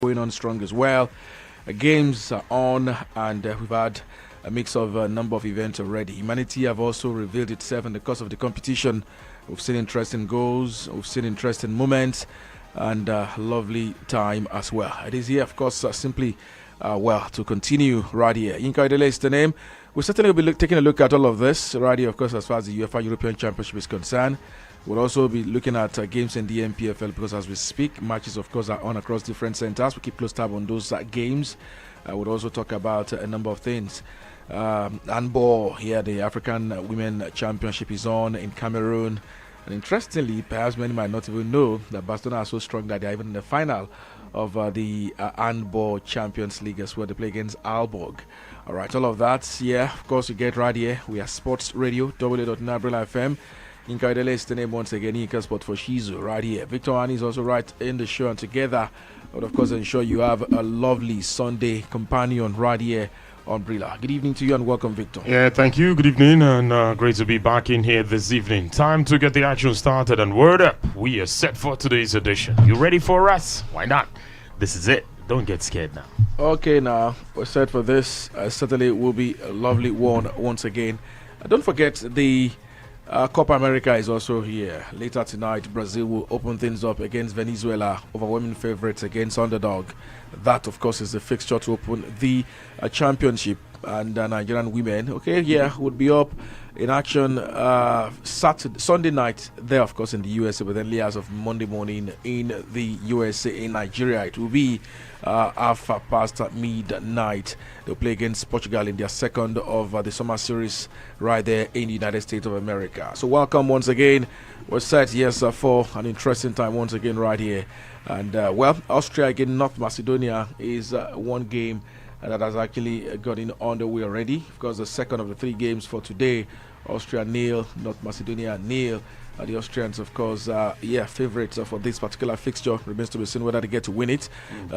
going on strong as well. Games are on, and we've had a mix of a number of events already. Humanity have also revealed itself in the course of the competition. We've seen interesting goals, we've seen interesting moments, and lovely time as well. It is here, of course, simply to continue right here. Yinka Idele is the name. We'll certainly be taking a look at all of this right here, of course, as far as the UEFA European Championship is concerned. We'll also be looking at games in the NPFL because as we speak, matches, of course, are on across different centers. We keep close tab on those games. We'll also talk about a number of things. Handball here, the African Women Championship is on in Cameroon. And interestingly, perhaps many might not even know that Barcelona are so strong that they're even in the final of the Handball Champions League as well. They play against Aalborg. All right, all of that, yeah, of course, you get right here. We are Sports Radio, www.nabrila.fm. Yinka Idele is the name once again, Yinka Sport for Shizu, right here. Victor Ani is also right in the show, and together, but of course, ensure you have a lovely Sunday companion right here on Brila. Good evening to you and welcome, Victor. Yeah, thank you. Good evening, and great to be back in here this evening. Time to get the action started, and word up, we are set for today's edition. You ready for us? Why not? This is it. Don't get scared now. Okay, now we're set for this. Certainly will be a lovely one once again. Don't forget the Copa America is also here. Later tonight, Brazil will open things up against Venezuela, overwhelming favorites against underdog. That, of course, is the fixture to open the championship. And Nigerian women, would be up in action Sunday night there, of course, in the USA, but then as of Monday morning in the USA, in Nigeria, it will be half past midnight. They'll play against Portugal in their second of the summer series right there in the United States of America. So welcome once again. We're set, for an interesting time once again right here. And, Austria against North Macedonia is one game that has actually gotten underway already. Of course, the second of the three games for today, Austria nil, North Macedonia nil. The Austrians, of course, favourites for this particular fixture. Remains to be seen whether they get to win it.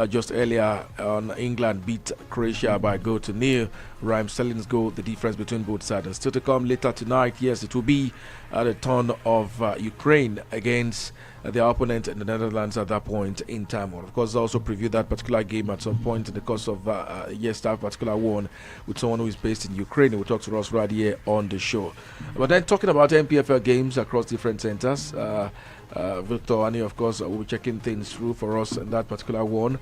Just earlier on, England beat Croatia by a goal to nil. Raheem Sterling's goal, the difference between both sides. And still to come later tonight, yes, it will be the turn of Ukraine against their opponent in the Netherlands at that point in time. Of course, also preview that particular game at some point in the course of that particular one with someone who is based in Ukraine. We'll talk to us right here on the show. But then talking about NPFL games across different centers, Victor Ani, of course, will be checking things through for us in that particular one.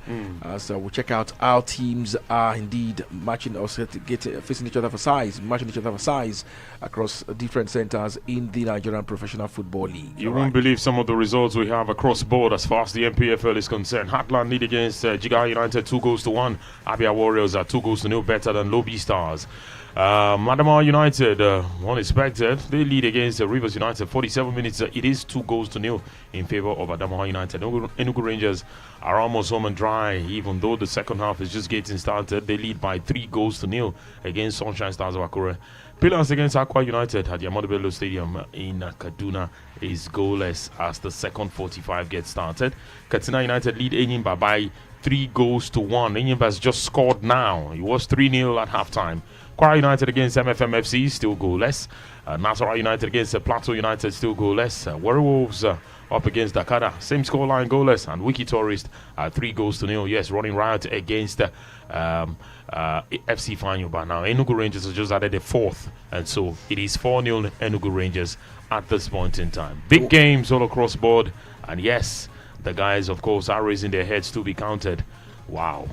So we'll check out how teams are indeed matching or facing each other for size, matching each other for size across different centers in the Nigerian Professional Football League. You won't believe some of the results we have across board as far as the NPFL is concerned. Heartland lead against Jigawa United 2-1. Abia Warriors are 2-0 better than Lobby Stars. Adamawa United, unexpected. They lead against Rivers United 47 minutes. It is 2-0 in favor of Adamawa United. Enugu Rangers are almost home and dry, even though the second half is just getting started. They lead by 3-0 against Sunshine Stars of Akure. Pillars against Aqua United at the Ahmadu Bello Stadium in Kaduna is goalless as the second 45 gets started. Katsina United lead Enyimba by 3-1. Enyimba has just scored now. It was 3-0 at halftime. Kwara United against MFM-FC, still goalless. Nasarawa United against Plateau United, still goalless. Warri Wolves up against Dakada, same scoreline, goalless. And Wiki Tourist 3-0. Yes, running riot against FC Fanyuba. Now, Enugu Rangers has just added a fourth, and so it is 4-0 Enugu Rangers at this point in time. Big games all across board, and yes, the guys, of course, are raising their heads to be counted. Wow.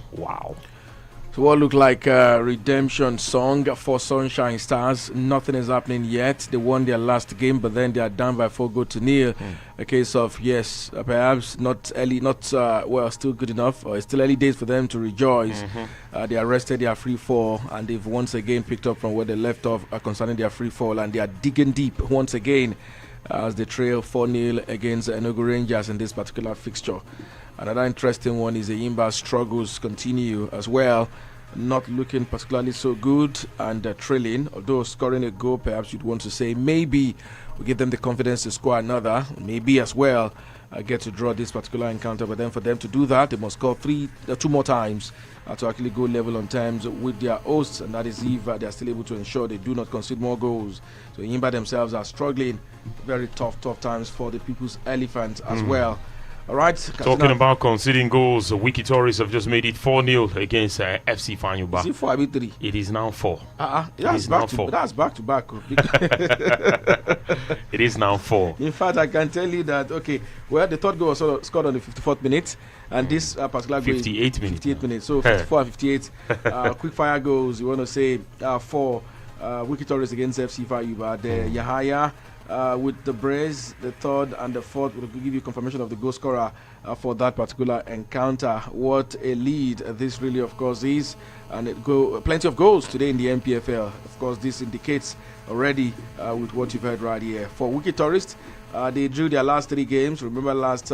So what looked like a redemption song for Sunshine Stars. Nothing is happening yet. They won their last game, but then they are down by 4-0. A case of, yes, perhaps not early, still good enough, or it's still early days for them to rejoice. They arrested their free fall, and they've once again picked up from where they left off concerning their free fall, and they are digging deep once again as they trail 4-0 against Enugu Rangers in this particular fixture. Another interesting one is the Imba's struggles continue as well. Not looking particularly so good and trailing, although scoring a goal, perhaps you'd want to say maybe will give them the confidence to score another, maybe as well get to draw this particular encounter. But then for them to do that, they must score two more times to actually go level on terms with their hosts, and that is if they are still able to ensure they do not concede more goals. So Imba themselves are struggling. Very tough times for the People's Elephants as well. All right. Talking about conceding goals, Wiki Tourists have just made it 4-0 against FC Fanyuba. Is it 4 or 3? It is now 4. That's back to back. It is now 4. In fact, I can tell you that, the third goal was scored on the 54th minute, and this particular goal 58 minutes. 58 minutes. So 54 and 58. Quick fire goals, you want to say 4 Wiki Tourists against FC Fanyuba. The Yahaya. With the brace, the third and the fourth will give you confirmation of the goal scorer for that particular encounter. What a lead this really, of course, is. And plenty of goals today in the NPFL. Of course, this indicates already with what you've heard right here. For Wiki Tourists, they drew their last 3 games. Remember last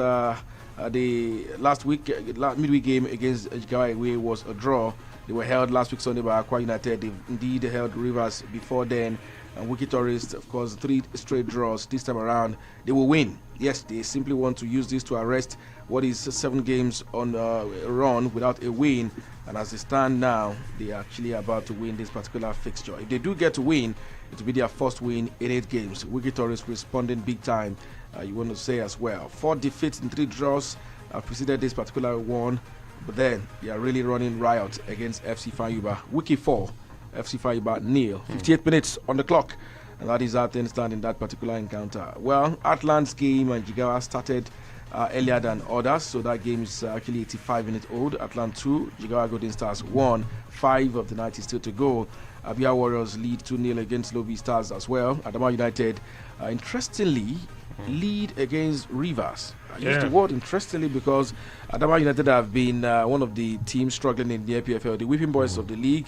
week, midweek game against Jigawa was a draw. They were held last week Sunday by Aqua United. They indeed held Rivers before then. And Wiki Tourists, of course, 3 straight draws. This time around, they will win. Yes, they simply want to use this to arrest what is 7 games on a run without a win. And as they stand now, they are actually about to win this particular fixture. If they do get to win, it will be their first win in 8 games. Wiki Tourists responding big time, you want to say as well. 4 defeats and 3 draws preceded this particular one. But then, they are really running riot against FC Fanyuba. Wiki 4. FC Fanyuba 0. 58 minutes on the clock, and that is how things stand in that particular encounter. Well, Atlan's game and Jigawa started earlier than others, so that game is actually 85 minutes old. Atlant 2, Jigawa Golden Stars 1. 5 of the night is still to go. Abia Warriors lead 2-0 against Lobby Stars as well. Adama United, interestingly, lead against Rivers. I use the word interestingly because Adama United have been one of the teams struggling in the APFL, the whipping boys of the league.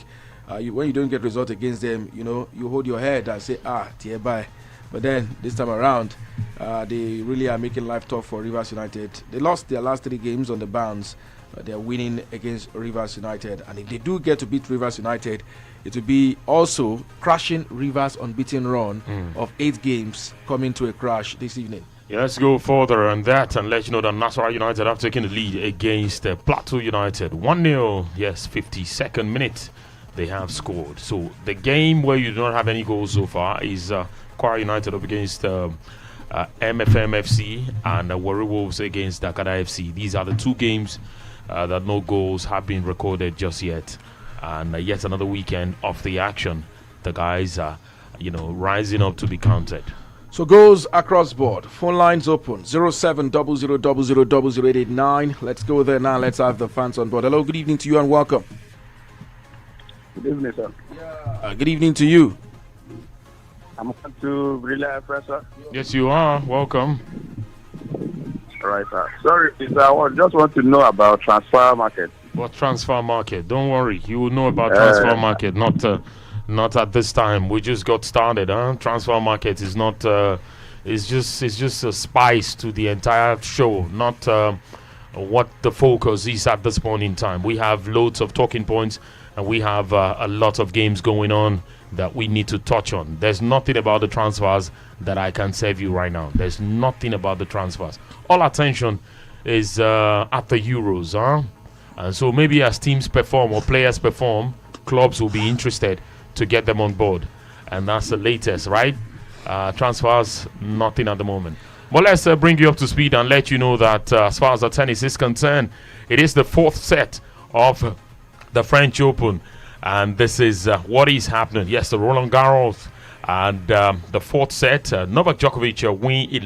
When you don't get result against them, you hold your head and say, dear bye. But then this time around, they really are making life tough for Rivers United. They lost their last 3 games on the bounce, but they are winning against Rivers United. And if they do get to beat Rivers United, it will be also crashing Rivers' unbeaten run of 8 games coming to a crash this evening. Yeah, let's go further on that and let you know that Nasarawa United have taken the lead against Plateau United. 1-0, yes, 52nd minute. They have scored. So the game where you do not have any goals so far is Kwara United up against MFM FC and Warri Wolves against Dakada FC. These are the 2 games that no goals have been recorded just yet. And yet another weekend of the action. The guys are, rising up to be counted. So goes across board. Phone lines open 0700000089. Let's go there now. Let's have the fans on board. Hello, good evening to you and welcome. Good evening, sir. Good evening to you. I'm going to relay press, sir. Yes, you are. Welcome. All right, sir. Sorry, sir. I just want to know about transfer market. What transfer market? Don't worry. You will know about transfer market. Not at this time. We just got started. Transfer market is not. It's just a spice to the entire show. Not what the focus is at this point in time. We have loads of talking points. And we have a lot of games going on that we need to touch on. There's nothing about the transfers that I can serve you right now. There's nothing about the transfers. All attention is at the Euros. And so maybe as teams perform or players perform, clubs will be interested to get them on board. And that's the latest, right? Transfers, nothing at the moment. But let's bring you up to speed and let you know that as far as the tennis is concerned, it is the 4th set of the French Open, and this is what is happening. Yes, the Roland Garros and the 4th set. Novak Djokovic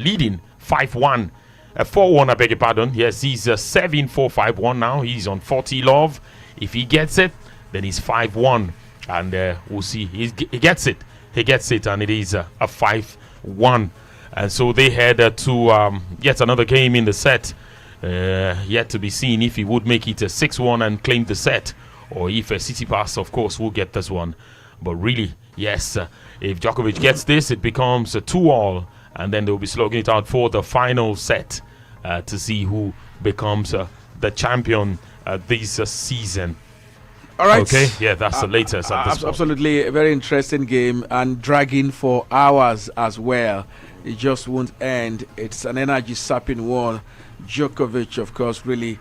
leading 5-1, 4-1. I beg your pardon. Yes, he's 7-4-5-1 now. He's on 40 love. If he gets it, then he's 5-1, and we'll see. He gets it. He gets it, and it is a 5-1. And so they head to yet another game in the set. Yet to be seen if he would make it a 6-1 and claim the set, or if Tsisipas, of course, will get this one. But really, yes, if Djokovic gets this, it becomes a 2-all, and then they'll be slugging it out for the final set to see who becomes the champion this season. All right. Okay, yeah, that's the latest at this point. Absolutely, a very interesting game and dragging for hours as well. It just won't end. It's an energy-sapping one. Djokovic, of course, really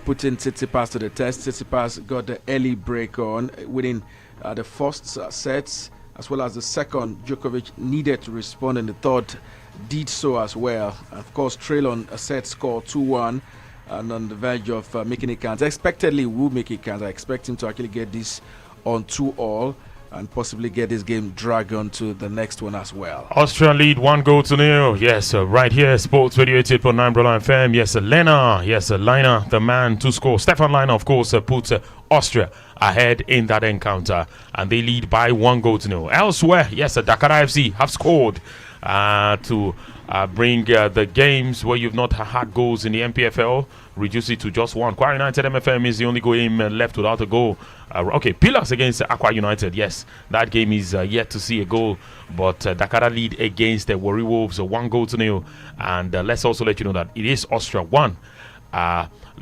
putting Tsitsipas to the test. Tsitsipas got the early break on, winning the first sets as well as the second. Djokovic needed to respond in the third did so as well. Of course, trail on a set score 2-1 and on the verge of making it count. Expectedly, will make it count. I expect him to actually get this on 2-all and possibly get this game dragged on to the next one as well. Austria lead 1-0. Yes, right here, Sports Radio 88.9 Broline FM. Yes, Lena. Yes, Lina, the man to score. Stefan Lina, of course, puts Austria ahead in that encounter, and they lead by 1-0. Elsewhere, yes, Dakar FC have scored to bring the games where you've not had goals in the NPFL, reduce it to just one. Aqua United MFM is the only game left without a goal. Pillars against Aqua United. Yes, that game is yet to see a goal, but Dakar lead against the Warri Wolves 1-0. And let's also let you know that it is Austria 1,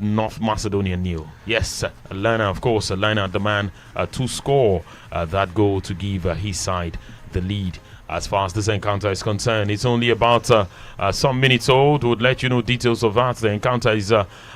North Macedonia 0. Yes, Lena, of course, Lena, the man to score that goal to give his side the lead. As far as this encounter is concerned, it's only about some minutes old. We'll let you know details of that. The encounter is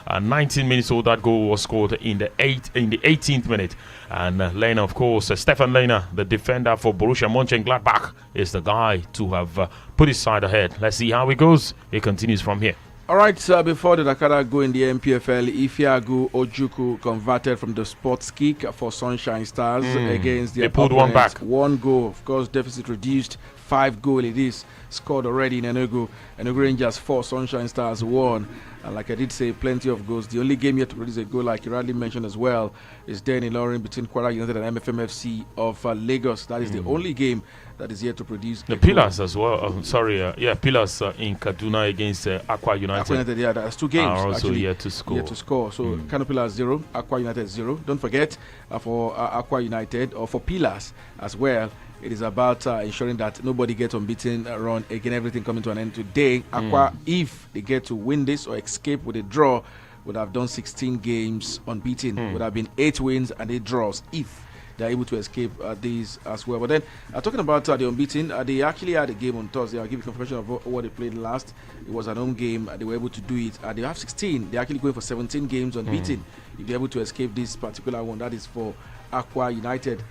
19 minutes old. That goal was scored in the 18th minute. And Lena, of course, Stefan Lena, the defender for Borussia Mönchengladbach, is the guy to have put his side ahead. Let's see how it goes. It continues from here. All right, before the Dakar go in the NPFL, Ifeagu Ojukwu converted from the sports kick for Sunshine Stars against the They pulled one back. 1 goal. Of course, deficit reduced. 5 goal it is. Scored already in Enugu. Enugu Rangers 4, Sunshine Stars 1. And like I did say, plenty of goals. The only game yet to produce a goal, like you rightly mentioned as well, is there in Ilorin between Kwara United and MFMFC of Lagos. That is the only game that is yet to produce the Pillars as well. Pillars in Kaduna against Aqua United. Aqua United, yeah, that's 2 games. Are also actually yet to score. So Kano Pillars 0, Aqua United 0. Don't forget, for Aqua United or for Pillars as well, it is about ensuring that nobody gets unbeaten run again. Everything coming to an end today. Aqua, if they get to win this or escape with a draw, would have done 16 games unbeaten. Would have been 8 wins and 8 draws if they're able to escape these as well. But then, talking about the unbeaten, they actually had a game on Thursday. I'll give you confirmation of what they played last. It was an home game. They were able to do it. They have 16. They're actually going for 17 games unbeaten. If they're able to escape this particular one, that is for Aqua United.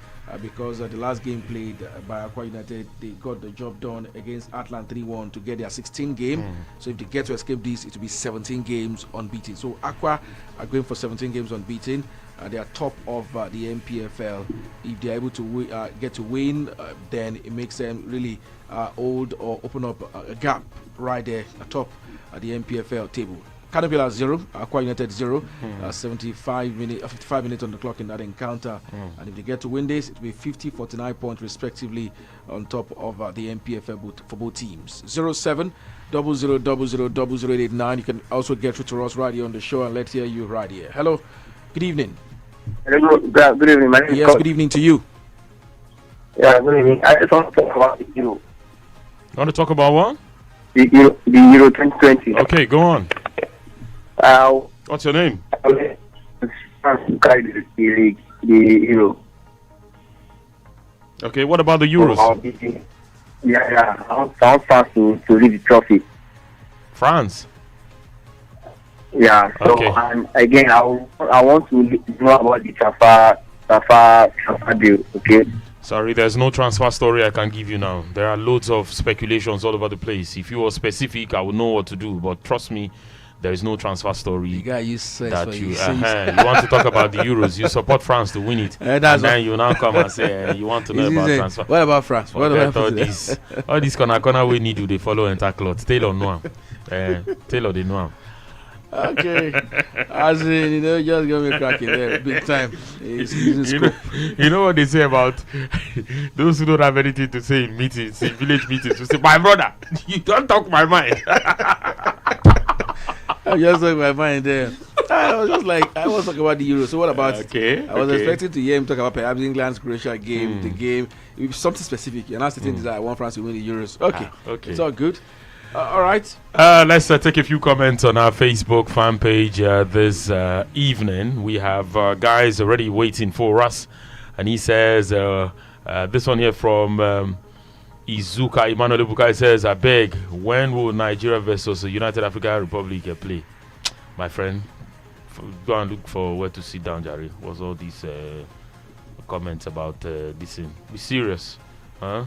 Because the last game played by Aqua United, they got the job done against Atlant 3-1 to get their 16th game. So if they get to escape this, it will be 17 games unbeaten. So Aqua are going for 17 games unbeaten. They are top of the NPFL. If they are able to get to win, then it makes them really hold or open up a gap right there atop the NPFL table. Canopilla 0, Aqua United 0, 55 minutes on the clock in that encounter. And if they get to win this, it will be 50-49 points respectively on top of the NPFL for both teams. 07 00 0089. You can also get through to us right here on the show and let's hear you right here. Hello, good evening. Hello, good evening. My name is Yes, good evening to you. Yeah, good evening. I just want to talk about the Euro. You want to talk about what? The Euro 2020. Okay, go on. What's your name? The Euro. Okay, what about the Euros? Yeah. I want France to lead the trophy. France? Yeah. So, okay. Again, I want to know about the transfer deal. Okay. Sorry, there's no transfer story I can give you now. There are loads of speculations all over the place. If you were specific, I would know what to do. But trust me, there is no transfer story. The guy you said that you want to talk about the Euros. You support France to win it, and then you now come and say you want to know about transfer. What about France? What about all these corner we need to they follow enter cloth. Taylor Noam, Taylor the Noam. Okay, as in, just give me cracking there, big time. You know what they say about those who don't have anything to say in meetings, in village meetings. You say, my brother, you don't talk my mind. I just talking my mind there. I was just like, I was talking about the Euro. So what about it? I was expecting to hear him talk about perhaps England's Croatia game, the game, something specific. You're not sitting there, I want France to win the Euros. Okay, it's all good. All right. Let's take a few comments on our Facebook fan page this evening. We have guys already waiting for us. And he says, this one here from Izuka Emmanuel Bukai says, I beg, when will Nigeria versus United African Republic play? My friend, go and look for where to sit down, Jerry. What's all these comments about this thing? Be serious, huh?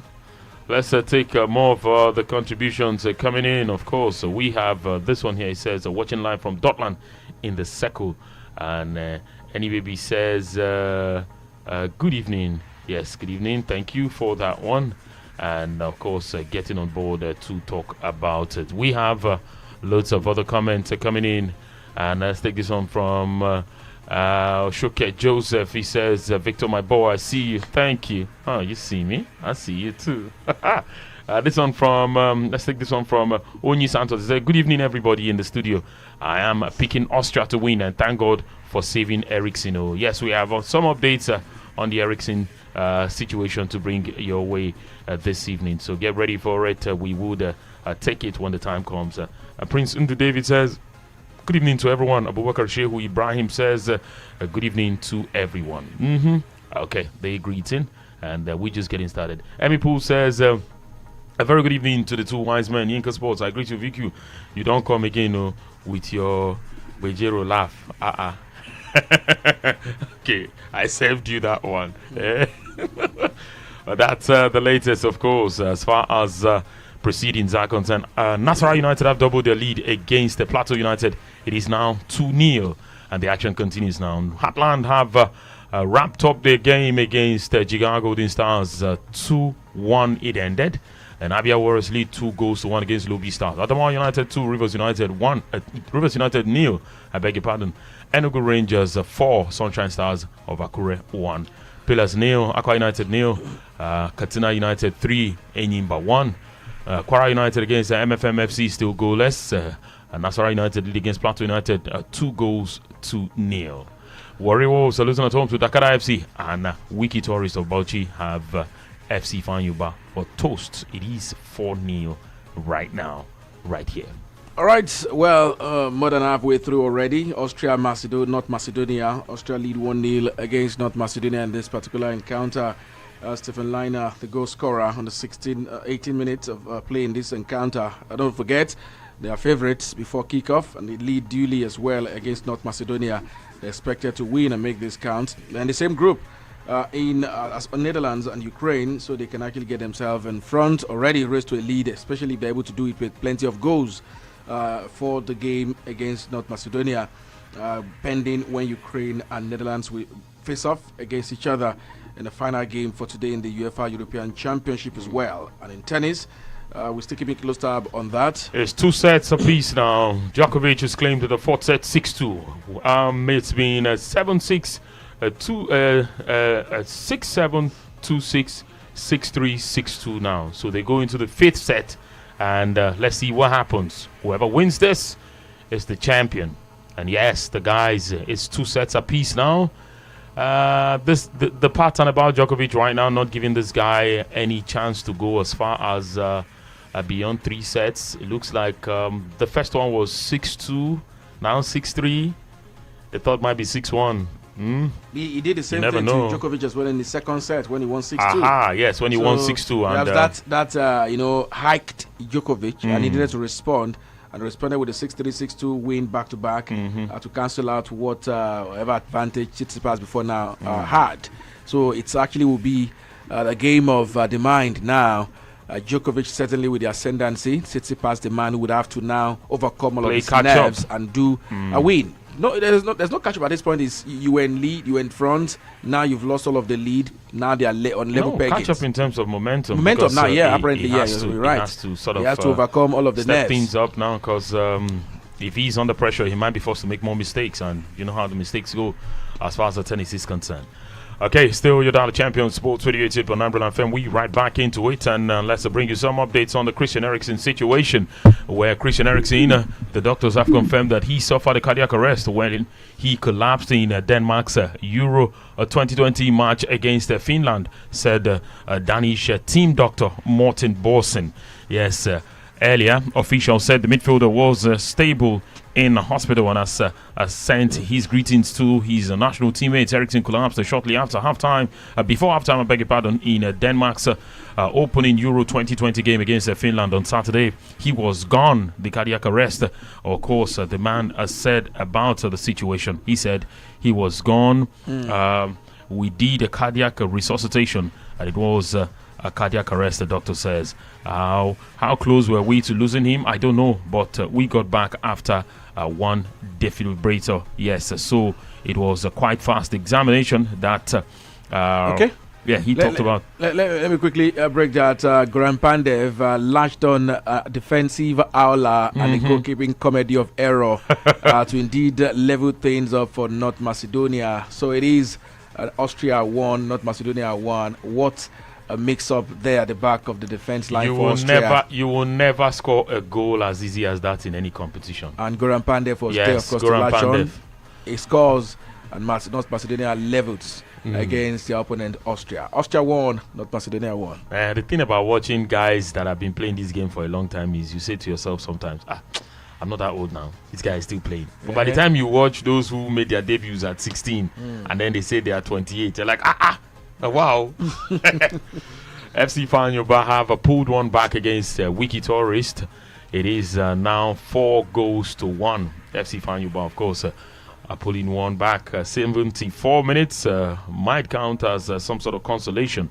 Let's take more of the contributions coming in. Of course, we have this one here. It says, watching live from Dortmund in the Circle. And Any Baby says, good evening. Yes, good evening. Thank you for that one. And of course, getting on board to talk about it. We have loads of other comments coming in. And let's take this one from Shoket Joseph. He says, Victor, my boy, I see you. Thank you. Oh, you see me? I see you too. This one from, let's take this one from Onyi Santos. He said, good evening, everybody in the studio. I am picking Austria to win, and thank God for saving Eriksen. Oh, yes, we have some updates on the Eriksen situation to bring your way this evening. So get ready for it. We would take it when the time comes. Prince Undu David says, good evening to everyone. Abubakar Shehu Ibrahim says, good evening to everyone. Okay, they greeting, and we're just getting started. Emmy Poole says, a very good evening to the two wise men. Yinka Sports, I greet you, VQ. You don't come again with your Bejero laugh. Okay, I saved you that one. That's the latest, of course, as far as proceedings are concerned. Nasarawa United have doubled their lead against the Plateau United. It is now 2-0, and the action continues now. Heartland have wrapped up their game against Jigawa Golden Stars. 2-1 it ended. And Abia Warriors lead 2-1 against Lobby Stars. Adamawa United 2, Rivers United 1. Rivers United 0, I beg your pardon. Enugu Rangers 4, Sunshine Stars of Akure 1. Pillars 0, Aqua United 0, Katina United 3, Enyimba 1. Kwara United against MFM FC still goalless. Nasarawa United lead against Plateau United 2-0. Warriors are losing at home to Dakar FC, and Wiki Tourists of Bauchi have FC Fanyuba for toast. It is 4-0 right now, right here. All right, well, more than halfway through already. Austria, North Macedonia. Austria lead 1-0 against North Macedonia in this particular encounter. Stephen Liner, the goal scorer on the 18 minutes of play in this encounter. Don't forget, they are favourites before kickoff, and they lead duly as well against North Macedonia. They're expected to win and make this count. They're in the same group in Netherlands and Ukraine, so they can actually get themselves in front, already raised to a lead, especially if they're able to do it with plenty of goals for the game against North Macedonia, pending when Ukraine and Netherlands will face off against each other in the final game for today in the UEFA European Championship as well. And in tennis, we're still keeping close tab on that. It's 2 sets apiece now. Djokovic has claimed the fourth set 6-2. It's been 7-6, 6-7, 2-6, 6-3, 6-2 now. So they go into the fifth set, and let's see what happens. Whoever wins this is the champion. And yes, the guys, it's 2 sets apiece now. The pattern about Djokovic right now, not giving this guy any chance to go as far as beyond 3 sets. It looks like the first one was 6-2, now 6-3. The third might be 6-1. He did the same thing to Djokovic as well in the second set when he won 6-2. Aha, yes, when he won 6-2. And that hiked Djokovic, and he needed to respond. And responded with a 6-3, 6-2 win back-to-back to cancel out whatever advantage Tsisipas before now had. So it's actually will be a game of the mind now. Djokovic certainly with the ascendancy. Tsisipas, the man who would have to now overcome all of his nerves and do a win. No, there's no catch up at this point. You were in lead, you were in front. Now you've lost all of the lead. Now they are on level peggings. Catch up in terms of momentum. Momentum now, apparently, you're right. He has to sort of he has to overcome all of the step nerves. things up now, because if he's under pressure, he might be forced to make more mistakes, and you know how the mistakes go as far as the tennis is concerned. Okay, still your Dollar Champion Sports Radio tip on Umbrella FM. We right back into it, and let's bring you some updates on the Christian Eriksen situation, where Christian Eriksen, the doctors have confirmed that he suffered a cardiac arrest when he collapsed in Denmark's Euro 2020 match against Finland, said Danish team doctor Morten Borsen. Yes, earlier, officials said the midfielder was stable in hospital and has sent his greetings to his national teammates. Eriksen collapsed shortly after halftime, before halftime, I beg your pardon, in Denmark's opening Euro 2020 game against Finland on Saturday. He was gone, the cardiac arrest. Of course, the man said about the situation. He said he was gone. We did a cardiac resuscitation, and it was cardiac arrest, the doctor says. How close were we to losing him? I don't know, but we got back after one defibrillator. Yes, so it was a quite fast examination that... okay. Yeah, he talked about... Let me quickly break that. Goran Pandev latched on defensive aula and the goalkeeping comedy of error to indeed level things up for North Macedonia. So it is Austria 1, North Macedonia 1. What a mix-up there at the back of the defense line for Austria. You will never score a goal as easy as that in any competition. And Goran Pandev was there, of course, to latch on. He scores, and North Macedonia levels against the opponent Austria. Austria won, North Macedonia won. The thing about watching guys that have been playing this game for a long time is you say to yourself sometimes, I'm not that old now. This guy is still playing. But by the time you watch those who made their debuts at 16 and then they say they are 28, you're like, wow. FC Fanyoba have pulled one back against Wiki Tourist. It is now 4-1. FC Fanyoba, of course, are pulling one back. 74 minutes might count as some sort of consolation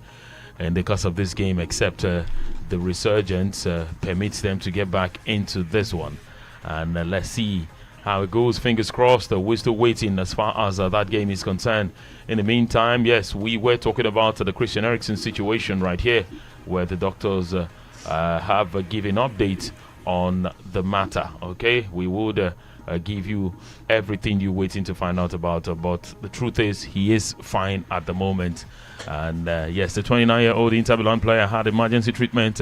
and because of this game, except the resurgence permits them to get back into this one. And let's see how it goes. Fingers crossed. We're still waiting as far as that game is concerned. In the meantime, yes, we were talking about the Christian Eriksen situation right here, where the doctors have given updates on the matter. Okay, we would give you everything you're waiting to find out about, but the truth is he is fine at the moment. And yes, the 29-year-old Inter Milan player had emergency treatment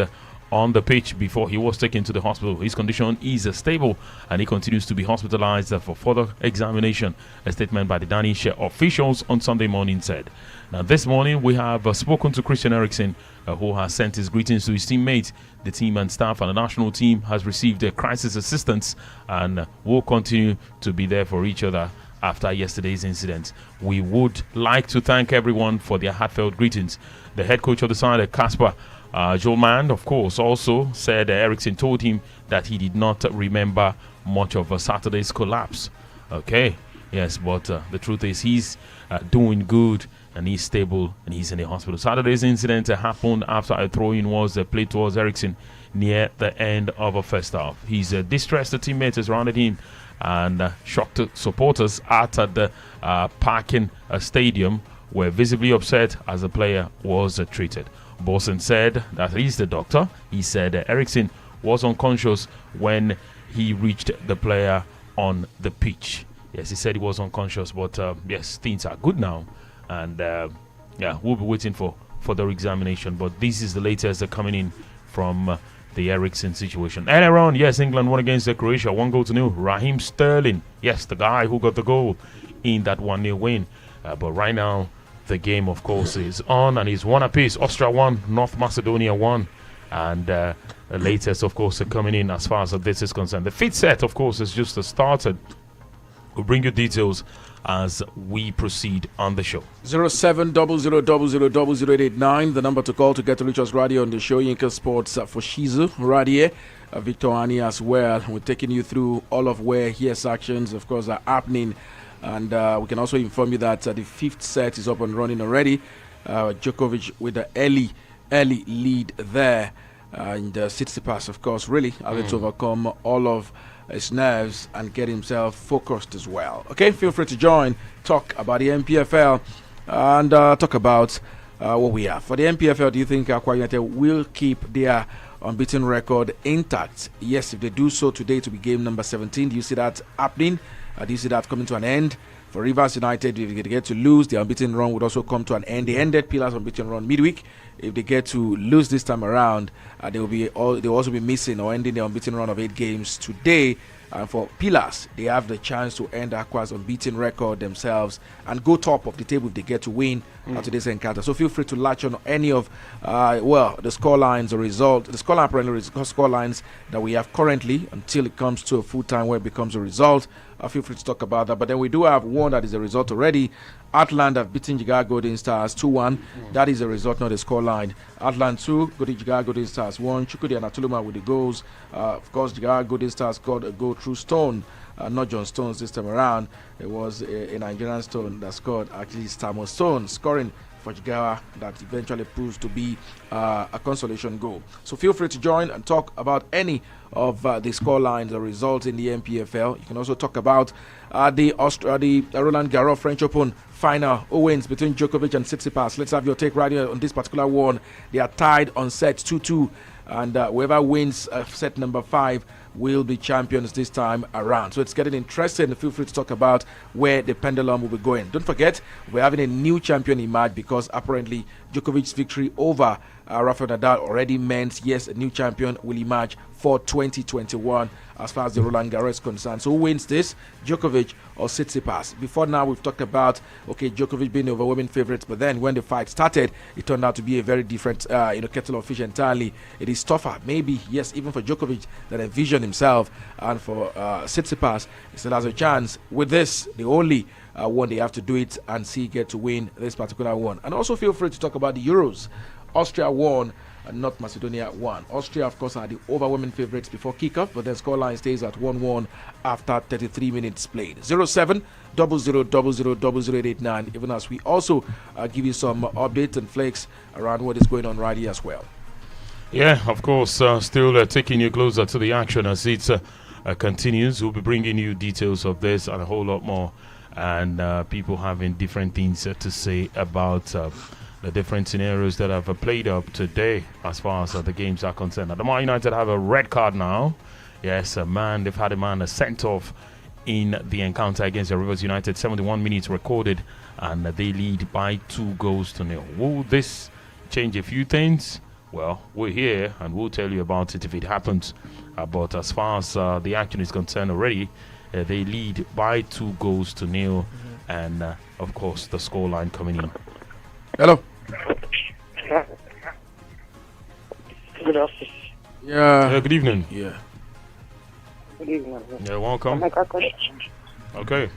on the pitch before he was taken to the hospital. His condition is stable and he continues to be hospitalized for further examination. A statement by the Danish officials on Sunday morning said. Now this morning we have spoken to Christian Eriksen, who has sent his greetings to his teammates. The team and staff and the national team has received crisis assistance and will continue to be there for each other after yesterday's incident. We would like to thank everyone for their heartfelt greetings. The head coach of the side, Kasper Jolman, of course, also said Eriksen told him that he did not remember much of Saturday's collapse. Okay, yes, but the truth is he's doing good and he's stable and he's in the hospital. Saturday's incident happened after a throw-in was played towards Eriksen near the end of a first half. His distressed teammates surrounded him and shocked supporters at the parking stadium were visibly upset as the player was treated. Bosen said that he's the doctor. He said Eriksen was unconscious when he reached the player on the pitch. Yes, he said he was unconscious, but yes, things are good now. And yeah, we'll be waiting for further examination. But this is the latest coming in from the Eriksen situation. Earlier on, yes, England won against Croatia, 1-0. Raheem Sterling, yes, the guy who got the goal in that 1-0 win. But right now, the game, of course, is on and is one apiece. Austria 1, North Macedonia 1. And the latest, of course, coming in as far as this is concerned. The fifth set, of course, is just started. We'll bring you details as we proceed on the show. 0700000889, the number to call to get to reach us right here on the show. Yinka Sports for Shizu right here. Victor Ani as well. We're taking you through all of where his actions, of course, are happening. And we can also inform you that the fifth set is up and running already. Djokovic with the early lead there. And Tsisipas, of course, really having to overcome all of his nerves and get himself focused as well. Okay, feel free to join, talk about the NPFL, and talk about what we have. For the NPFL, do you think Akwa United will keep their unbeaten record intact? Yes, if they do so today, to be game number 17. Do you see that happening? Do you see that coming to an end? For Rivers United, if they get to lose, the unbeaten run would also come to an end. They ended Pillars' unbeaten run midweek. If they get to lose this time around, they'll also be missing or ending the unbeaten run of 8 games today. And for Pillars, they have the chance to end Aqua's unbeaten record themselves and go top of the table if they get to win today's encounter. So feel free to latch on any of, the score lines or result, the score lines that we have currently until it comes to a full time where it becomes a result. Feel free to talk about that. But then we do have one that is a result already. Atlant have beaten Jigawa Golden Stars 2-1. That is a result, not a score line. Atlant 2, Jigawa Golden Stars 1. Chukwudi Anatoluma with the goals. Of course, Jigawa Golden Stars scored a goal through Stone, not John Stones this time around. It was a Nigerian Stone that scored. Actually, Stamo Stone scoring for Jigawa that eventually proves to be a consolation goal. So feel free to join and talk about any of the scorelines, the results in the NPFL. You can also talk about the Roland Garros French Open final. Who wins between Djokovic and Tsisipas? Let's have your take right here on this particular one. They are tied on set 2-2, and whoever wins set number 5 will be champions this time around. So it's getting interesting. Feel free to talk about where the pendulum will be going. Don't forget, we're having a new champion emerge because apparently Djokovic's victory over Rafael Nadal already meant, yes, a new champion will emerge for 2021 as far as the Roland Garros is concerned. So who wins this, Djokovic or Tsitsipas? Before now, we've talked about, Djokovic being the overwhelming favorite, but then when the fight started, it turned out to be a very different, kettle of fish entirely. It is tougher, maybe, yes, even for Djokovic than envisioned himself, and for Tsitsipas, he still has a chance. With this, the only one they have to do it and see get to win this particular one. And also feel free to talk about the Euros. Austria won and North Macedonia won. Austria, of course, are the overwhelming favourites before kickoff, but their scoreline stays at 1-1 after 33 minutes played. 07 00 00 even as we also give you some updates and flakes around what is going on right here as well. Yeah, of course, still taking you closer to the action as it continues. We'll be bringing you details of this and a whole lot more, and people having different things to say about the different scenarios that have played up today as far as the games are concerned. Adamawa United have a red card now. Yes, they've had a man sent off in the encounter against the Rivers United. 71 minutes recorded, and they lead by 2-0. Will this change a few things? Well, we're here and we'll tell you about it if it happens. But as far as the action is concerned already, they lead by 2-0, and of course the scoreline coming in. Hello. Good afternoon. Yeah. Good evening. Yeah. Good evening. Yeah, welcome. Okay.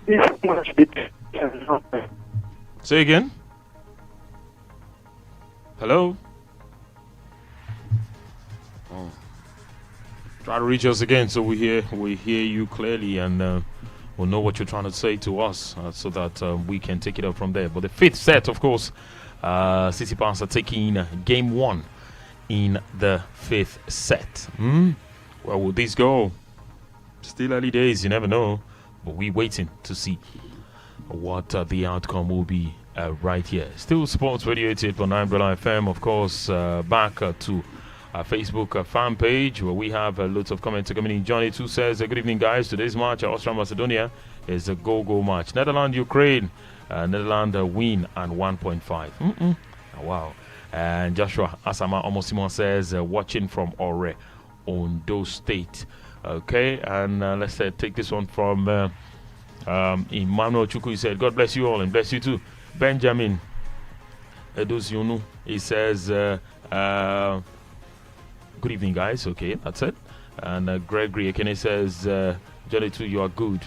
This much bit. Say again. Hello. Oh. Try to reach us again so we hear you clearly, and we'll know what you're trying to say to us, so that we can take it up from there. But the fifth set, of course, Tsisipas are taking game 1 in the fifth set. Where will this go? Still early days, you never know. But we're waiting to see what the outcome will be right here. Still Sports Radio 88.9 Brother FM, of course, back to our Facebook fan page where we have loads of comments coming in. Johnny 2 says, good evening, guys. Today's match, Austria Macedonia, is a go-go match. Netherlands Ukraine, Netherlands win and 1.5. Oh, wow. And Joshua Asama Omosimon says, watching from Ore, Ondo State. Okay, and let's take this one from Emmanuel Chuku. He said, God bless you all and bless you too. Benjamin Edozionu, he says, good evening, guys. Okay, that's it. And Gregory Ekene says, Johnny 2, you are good.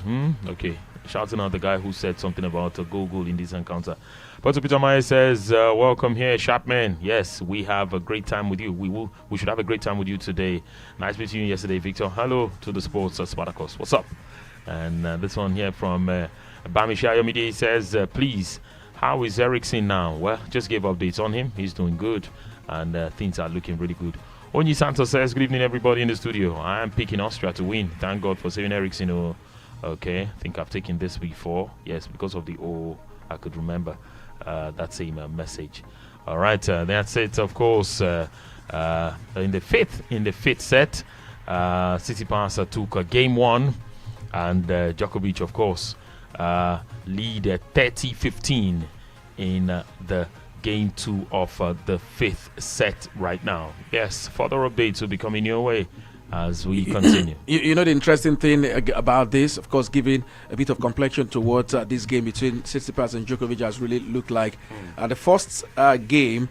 Okay, shouting out the guy who said something about a goal in this encounter. But Peter Maya says, welcome here, Sharpman. Yes, we have a great time with you. We should have a great time with you today. Nice meeting you yesterday, Victor. Hello to the sports Spartacus. What's up? And this one here from Bamisha Yomide says, please, how is Eriksen now? Well, just gave updates on him. He's doing good, and things are looking really good. Onyi Santos says, good evening, everybody in the studio. I am picking Austria to win. Thank God for saving Eriksen. Oh, okay, I think I've taken this before. Yes, because of the I could remember that same message. All right, that's it. Of course, in the fifth set, Tsisipas took game 1, and Djokovic, of course, lead 30-15 in the game 2 of the fifth set right now. Yes, further updates will be coming your way as we continue. You know the interesting thing about this, of course, giving a bit of complexion to what this game between Tsisipas and Djokovic has really looked like. The first game,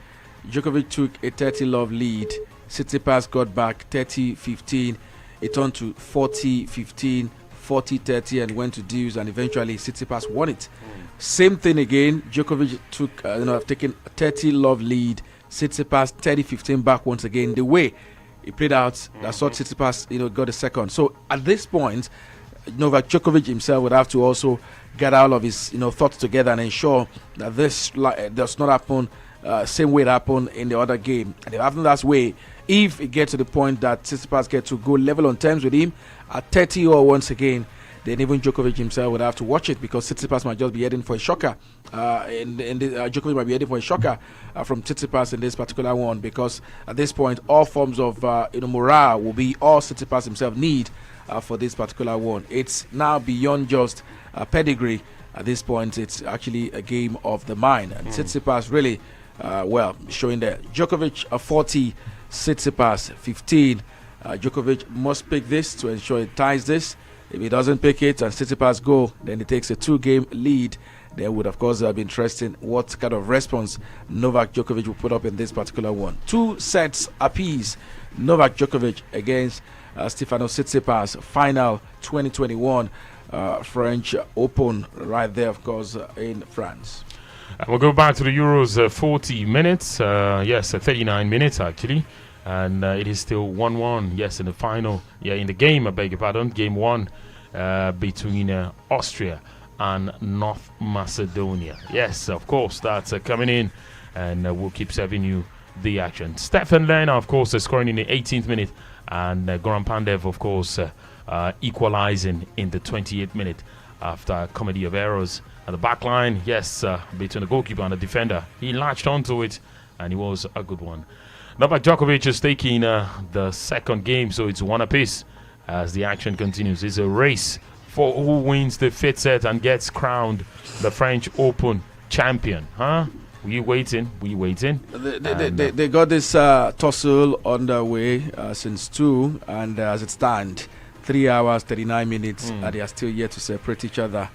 Djokovic took a 30-love lead. Tsisipas got back 30-15. It turned to 40-15, 40-30, and went to deuce, and eventually Tsisipas won it. Same thing again. Djokovic took, have taken a 30-love lead. Tsisipas 30-15 back once again. The way it played out, I saw Tsisipas, got a second. So at this point, Novak Djokovic himself would have to also get all of his thoughts together and ensure that this does not happen same way it happened in the other game. And if happened that way, if it gets to the point that Tsisipas get to go level on terms with him at 30 or once again, then even Djokovic himself would have to watch it, because Tsisipas might just be heading for a shocker. Djokovic might be heading for a shocker from Tsisipas in this particular one, because at this point, all forms of morale will be all Tsisipas himself need for this particular one. It's now beyond just pedigree. At this point, it's actually a game of the mind. And Tsisipas really, showing that Djokovic 40, Tsisipas 15. Djokovic must pick this to ensure he ties this. If he doesn't pick it and Tsisipas go, then he takes a 2-game lead. There would, of course, be interesting what kind of response Novak Djokovic will put up in this particular one. 2 sets apiece. Novak Djokovic against Stefano Tsitsipas, final 2021 French Open, right there, of course, in France. We'll go back to the Euros 40 minutes. 39 minutes actually. And it is still 1-1. Yes, in the final. Yeah, in the game, I beg your pardon. Game 1 between Austria and North Macedonia. Yes, of course, that's coming in. And we'll keep serving you the action. Stefan Lerner, of course, scoring in the 18th minute. And Goran Pandev, of course, equalizing in the 28th minute after a comedy of errors. At the back line, yes, between the goalkeeper and the defender. He latched onto it, and it was a good one. Novak Djokovic is taking the second game, so it's 1 apiece as the action continues. It's a race for who wins the 5th set and gets crowned the French Open champion. We waiting. They got this tussle underway since 2, and as it stands, 3 hours, 39 minutes, and they are still yet to separate each other.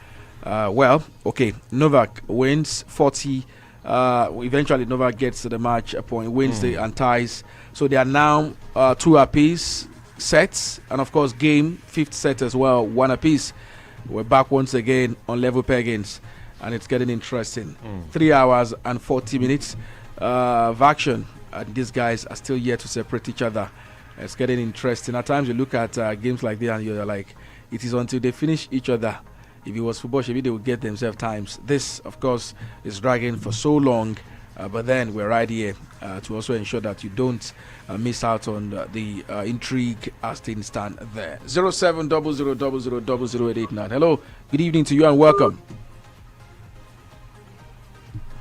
Novak wins 40. Eventually, Novak gets to the match point, wins and ties. So they are now 2 apiece sets, and of course, game 5th set as well, 1 apiece. We're back once again on level peggings, and it's getting interesting. 3 hours and 40 minutes of action, and these guys are still yet to separate each other. It's getting interesting. At times, you look at games like this, and you're like, it is until they finish each other. If it was football, maybe they would get themselves times. This, of course, is dragging for so long, but then we're right here to also ensure that you don't miss out on the intrigue as things stand there. 0700000889. Hello, good evening to you and welcome.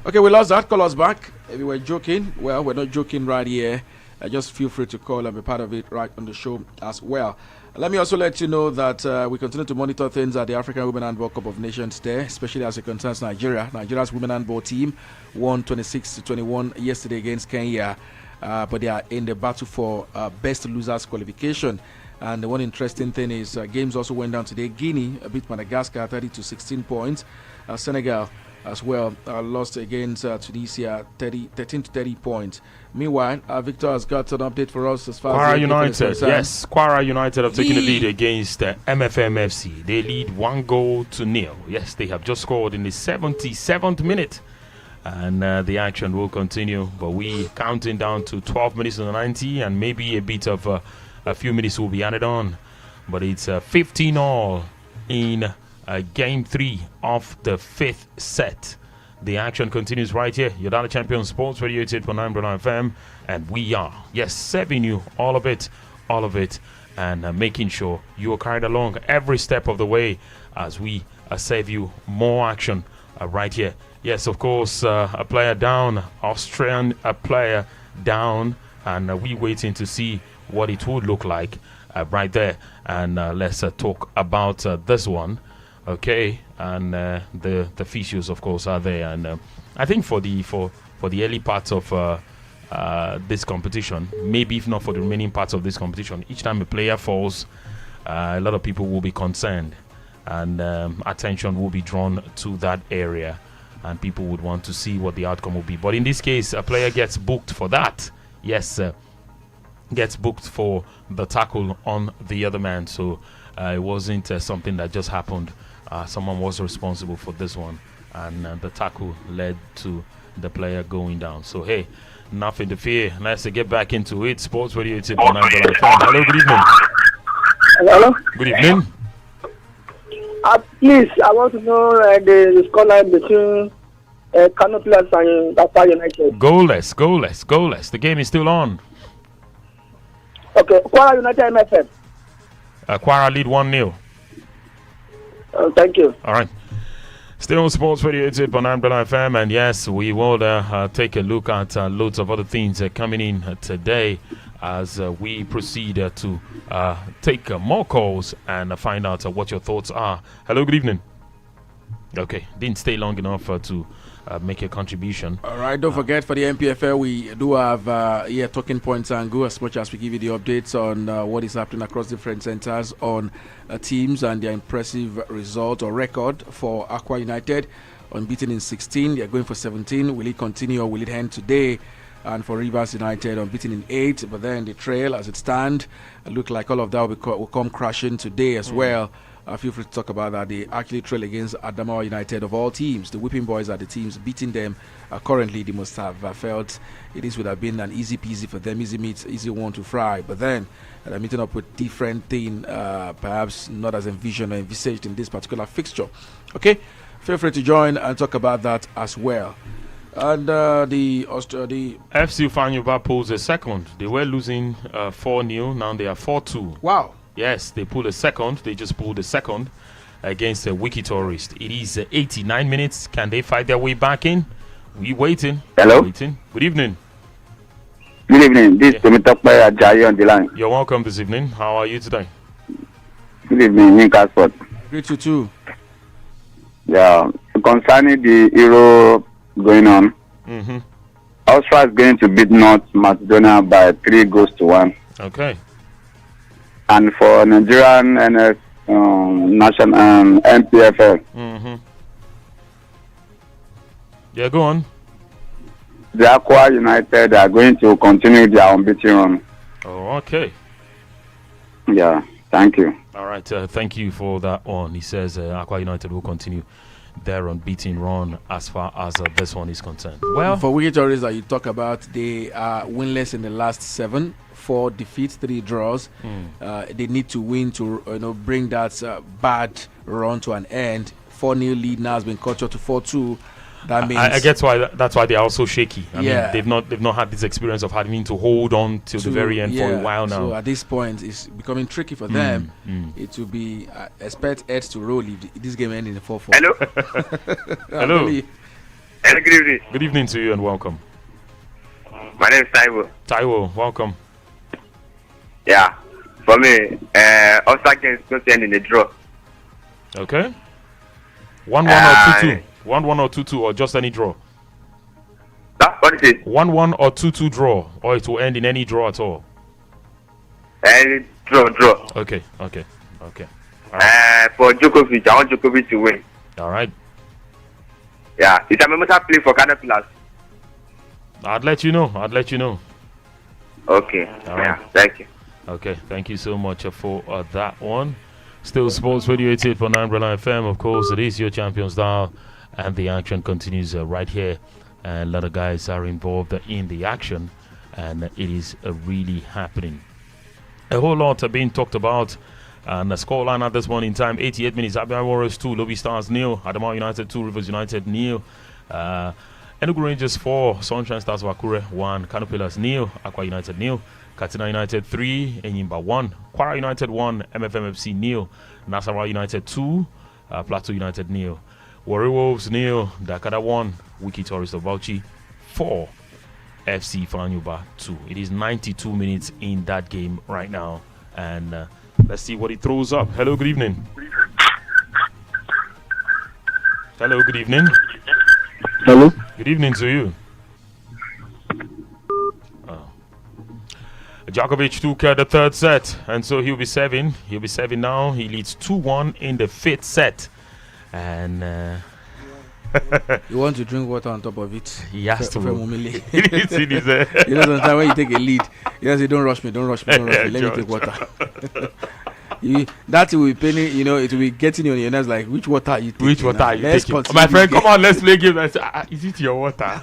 Okay, we lost that. Call us back. If you were joking, well, we're not joking right here. Just feel free to call and be part of it right on the show as well. Let me also let you know that we continue to monitor things at the African Women Handball Cup of Nations there, especially as it concerns Nigeria. Nigeria's women handball team won 26-21 yesterday against Kenya, but they are in the battle for best losers qualification. And the one interesting thing is games also went down today. Guinea beat Madagascar 30-16 points. Senegal as well lost against Tunisia 13-30 points. Meanwhile, Victor has got an update for us as far Kwara as United. Yes, Kwara United have taken the lead against MFMFC. They lead 1-0. Yes, they have just scored in the 77th minute, and the action will continue. But we counting down to 12 minutes to 90, and maybe a bit of a few minutes will be added on. But it's 15-all in game 3 of the 5th set. The action continues right here. You're Dana Champion Sports Radio 88.9 FM, and we are, yes, serving you all of it, and making sure you are carried along every step of the way as we serve you more action right here. Yes, of course, a player down, Austrian player down, and we waiting to see what it would look like right there. And let's talk about this one. Okay, and the officials, of course, are there, and I think for the early parts of this competition, maybe if not for the remaining parts of this competition, each time a player falls, a lot of people will be concerned, and attention will be drawn to that area, and people would want to see what the outcome will be. But in this case, a player gets booked for that. Yes, gets booked for the tackle on the other man. So it wasn't something that just happened. Someone was responsible for this one, and the tackle led to the player going down. So hey, nothing to fear. Let's get back into it. Sports Radio 89.9 FM. Hello, good evening. Hello? Good evening. Please, I want to know the scoreline between Kano Pillars and Tafa United. Goalless. The game is still on. Okay, Kwara United MFM. Kwara lead 1-0. Thank you. All right. Still on Sports Radio 88.9 FM, and yes, we will take a look at loads of other things coming in today as we proceed to take more calls and find out what your thoughts are. Hello, good evening. Okay, didn't stay long enough to make a contribution. All right, don't forget for the NPFL, we do have talking points and go as much as we give you the updates on what is happening across different centers on teams and their impressive result or record for Aqua United. Unbeaten in 16, they're going for 17. Will it continue or will it end today? And for Rivers United, unbeaten in 8, but then the trail as it stands, look like all of that will come crashing today as well. Feel free to talk about that. They actually trail against Adamawa United of all teams. The Whipping Boys are the teams beating them. Currently, they must have felt it would have been an easy peasy for them, easy meat, easy one to fry. But then they're meeting up with different thing, perhaps not as envisioned or envisaged in this particular fixture. Okay, feel free to join and talk about that as well. And the FC Fanyuba pulls a second. They were losing 4-0. Now they are 4-2. Wow. Yes, they pulled a second. They just pulled a second against a Wiki Tourist. It is 89 minutes. Can they fight their way back in? We waiting. Hello. Waiting. Good evening. Good evening. This is Tomitokpe Ajayi on the line. You're welcome this evening. How are you today? Good evening, Ninka Sport. Great you too. Yeah, concerning the Euro going on, Austria is going to beat North Macedonia by 3-1. Okay. And for Nigerian national NPFL, yeah, go on. The Aqua United are going to continue their unbeaten run. Oh, okay. Yeah, thank you. All right, thank you for that one. He says Aqua United will continue their unbeaten run as far as this one is concerned. Well, for Wiki Tourists that you talk about, they are winless in the last 7. 4 defeats, 3 draws. They need to win to bring that bad run to an end. 4-0 lead now has been cut short to 4-2. That means I get why that's why they are also shaky. I mean, they've not had this experience of having to hold on till the very end for a while now. So at this point, it's becoming tricky for them. It will be expect Eds to roll if this game ends in 4-4. Hello. Hello. Good evening. Good evening to you and welcome. My name is Taiwo. Taiwo, welcome. Yeah, for me, Austria game is going to end in a draw. Okay. 1-1 or 2-2. 1-1 or 2-2 or just any draw. What is it? 1-1 or 2-2 draw, or it will end in any draw at all. Any draw. Okay. Right. For Djokovic, I want Djokovic to win. All right. Yeah, it's a memorable play for Kano Pillars. I'd let you know. Okay. All right. Thank you. Okay, thank you so much for that one. Still Sports Radio 88.9 FM. Of course, it is your Champions Dial, and the action continues right here. And a lot of guys are involved in the action, and it is really happening. A whole lot are being talked about. And the scoreline at this point in time: 88 minutes. Abia Warriors 2, Lobby Stars 0, Adamawa United 2, Rivers United 0. Enugu Rangers 4, Sunshine Stars of Akure 1, Kano Pillars 0, Aqua United 0, Katsina United 3, Enyimba 1, Kwara United 1, MFMFC 0, Nasarawa United 2, Plateau United 0, Warrior Wolves 0, Dakada 1, Wiki Tourist of Bauchi 4, FC Fanyuba 2. It is 92 minutes in that game right now, and let's see what it throws up. Hello, good evening. Hello, good evening. Hello. Good evening to you. Djokovic took the third set, and so he'll be serving. He'll be serving now. He leads 2-1 in the 5th set, and you want to drink water on top of it. He has to. It is you know, sometimes when you take a lead, you say, "Don't rush me. Let me take water." That will be paining, it will be getting you on your nerves. Like, which water are you taking? Which water are you taking? My friend, come on, let's play game. Is it your water?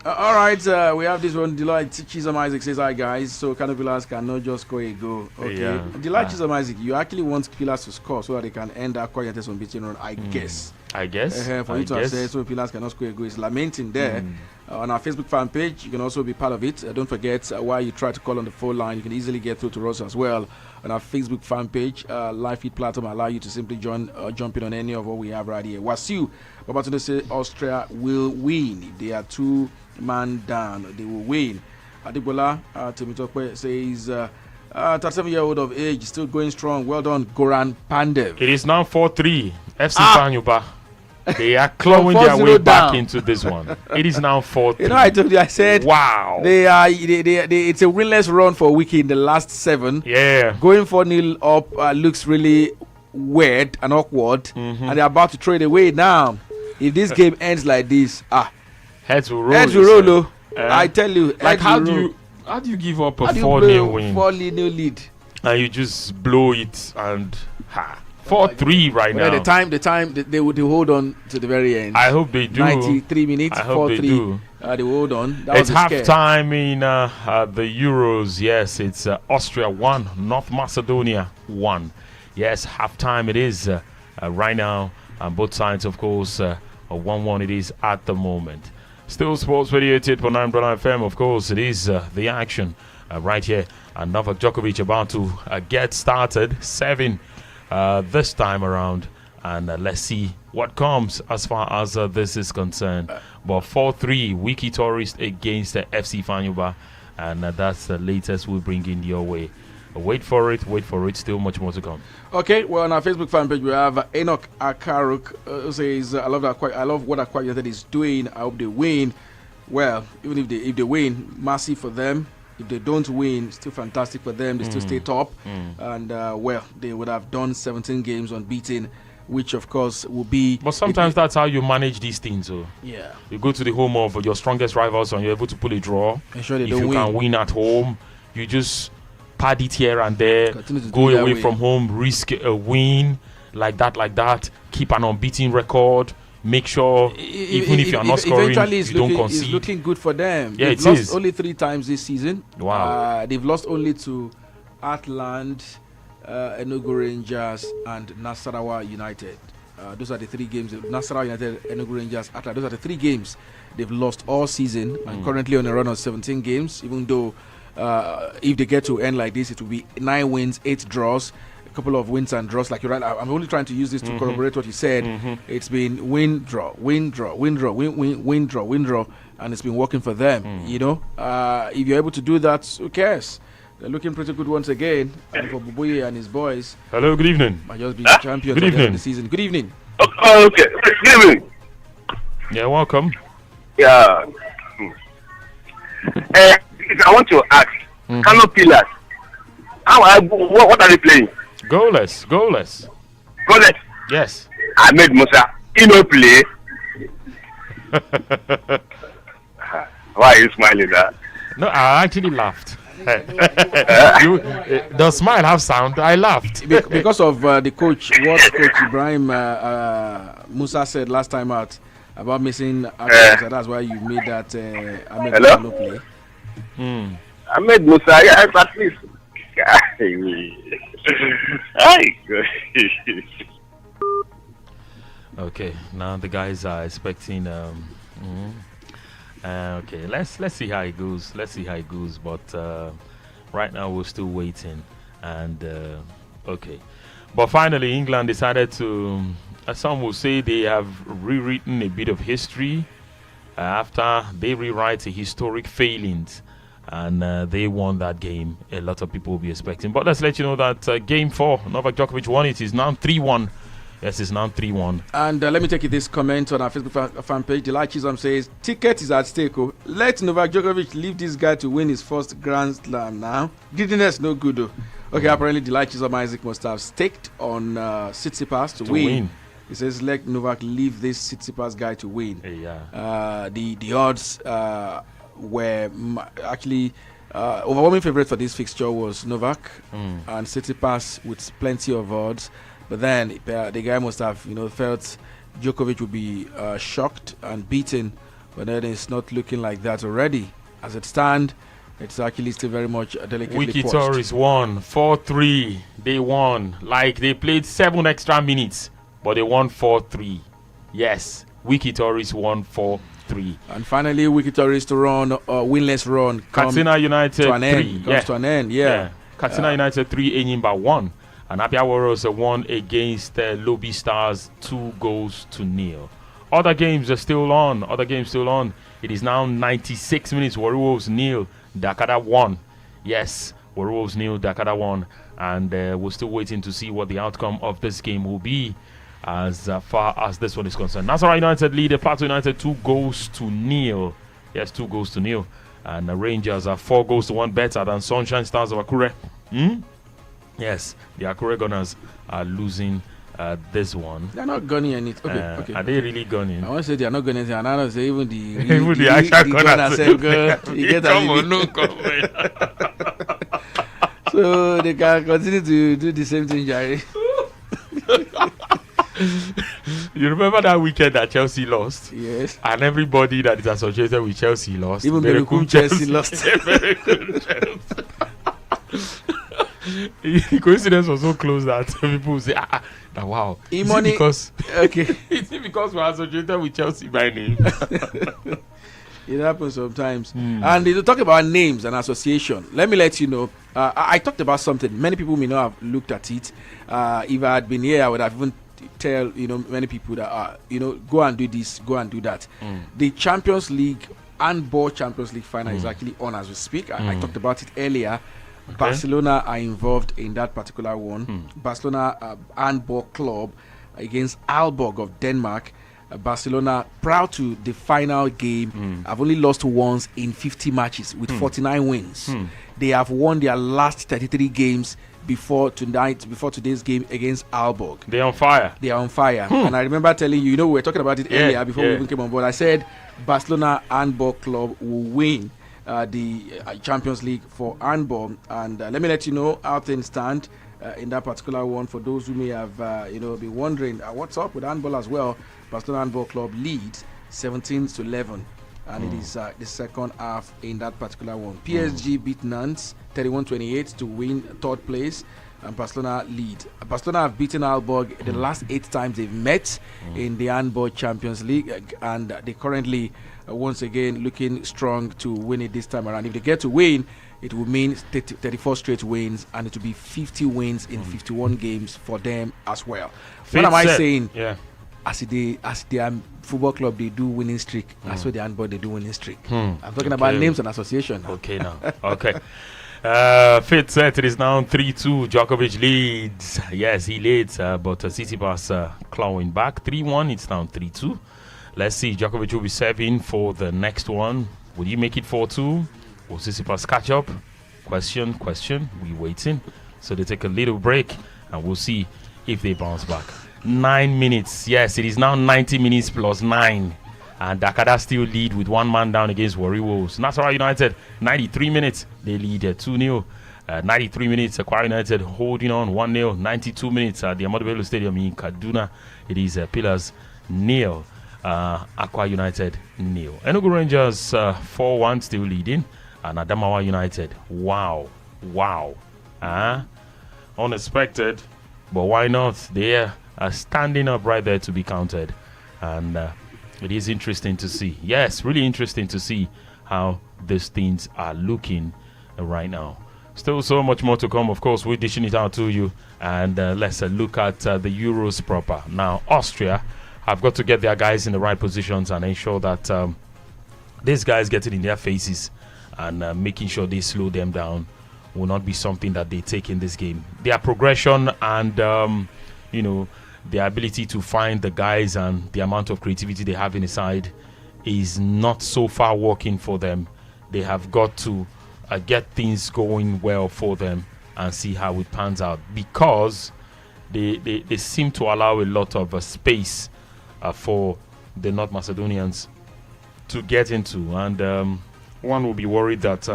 All right, we have this one. Delight Chisholm Isaac says, "Hi guys, so Kano Pillars cannot just score a goal." Okay, Yeah. Delight Chisholm Isaac, you actually want Pillars to score so that they can end that quiet unbeaten run. I guess. I guess. For you to have said so Pillars cannot score a goal is lamenting there. On our Facebook fan page, you can also be part of it. Don't forget, while you try to call on the phone line, you can easily get through to us as well. On our Facebook fan page, live feed platform allow you to simply jump in on any of what we have right here. Wasiu, about to say Austria will win. They are 2-man down. They will win. Adibola Temitope says 37-year-old of age, still going strong. Well done, Goran Pandev. It is now 4-3. FC Fanyuba. They are clawing their way back into this one. It is now 4-3. You know, I told you, I said, wow. They it's a winless run for a week in the last 7. Yeah. Going 4-0 up looks really weird and awkward, and they're about to trade away now. If this game ends like this, heads will roll. Heads will roll. I tell you, like how do you give up a 4-0 win? 4-0 lead, and you just blow it and 4-3 right now. The time they would hold on to the very end. I hope they do. 93 minutes, 4-3. They will hold on. It's half-time in the Euros. Yes, it's Austria 1, North Macedonia 1. Yes, half-time it is right now. And both sides, of course, 1-1 it is at the moment. Still Sports Radio 88.9 Brother FM, of course, it is the action right here. And Novak Djokovic about to get started. 7 this time around, and let's see what comes as far as this is concerned. But 4-3 Wiki Tourist against the FC Fanyuba, and that's the latest we'll bring in your way. Wait for it, still much more to come. Okay, well, on our Facebook fan page we have Enoch Akaruk who says, I love what Aqua United is doing. I hope they win. Well, even if they win, massive for them. If they don't win, still fantastic for them. They still stay top. And, they would have done 17 games unbeaten, which, of course, will be... But sometimes that's how you manage these things. So. Yeah. You go to the home of your strongest rivals and you're able to pull a draw. Ensure they if don't you win. can win at home, you just pad it here and there. Go away from home, risk a win, like that. Keep an unbeaten record. Make sure, even if you're not scoring, you don't concede. It's looking good for them. Yeah, they've lost only 3 times this season. Wow. They've lost only to Atlant, Enugu Rangers, and Nasarawa United. Those are the 3 games. Nasarawa United, Enugu Rangers, Atlant. Those are the 3 games they've lost all season, and currently on a run of 17 games. Even though, if they get to end like this, it will be 9 wins, 8 draws. Couple of wins and draws, like you're right. I'm only trying to use this to corroborate what you said. It's been win, draw, win, draw, win, draw, win, draw, win, draw, and it's been working for them. You know, if you're able to do that, who cares? They're looking pretty good once again. And for Bubuye and his boys. Hello, good evening. Might just be the champions good evening. Of the season. Good evening. Okay, good evening. Yeah, welcome. Yeah. I want to ask, Kano Pillars, what are they playing? Goalless. Goalless? Yes. Ahmed Musa, he no play. Why are you smiling that? No, I actually laughed. The smile have sound. I laughed. Because of the coach, what Coach Ibrahim Musa said last time out about missing actions, that's why you made that Ahmed Musa no play. Ahmed Musa, yes, at least. Okay, now the guys are expecting. Okay, let's see how it goes. But right now we're still waiting, and okay. But finally, England decided to. Some will say they have rewritten a bit of history after they rewrite a historic failings. And they won that game. A lot of people will be expecting. But let's let you know that game 4, Novak Djokovic won it. It's now 3-1. Yes, it's now 3-1. And let me take you this comment on our Facebook fan page. Delight Chisholm says, ticket is at stake. Let Novak Djokovic leave this guy to win his first Grand Slam now. Greediness no good though. Okay, apparently Delight Chisholm Isaac must have staked on Tsisipas to win. He says, let Novak leave this Tsisipas guy to win. Yeah. The odds... were actually overwhelming favorite for this fixture was Novak and Tsisipas with plenty of odds, but then the guy must have felt Djokovic would be shocked and beaten but then it's not looking like that already. As it stands, it's actually still very much delicately Wiki poised. Tourists won 4-3. They won. Like they played 7 extra minutes, but they won 4-3. Yes, Wiki Tourists won 4-3. And finally, Wiki Tourists run, winless run. Katsina United to an 3. end. Comes to an end, yeah. Katsina United 3, Enyimba 1. And Abia Warriors won against Lobby Stars 2-0. Other games are still on. It is now 96 minutes. Warriors 0, Dakada 1. Yes, Warriors 0, Dakada 1. And we're still waiting to see what the outcome of this game will be as far as this one is concerned. Nasarawa United lead Plateau United 2-0. Yes, 2-0. And the Rangers are 4-1 better than Sunshine Stars of Akure. Yes, the Akure Gunners are losing this one. They're not gunning anything. Okay. Are they really gunning? I want to say they're not gunning anything. And I don't say even the actual gunners say gun. Come on, no comment. So they can continue to do the same thing, Jerry. You remember that weekend that Chelsea lost? Yes. And everybody that is associated with Chelsea lost. Even Berekum Chelsea lost. The coincidence was so close that people say, wow. Is it because we're associated with Chelsea by name? It happens sometimes. And to talk about names and association, let me let you know. I talked about something. Many people may not have looked at it. If I had been here, I would have even tell many people that go and do this, go and do that. The Champions League Handball Champions League final is actually on as we speak. I talked about it earlier. Okay. Barcelona are involved in that particular one. Barcelona Handball Club against Aalborg of Denmark. Barcelona, proud to the final game, have only lost once in 50 matches with 49 wins. They have won their last 33 games before today's game against Aalborg. They're on fire. And I remember telling you, we were talking about it earlier before we even came on board. I said Barcelona Handball Club will win the Champions League for handball. And let me let you know how things stand in that particular one. For those who may have been wondering what's up with handball as well, Barcelona Handball Club leads 17-11. And it is the second half in that particular one. PSG beat Nantes 31-28 to win third place, and Barcelona lead. Barcelona have beaten Aalborg the last 8 times they've met in the Handball Champions League, and they currently once again looking strong to win it this time around. If they get to win, it will mean 34 straight wins, and it will be 50 wins in 51 games for them as well. What am I saying? Yeah. As the football club, they do winning streak. That's what the handball, they do winning streak. I'm talking about names and association. Okay, now. Okay. Fifth set, it is now 3-2. Djokovic leads. Yes, he leads, but Tsisipas clawing back. 3-1, it's now 3-2. Let's see, Djokovic will be serving for the next one. Will he make it 4-2? Will Tsisipas catch up? Question. We're waiting. So they take a little break, and we'll see if they bounce back. 9 minutes. Yes, it is now 90 minutes plus 9. And Dakada still lead with 1 man down against Warri Wolves. Nasarawa United, 93 minutes. They lead 2-0. 93 minutes, Aqua United holding on 1-0. 92 minutes at the Ahmadu Bello Stadium in Kaduna. It is Pillars 0. Aqua United 0. Enugu Rangers 4-1 still leading. And Adamawa United. Wow. Unexpected. But why not? They are standing up right there to be counted. And it is interesting to see. Yes, really interesting to see how these things are looking right now. Still so much more to come. Of course, we're dishing it out to you. And let's look at the Euros proper. Now, Austria have got to get their guys in the right positions and ensure that these guys get it in their faces, and making sure they slow them down will not be something that they take in this game. Their progression and, their ability to find the guys and the amount of creativity they have inside is not so far working for them. They have got to get things going well for them and see how it pans out, because they seem to allow a lot of space for the North Macedonians to get into. And one will be worried that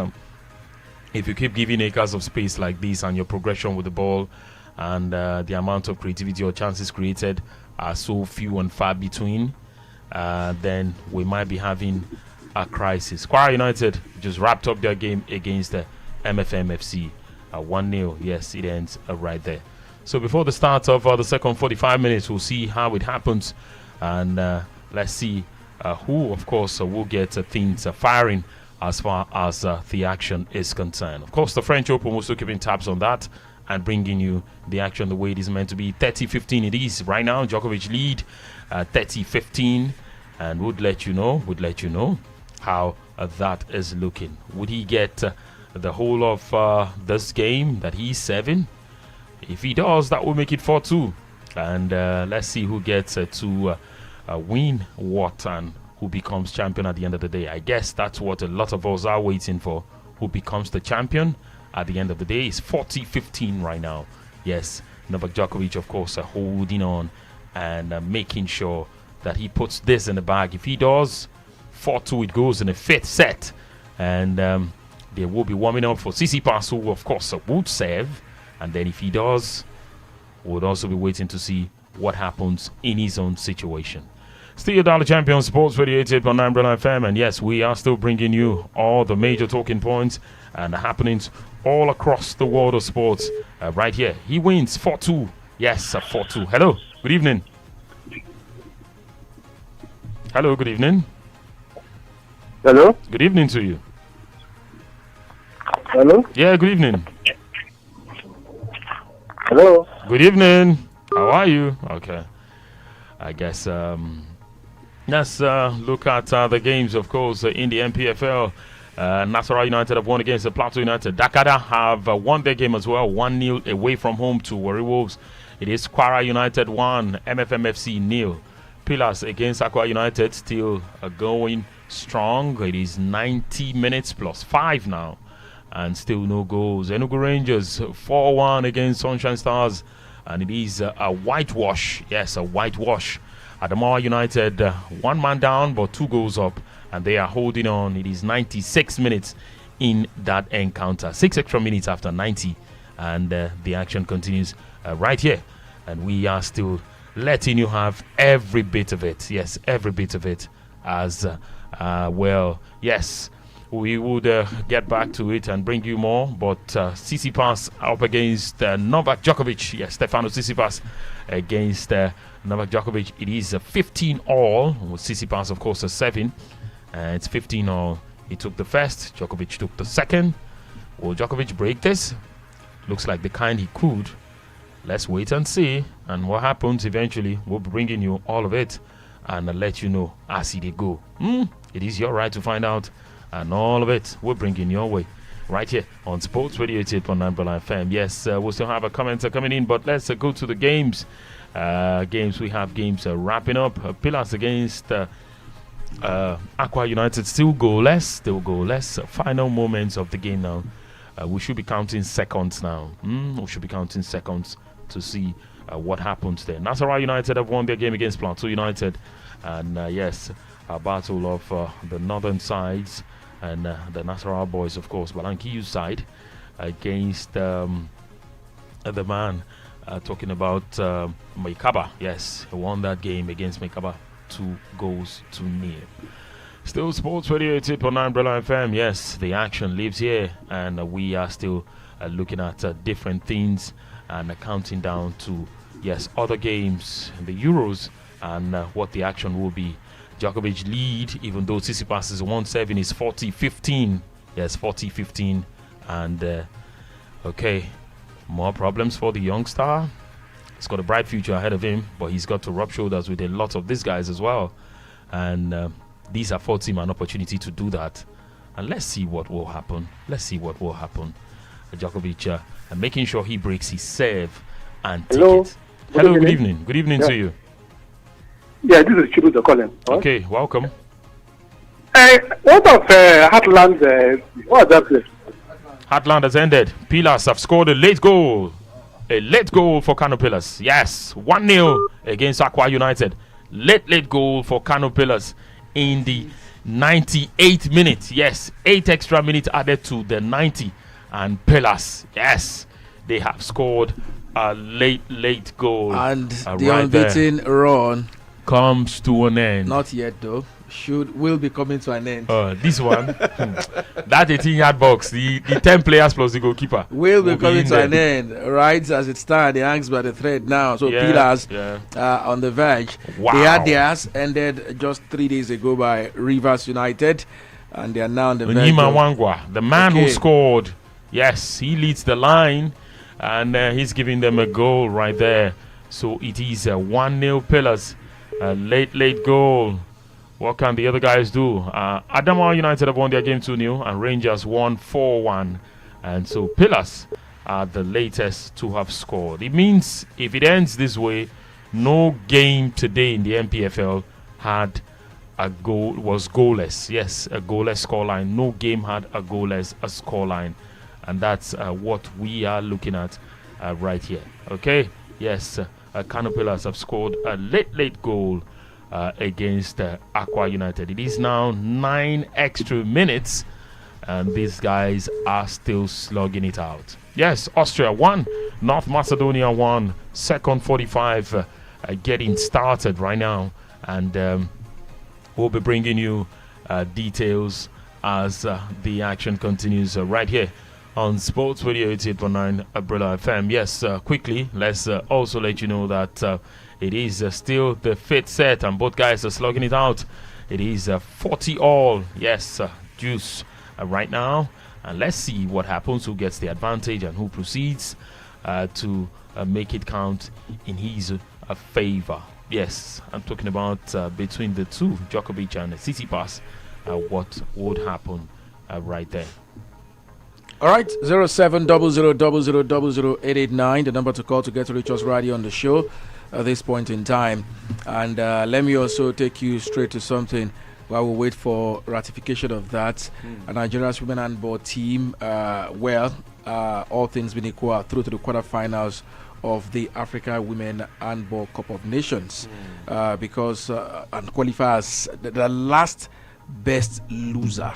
if you keep giving acres of space like this and your progression with the ball and the amount of creativity or chances created are so few and far between, then we might be having a crisis. Kwara United just wrapped up their game against the MFMFC 1-0. Yes, it ends right there. So before the start of the second 45 minutes, we'll see how it happens, and let's see who, of course, will get things firing as far as the action is concerned. Of course, the French Open, we're still keeping tabs on that and bringing you the action the way it is meant to be. 30-15 it is right now. Djokovic lead 30-15, and would let you know how that is looking. Would he get the whole of this game that he's serving? If he does, that will make it 4-2, and let's see who gets to win what and who becomes champion at the end of the day. I guess that's what a lot of us are waiting for. Who becomes the champion at the end of the day? It's 40-15 right now. Yes, Novak Djokovic, of course, holding on and making sure that he puts this in the bag. If he does, 4-2 it goes in the fifth set, and they will be warming up for Tsisipas, who of course would serve, and then if he does, we'll also be waiting to see what happens in his own situation. Still Dollar Champion Sports Radio 88.9 Brother FM, and yes, we are still bringing you all the major talking points and the happenings all across the world of sports right here. He wins 4-2. Yes, 4-2. Hello, good evening. Hello, good evening. Hello? Good evening to you. Hello? Yeah, good evening. Hello? Good evening. How are you? Okay. I guess let's look at the games, of course, in the NPFL. Nasarawa United have won against the Plateau United. Dakada have won their game as well, 1-0 away from home to Warri Wolves. It is Kwara United 1, MFMFC 0. Pillars against Aqua United still going strong. It is 90 minutes plus 5 now, and still no goals. Enugu Rangers 4-1 against Sunshine Stars, and it is a whitewash. Yes, a whitewash. Adamawa United 1 man down but 2 goals up, and they are holding on. It is 96 minutes in that encounter, 6 extra minutes after 90, and the action continues right here, and we are still letting you have every bit of it. Yes, every bit of it as well. Yes, we would get back to it and bring you more, but Tsisipas up against Novak Djokovic. Yes, Stefano Tsisipas against Novak Djokovic. It is 15 all, with Tsisipas of course a 7. It's 15 all. He took the first, Djokovic took the second. Will Djokovic break this? Looks like the kind he could. Let's wait and see, and what happens eventually, we'll be bringing you all of it and let you know as it go. It is your right to find out, and all of it we're bringing your way right here on Sports Radio 88.9 Brother FM. Yes, we'll still have a commenter coming in, but let's go to the games. We have games wrapping up. Pillars against Aqua United still goalless. Final moments of the game now. We should be counting seconds now. We should be counting seconds to see what happens there. Nasarawa United have won their game against Plateau United, and yes, a battle of the northern sides and the Nasarawa boys, of course, Balankiyu side against the man talking about Maikaba. Yes, he won that game against Maikaba 2-0. Still Sports Radio 88.9 Brother FM. Yes, the action lives here, and we are still looking at different things and counting down to, yes, other games, the Euros, and what the action will be. Djokovic lead, even though Tsisipas is 1-7, is 40-15. Yes, 40-15. And, okay, more problems for the young star. He's got a bright future ahead of him, but he's got to rub shoulders with a lot of these guys as well. And these affords him an opportunity to do that. And let's see what will happen. Djokovic making sure he breaks his serve and take it. Hello, good evening. Good evening to you. Yeah, this is Chibuzo calling. Okay, welcome. What of Heartland? What's that place? Heartland has ended. Pillars have scored a late goal. A late goal for Kano Pillars. Yes, 1-0 against Aqua United. Late goal for Kano Pillars in the 98th minute. Yes, 8 extra minutes added to the 90. And Pillars, yes, they have scored a late goal. And the unbeaten run comes to an end. Not yet, though. Will be coming to an end. This one, that 18-yard box, the 10 players plus the goalkeeper will be coming to an end. Right as it stands, it hangs by the thread now. So Pillars on the verge. Wow. They had theirs ended just 3 days ago by Rivers United, and they are now on the verge. Onyema Wangwa, the man who scored. Yes, he leads the line, and he's giving them a goal right there. So it is a 1-0 Pillars. A late goal. What can the other guys do? Adamawa United have won their game 2-0, and Rangers won 4-1. And so Pillars are the latest to have scored. It means if it ends this way, no game today in the NPFL had a goal, was goalless. Yes, a goalless scoreline. No game had a goalless scoreline. And that's what we are looking at right here. Okay? Yes, Kano Pillars have scored a late goal against Aqua United. It is now 9 extra minutes, and these guys are still slugging it out. Yes, Austria 1, North Macedonia 1, second 45 getting started right now, and we'll be bringing you details as the action continues right here on Sports Radio 88.9 Umbrella FM. Yes, quickly, let's also let you know that it is still the 5th set, and both guys are slugging it out. It is 40 all. Yes, juice right now. And let's see what happens, who gets the advantage and who proceeds to make it count in his favor. Yes, I'm talking about between the two, Djokovic and Tsisipas, what would happen right there. All right, 0700000889, the number to call to get to reach us right here on the show at this point in time. And let me also take you straight to something while we wait for ratification of that. Nigeria's women handball team, all things being equal, through to the quarterfinals of the Africa Women Handball Cup of Nations, because and qualifies the last best loser.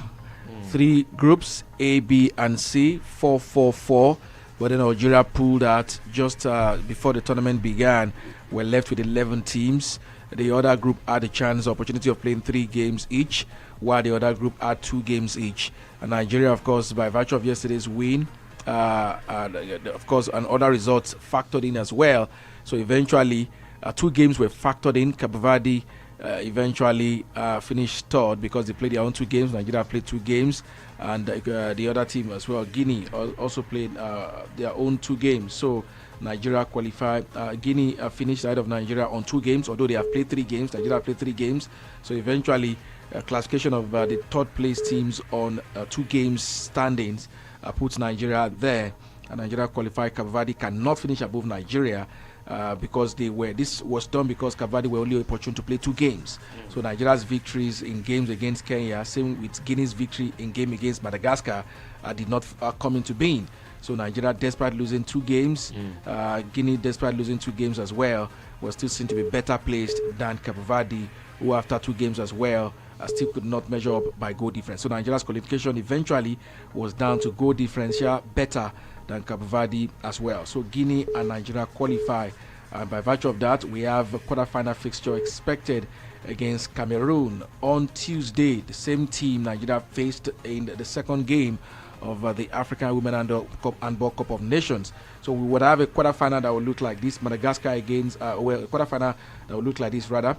3 groups, A, B, and C, 4-4-4. But then Nigeria pulled out just before the tournament began. We're left with 11 teams. The other group had a opportunity of playing 3 games each, while the other group had 2 games each. And Nigeria, of course, by virtue of yesterday's win, of course, and other results factored in as well. So eventually, 2 games were factored in. Cape Verde eventually finished third because they played their own 2 games. Nigeria played 2 games, and the other team as well, Guinea, also played their own 2 games. So Nigeria qualified. Guinea finished ahead of Nigeria on 2 games, although they have played 3 games. Nigeria played 3 games. So eventually, classification of the third place teams on 2 games standings puts Nigeria there, and Nigeria qualified. Cape Verde cannot finish above Nigeria. Because this was done because Cape Verde were only opportune to play 2 games. So Nigeria's victories in games against Kenya, same with Guinea's victory in game against Madagascar, did not come into being. So Nigeria, despite losing 2 games, Guinea, despite losing 2 games as well, was still seen to be better placed than Cape Verde, who after 2 games as well still could not measure up by goal difference. So Nigeria's qualification eventually was down to goal differential better than Cape Verde as well. So Guinea and Nigeria qualify, and by virtue of that, we have a quarterfinal fixture expected against Cameroon on Tuesday. The same team Nigeria faced in the second game of the African Women Handball Cup of Nations. So we would have a quarterfinal that will look like this. Madagascar against a quarterfinal that will look like this rather.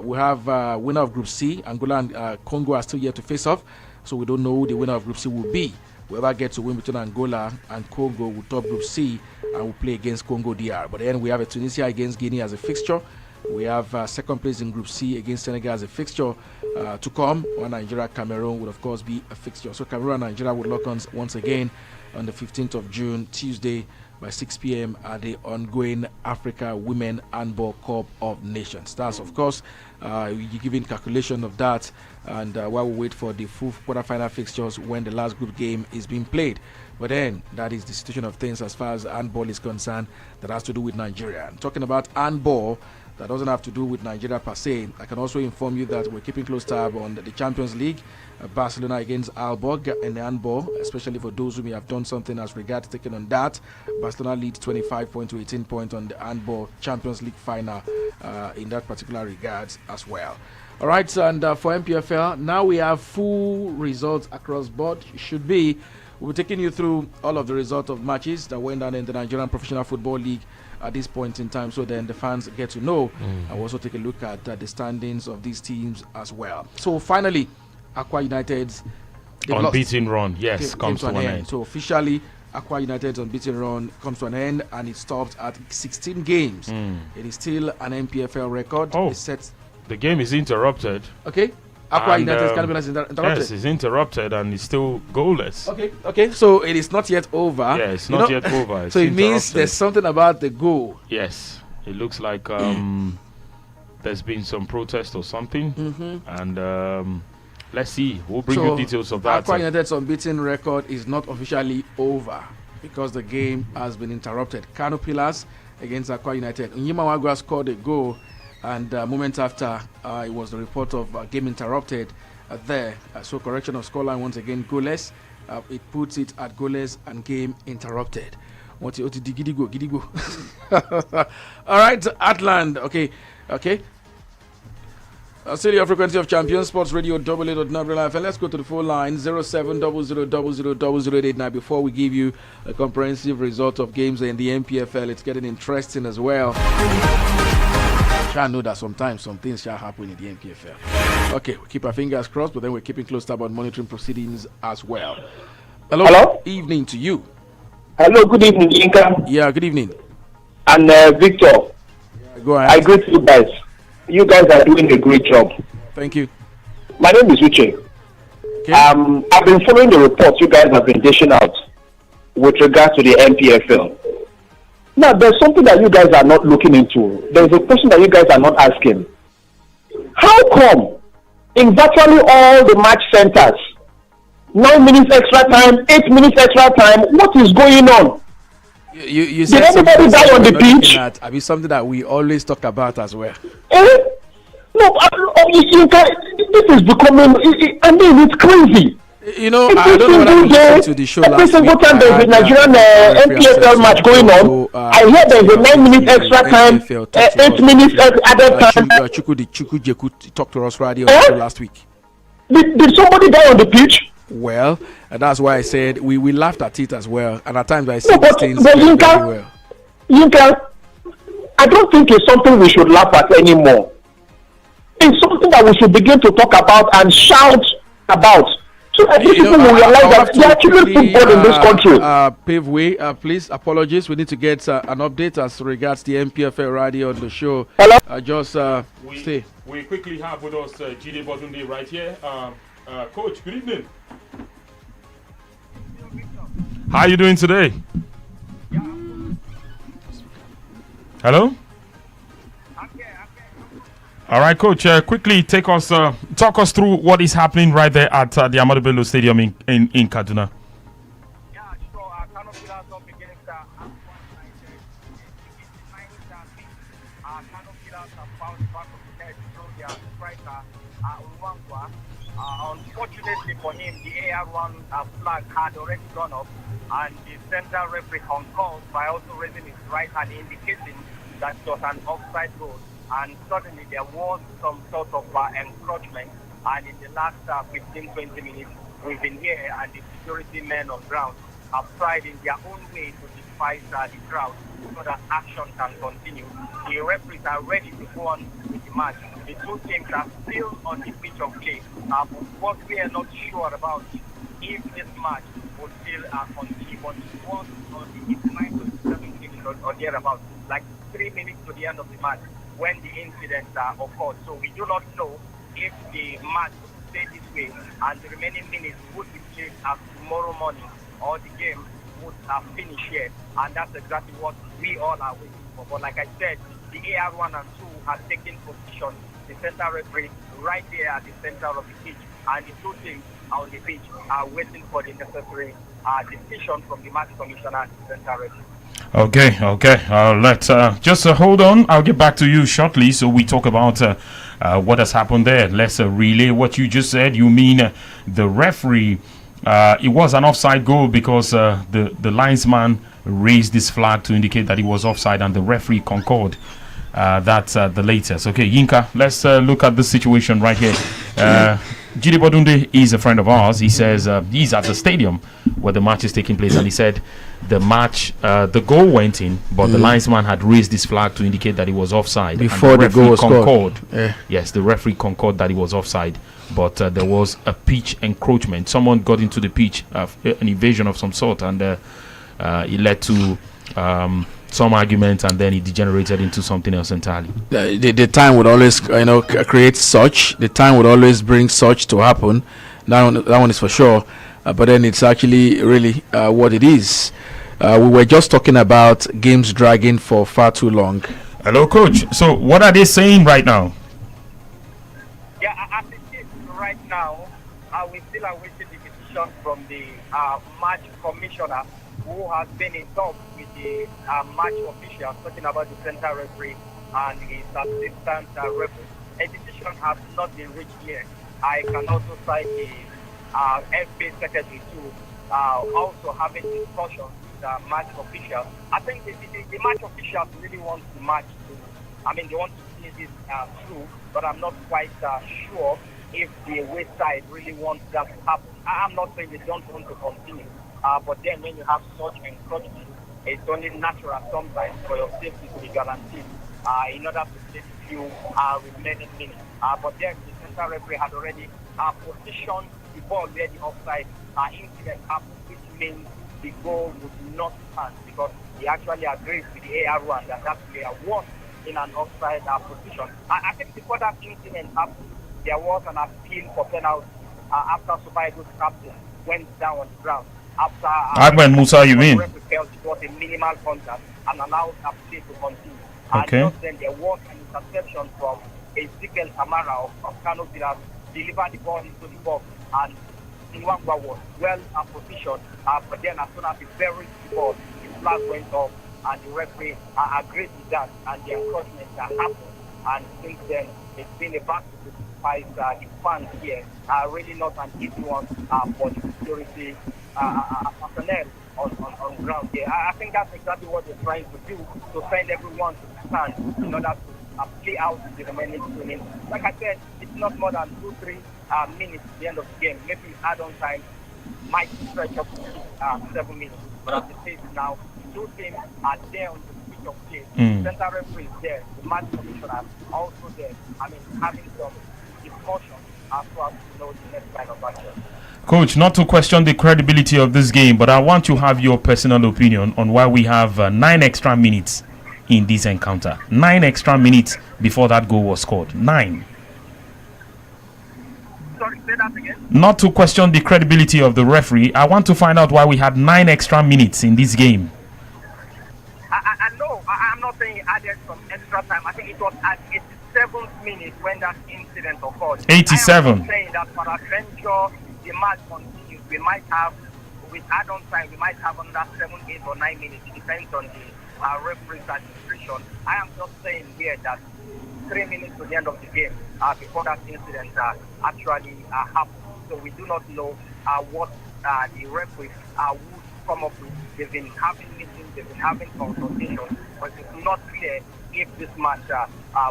We have winner of Group C. Angola and Congo are still yet to face off, so we don't know who the winner of Group C will be. Whoever gets a win between Angola and Congo will top Group C and will play against Congo DR. But then we have a Tunisia against Guinea as a fixture. We have second place in Group C against Senegal as a fixture to come. While Nigeria, Cameroon would of course be a fixture. So Cameroon and Nigeria would lock on once again on the 15th of June, Tuesday by 6 p.m. at the ongoing Africa Women Handball Cup of Nations. That's of course you giving calculation of that, and while we wait for the full quarterfinal fixtures when the last group game is being played. But then that is the situation of things as far as handball is concerned that has to do with Nigeria. And talking about handball, that doesn't have to do with Nigeria per se. I can also inform you that we're keeping close tab on the Champions League. Barcelona against Aalborg in the handball, especially for those who may have done something as regards taking on that. Barcelona leads 25 points to 18 points on the handball Champions League final in that particular regards as well. All right, and for NPFL, now we have full results across board. Should be. We'll be taking you through all of the results of matches that went down in the Nigerian Professional Football League at this point in time, so then the fans get to know. And we'll also take a look at the standings of these teams as well. So finally, Aqua United's unbeaten run, comes to an end. So officially, Aqua United's unbeaten run comes to an end, and it stopped at 16 games. It is still an NPFL record. It's set. The game is interrupted. Okay. Aqua United's campaign is interrupted. Yes, it's interrupted and it's still goalless. Okay. So it is not yet over. Yeah, it's not yet over. So it means there's something about the goal. Yes. It looks like there's been some protest or something. And let's see. We'll bring you details of that. Aqua United's unbeaten record is not officially over because the game has been interrupted. Kano Pillars against Aqua United. Nyimawagwa scored a goal, and a moment after, it was the report of game interrupted there. So correction of scoreline once again, goalless. It puts it at goalless and game interrupted. Gidigo. All right, Atland. Okay. Still your frequency of Champions Sports Radio AA.9 Let's go to the phone line 0700000089 before we give you a comprehensive result of games in the NPFL. It's getting interesting as well. I know that sometimes some things shall happen in the NPFL. Okay, we keep our fingers crossed, but then we're keeping close tab on monitoring proceedings as well. Hello. Evening to you. Hello, good evening, Inka. Yeah, good evening. And Victor. Yeah, go ahead. I greet you guys. You guys are doing a great job. Thank you. My name is Uche. Okay. I've been following the reports you guys have been dishing out with regards to the NPFL. Now, there's something that you guys are not looking into. There's a question that you guys are not asking. How come in virtually all the match centers, 9 minutes extra time, 8 minutes extra time, what is going on? You said did anybody die on the pitch? I mean, something that we always talk about as well. No, this is becoming, I mean, it's crazy. You know, I don't know what I listened to the show last week. Every single time there's a Nigerian NPFL match going on, I hear there's a 9 minutes extra time, 8 minutes added time. Chuku Jeku talked to us radio last week. Did somebody die on the pitch? Well, and that's why I said we laughed at it as well. And at times I see these things very well. Yinka, I don't think it's something we should laugh at anymore. It's something that we should begin to talk about and shout about. So that people will realize that they are killing football in this country. Pave way, please. Apologies. We need to get an update as regards the NPFL radio on the show. Hello? Stay. We quickly have with us Jide Bodunde right here. Coach, good evening. How are you doing today? Hello? All right, Coach. Quickly talk us through what is happening right there at the Ahmadu Bello Stadium in Kaduna. Yeah, sure. Kano Pillars up against Kano Pillars have found the back of the net through their striker, Uwangwa. Unfortunately for him, the AR1 flag had already gone up, and the central referee concurred by also raising his right hand, indicating that it was an offside goal. And suddenly there was some sort of encroachment, and in the last 15-20 minutes we've been here, and the security men on ground have tried in their own way to disperse the crowd so that action can continue. The referees are ready to go on with the match. The two teams are still on the pitch of play. What we are not sure about is if this match will still continue, but it was on the 9 to 7 minutes or thereabouts, like 3 minutes to the end of the match, when the incident occurred. So we do not know if the match will stay this way and the remaining minutes would be played tomorrow morning, or the game would finish here. And that's exactly what we all are waiting for. But like I said, the AR1 and 2 have taken position, the center referee right there at the center of the pitch, and the two teams on the pitch are waiting for the necessary decision from the match commissioner and the center referee. Okay. Let's just hold on. I'll get back to you shortly. So we talk about what has happened there. Let's relay what you just said. You mean the referee? It was an offside goal because the linesman raised this flag to indicate that it was offside, and the referee concurred. That's the latest. Okay, Yinka, let's look at the situation right here. Jide Bodunde is a friend of ours. He says he's at the stadium where the match is taking place, and he said the goal went in, but the linesman had raised this flag to indicate that it was offside. Before the goal was scored. Yes, the referee concurred that it was offside, but there was a pitch encroachment. Someone got into the pitch, an invasion of some sort, and it led to some argument, and then it degenerated into something else entirely. The time would always, create such. The time would always bring such to happen. That one is for sure. But then it's actually really what it is. We were just talking about games dragging for far too long. Hello, coach. So what are they saying right now? Yeah, as it is right now, we still awaiting the decision from the match commissioner, who has been in talks with the match officials, talking about the center referee and his assistant referee. A decision has not been reached yet. I can also cite the FA secretary to also having discussions with the match officials. I think the match officials really want the match to, they want to see this through, but I'm not quite sure if the away side really wants that to happen. I'm not saying they don't want to continue. But then when you have such encroachment, it's only natural sometimes for your safety to be guaranteed in order to save few remaining minutes. But then the central referee had already positioned the ball where the offside incident happened, which means the goal would not stand because he actually agrees with the AR1 that player was in an offside position. I think before that incident happened, there was an appeal for penalty after Super Eagles captain went down on the ground. After Ahmed Musa, you mean? It was a minimal contact and allowed a play to continue. Okay. And just then there was an interception from Ezekiel Tamara of Kano Villas, delivered the ball into the box, and Nwangwa was well positioned. But then as soon as he buried the ball, the flag went off, and the referee agreed with that, and the encroachment happened. And since then, it's been a battle to fight the fans here. Really not an easy one for the security personnel on ground here. I think that's exactly what they're trying to do, to send everyone to the stand in order to play out the remaining 2 minutes. Like I said, it's not more than 2-3 minutes at the end of the game. Maybe add-on time might stretch up to 7 minutes. But as it is now, 2 teams are there on the pitch of play. Center referee is there. The match commissioner is also there. Having some discussion as well as know the next line of action. Coach, not to question the credibility of this game, but I want to have your personal opinion on why we have 9 extra minutes in this encounter. 9 extra minutes before that goal was scored. 9. Sorry, say that again. Not to question the credibility of the referee, I want to find out why we had 9 extra minutes in this game. I know. I'm not saying it added some extra time. I think it was at 87th minute when that incident occurred. 87. I am saying that for adventure, the match continues. We might have, with add-on time, we might have another 7, 8, or 9 minutes. It depends on the referee's administration. I am just saying here that 3 minutes to the end of the game, before that incident actually happened. So we do not know what the referees would come up with. They've been having meetings, they've been having consultations, but it's not clear if this match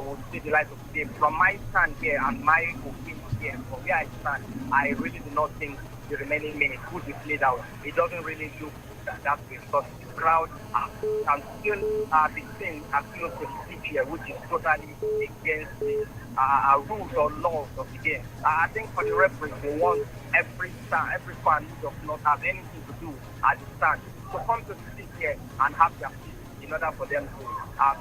will see the light of the game. From my stand here and my opinion here, from where I stand, I really do not think the remaining minutes would be played out. It doesn't really look that way because the crowd can still be seen as close to the pitch here, which is totally against the rules or laws of the game. I think for the referees, they want every fan who does not have anything to do at the stand to come to the seat here and have their seat in order for them to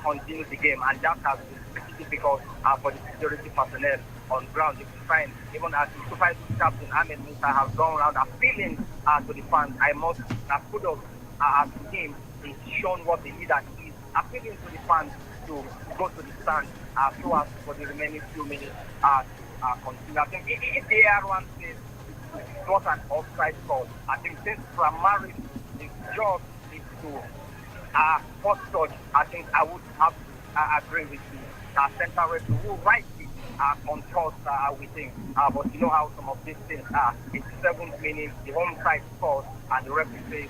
continue the game. And that has been pretty difficult for the security personnel on ground. You can find, even as the Super Eagles captain Ahmed Musa has gone around appealing to the fans. I must kudos to him. He's shown what the leader is, appealing to the fans to go to the stand so as for the remaining few minutes to continue. I think if the AR1 says it was an offside call, I think since primarily the job is to first touch, I think I would have to agree with the center referee who rightly controls with him. But you know how some of these things are. It's 7th minute, the home side scores, and the referee says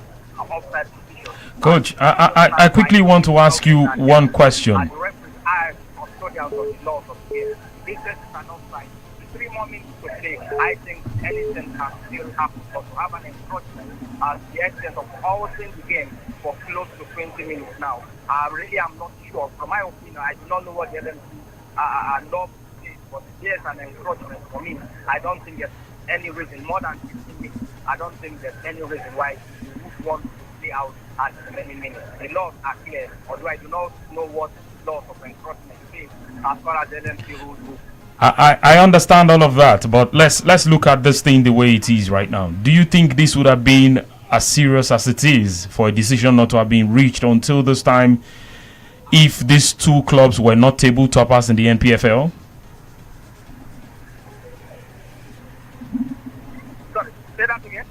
offside position. Coach, I quickly want to ask you one question. And the referee are custodians of the laws of the game. This is an offside. 3 more minutes to play. I think anything can still happen. But to have an encroachment at the extent of halting the game for close to 20 minutes now, really I'm not sure. From my opinion, I do not know what the LMC law is, but there's an encroachment for me. I don't think there's any reason, more than 15 minutes, I don't think there's any reason why you would want to play out at many minutes. The laws are clear, although I do not know what laws of encroachment is as far as the LMC rules go. I understand all of that, but let's look at this thing the way it is right now. Do you think this would have been as serious as it is for a decision not to have been reached until this time if these two clubs were not table toppers in the NPFL? Sorry, say that again?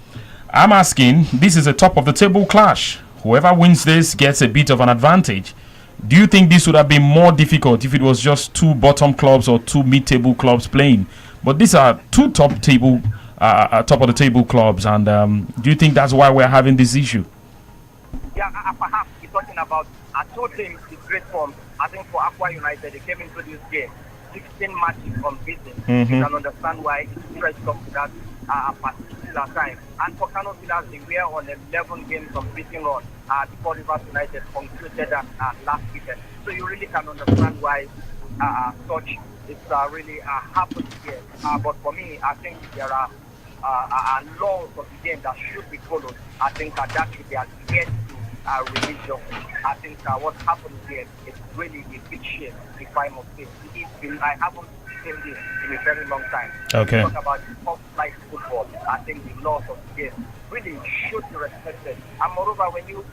I'm asking, this is a top of the table clash. Whoever wins this gets a bit of an advantage. Do you think this would have been more difficult if it was just two bottom clubs or two mid-table clubs playing? But these are two top of the table clubs, and do you think that's why we're having this issue? Yeah, perhaps you're talking about two teams in great form. I think for Aqua United, they came into this game 16 matches unbeaten. You can understand why it's stretched up to that particular time. And for Kano Pillars, they were on 11 games unbeaten run before Rivers United concluded that last weekend. So you really can understand why such is really happening here. But for me, I think there are laws of the game that should be followed. I think that should be adhered to religion. I think what happened here is really a big shame, if I must say. I haven't seen this in a very long time. Okay. Talk about the top-flight football. I think the laws of the game really should be respected. And moreover, when you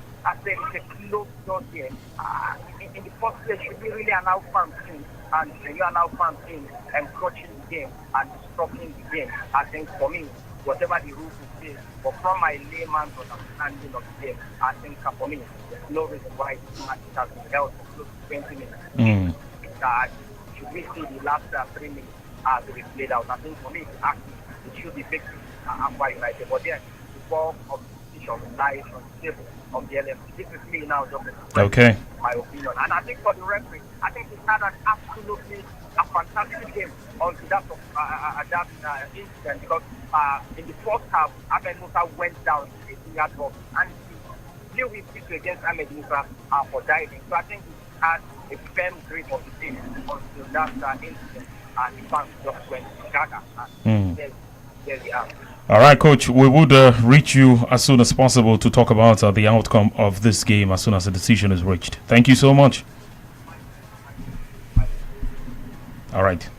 say it's a closed-door game, in the first place, should we really allow fans in? And when you allow fans in, encroaching the game and disrupting the game, I think for me, whatever the rules will say, but from my layman's understanding of the game, I think for me, there's no reason why this match has been held for close to 20 minutes. Should we see the last 3 minutes to be played out? I think for me, actually, it should be victory Aqua United. But then, the ball of the decision lies on the table of the LMC. This is me now, just my opinion. And I think for the referee, I think he's had an absolutely fantastic game on that incident, because in the first half, Ahmed Musa went down to the senior box and he blew his whistle against Ahmed Musa for diving. So I think he had a firm grip of the team until that incident, and the fans just went gaga. There we are. All right, Coach, we would reach you as soon as possible to talk about the outcome of this game as soon as the decision is reached. Thank you so much. All right.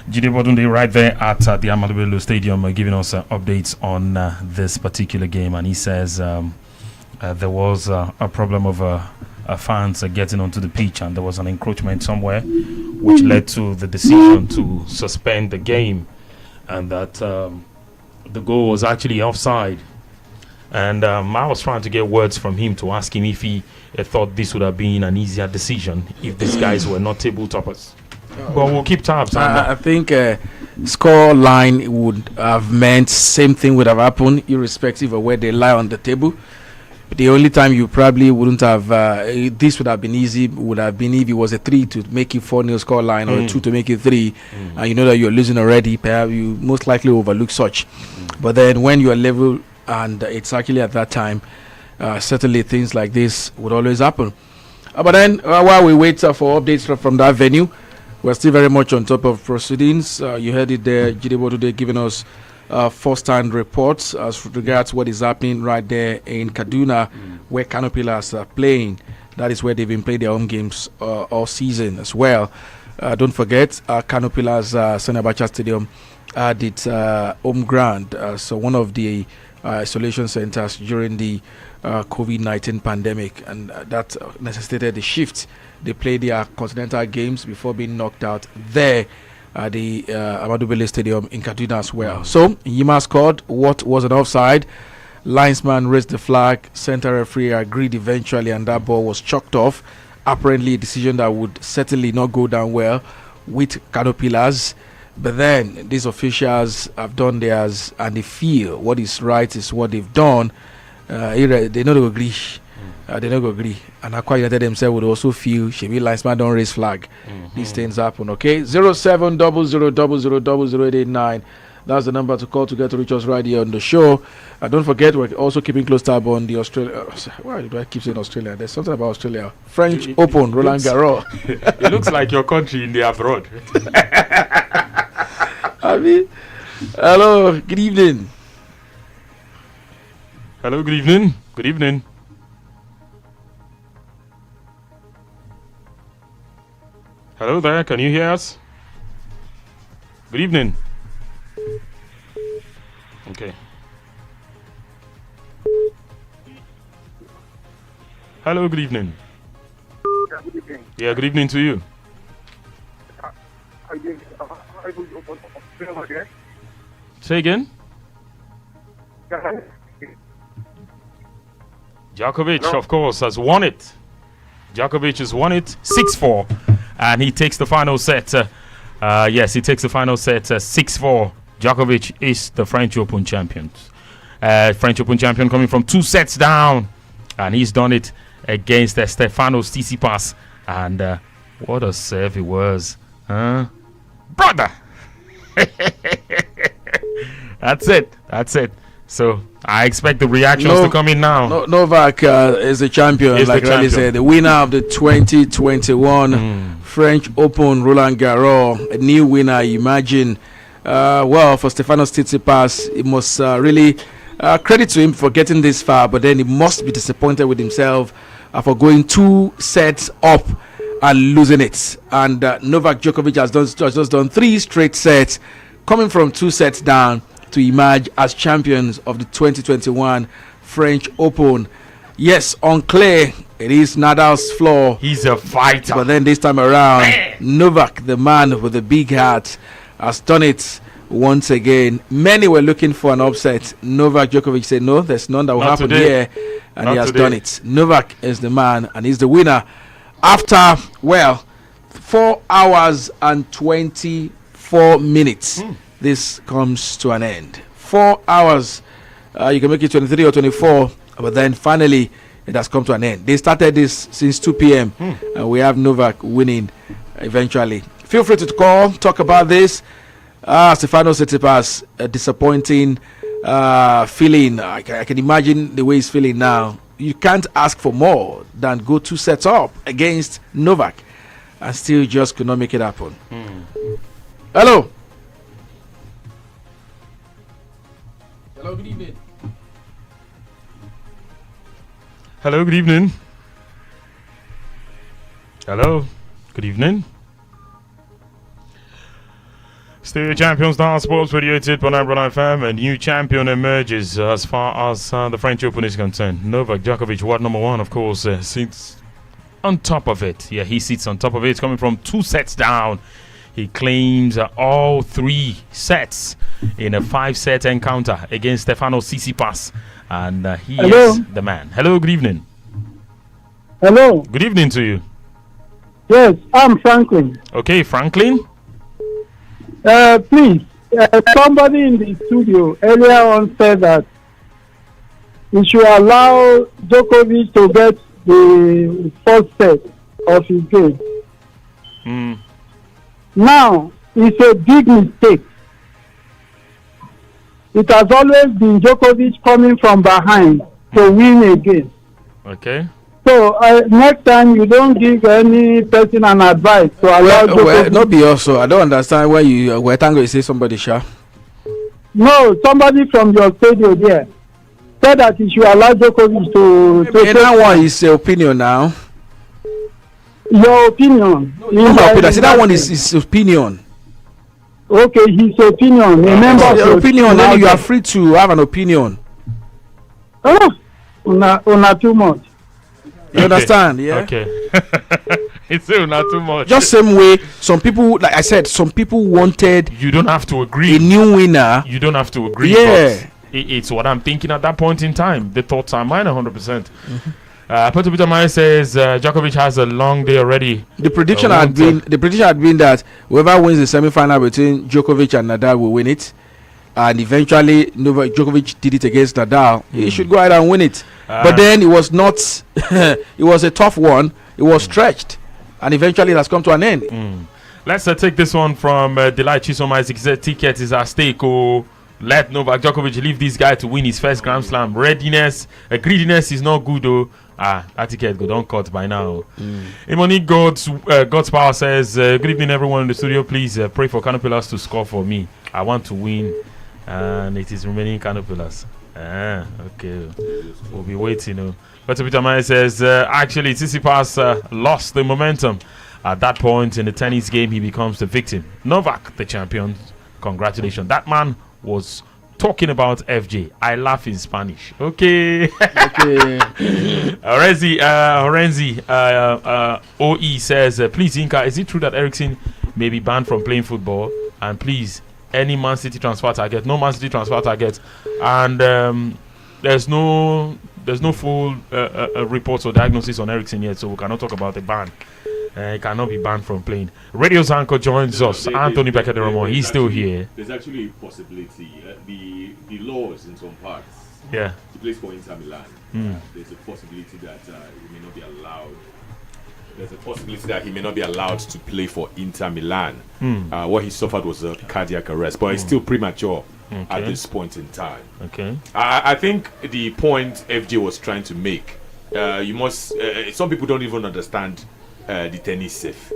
Jide Bodunde right there at the Ahmadu Bello Stadium giving us updates on this particular game. And he says there was a problem of fans getting onto the pitch, and there was an encroachment somewhere which led to the decision to suspend the game, and that the goal was actually offside. And I was trying to get words from him to ask him if he thought this would have been an easier decision if these guys were not table toppers. But we'll keep tabs. I think score line would have meant same thing would have happened irrespective of where they lie on the table. The only time you probably wouldn't have this would have been easy would have been if it was a 3 to make it 4-0 score line or a 2 to make it 3, and you know that you're losing already. Perhaps you most likely overlook such. But then when you're level and it's actually at that time, certainly things like this would always happen. But then while we wait for updates from that venue, we're still very much on top of proceedings. You heard it there, Jidebo today giving us first-hand reports as regards what is happening right there in Kaduna, where Kano Pillars are playing. That is where they've been playing their home games all season as well. Don't forget, Kano Pillars Senabacha Stadium had its home ground, so one of the isolation centers during the COVID-19 pandemic, and that necessitated the shift. They played their continental games before being knocked out there at the Ahmadu Bello Stadium in Kaduna as well. So Yima scored what was an offside, Linesman raised the flag. Center referee agreed eventually, and that ball was chalked off. Apparently, a decision that would certainly not go down well with Caterpillars. But then these officials have done theirs, and they feel what is right is what they've done. They don't agree. They don't agree. And Aqua United themselves would also feel Shebi Linesman don't raise flag. These things happen, okay? 0700000089. That's the number to call to get to reach us right here on the show. And don't forget, we're also keeping close tab on the Australia. Why do I keep saying Australia? There's something about Australia. French Open, Roland Garros. It looks like your country in the abroad. Hello, good evening. Hello, good evening. Good evening. Hello there, can you hear us? Good evening. Okay. Hello, good evening. Good evening. Yeah, good evening to you. Say again. Djokovic, of course, has won it. Djokovic has won it 6-4, and he takes the final set. Yes, he takes the final set 6-4. Djokovic is the French Open champion. French Open champion coming from 2 sets down, and he's done it against Stefano Tsisipas. And what a serve it was, huh? Brother! That's it. So I expect the reactions to come in now. Novak is the champion, like Riley said, the winner of the 2021 French Open Roland Garros, a new winner. Imagine, for Stefano Tsitsipas, it must really credit to him for getting this far, but then he must be disappointed with himself for going 2 sets up and losing it. And Novak Djokovic has just done 3 straight sets, coming from 2 sets down to emerge as champions of the 2021 French Open. Yes, on clay, it is Nadal's floor. He's a fighter. But then this time around, Novak, the man with the big heart, has done it once again. Many were looking for an upset. Novak Djokovic said, no, there's none that will happen here. And he has done it. Novak is the man, and he's the winner. After, 4 hours and 24 minutes, this comes to an end. 4 hours. You can make it 23 or 24, but then finally it has come to an end. They started this since 2 p.m. And we have Novak winning eventually. Feel free to call, talk about this. Stefano Tsitsipas, a disappointing feeling. I can imagine the way he's feeling now. You can't ask for more than go 2 sets up against Novak, and still just could not make it happen. Hello. Hello, good evening. Hello, good evening. Hello, good evening. Still champions now, Sports Radio 88.9 FM. A new champion emerges as far as the French Open is concerned. Novak Djokovic, world number 1, of course, sits on top of it. Yeah, he sits on top of it, coming from 2 sets down. He claims all 3 sets in a 5-set encounter against Stefano Tsitsipas, and he is the man. Hello, good evening. Hello. Good evening to you. Yes, I'm Franklin. Okay, Franklin. Please, somebody in the studio earlier on said that we should allow Djokovic to get the first set of his game. Now, it's a big mistake. It has always been Djokovic coming from behind to win again. Okay. So next time you don't give any person an advice to allow Djokovic. Not be also. I don't understand why you were trying to say somebody, Sha. No, somebody from your studio there said that you should allow Djokovic to that one is your opinion now. Your opinion. I said that one is his opinion. Okay, his opinion. Remember your opinion, then you are free to have an opinion. Una too much. You understand? Yeah. Okay. It's still not too much. Just same way, some people, like I said, some people wanted. You don't have to agree. A new winner. You don't have to agree. Yeah. It's what I'm thinking at that point in time. The thoughts are mine 100%. Peter Maya says Djokovic has a long day already. The prediction had been that whoever wins the semi-final between Djokovic and Nadal will win it, and eventually Novak Djokovic did it against Nadal. He should go ahead and win it, but then it was not. It was a tough one. It was stretched, and eventually it has come to an end. Let's take this one from Delight Chisom Isaac. He said ticket is at stake. Let Novak Djokovic leave this guy to win his first Grand Slam. Greediness is not good though. That ticket go don't cut by now. Imoni God's Power says, good evening everyone in the studio. Please pray for Canopilas to score for me. I want to win, and it is remaining Canopilas. Okay, we'll be waiting. But Peter Maya says, actually Tsisipas lost the momentum. At that point in the tennis game, he becomes the victim. Novak, the champion. Congratulations. That man was talking about FJ. I laugh in Spanish. Okay. Horenzi OE says, please, Inca, is it true that Eriksen may be banned from playing football? And please, any Man City transfer target, no Man City transfer target. And there's no full reports or diagnosis on Eriksen yet, so we cannot talk about the ban. He cannot be banned from playing. Radio Zanko joins us. Anthony Becker-Deramo, he's still here. There's actually a possibility. The laws in some parts. Yeah. He plays for Inter Milan. There's a possibility that he may not be allowed. There's a possibility that he may not be allowed to play for Inter Milan. What he suffered was a cardiac arrest, but it's still premature at this point in time. Okay. I think the point FJ was trying to make, you must. Some people don't even understand the tennis safe.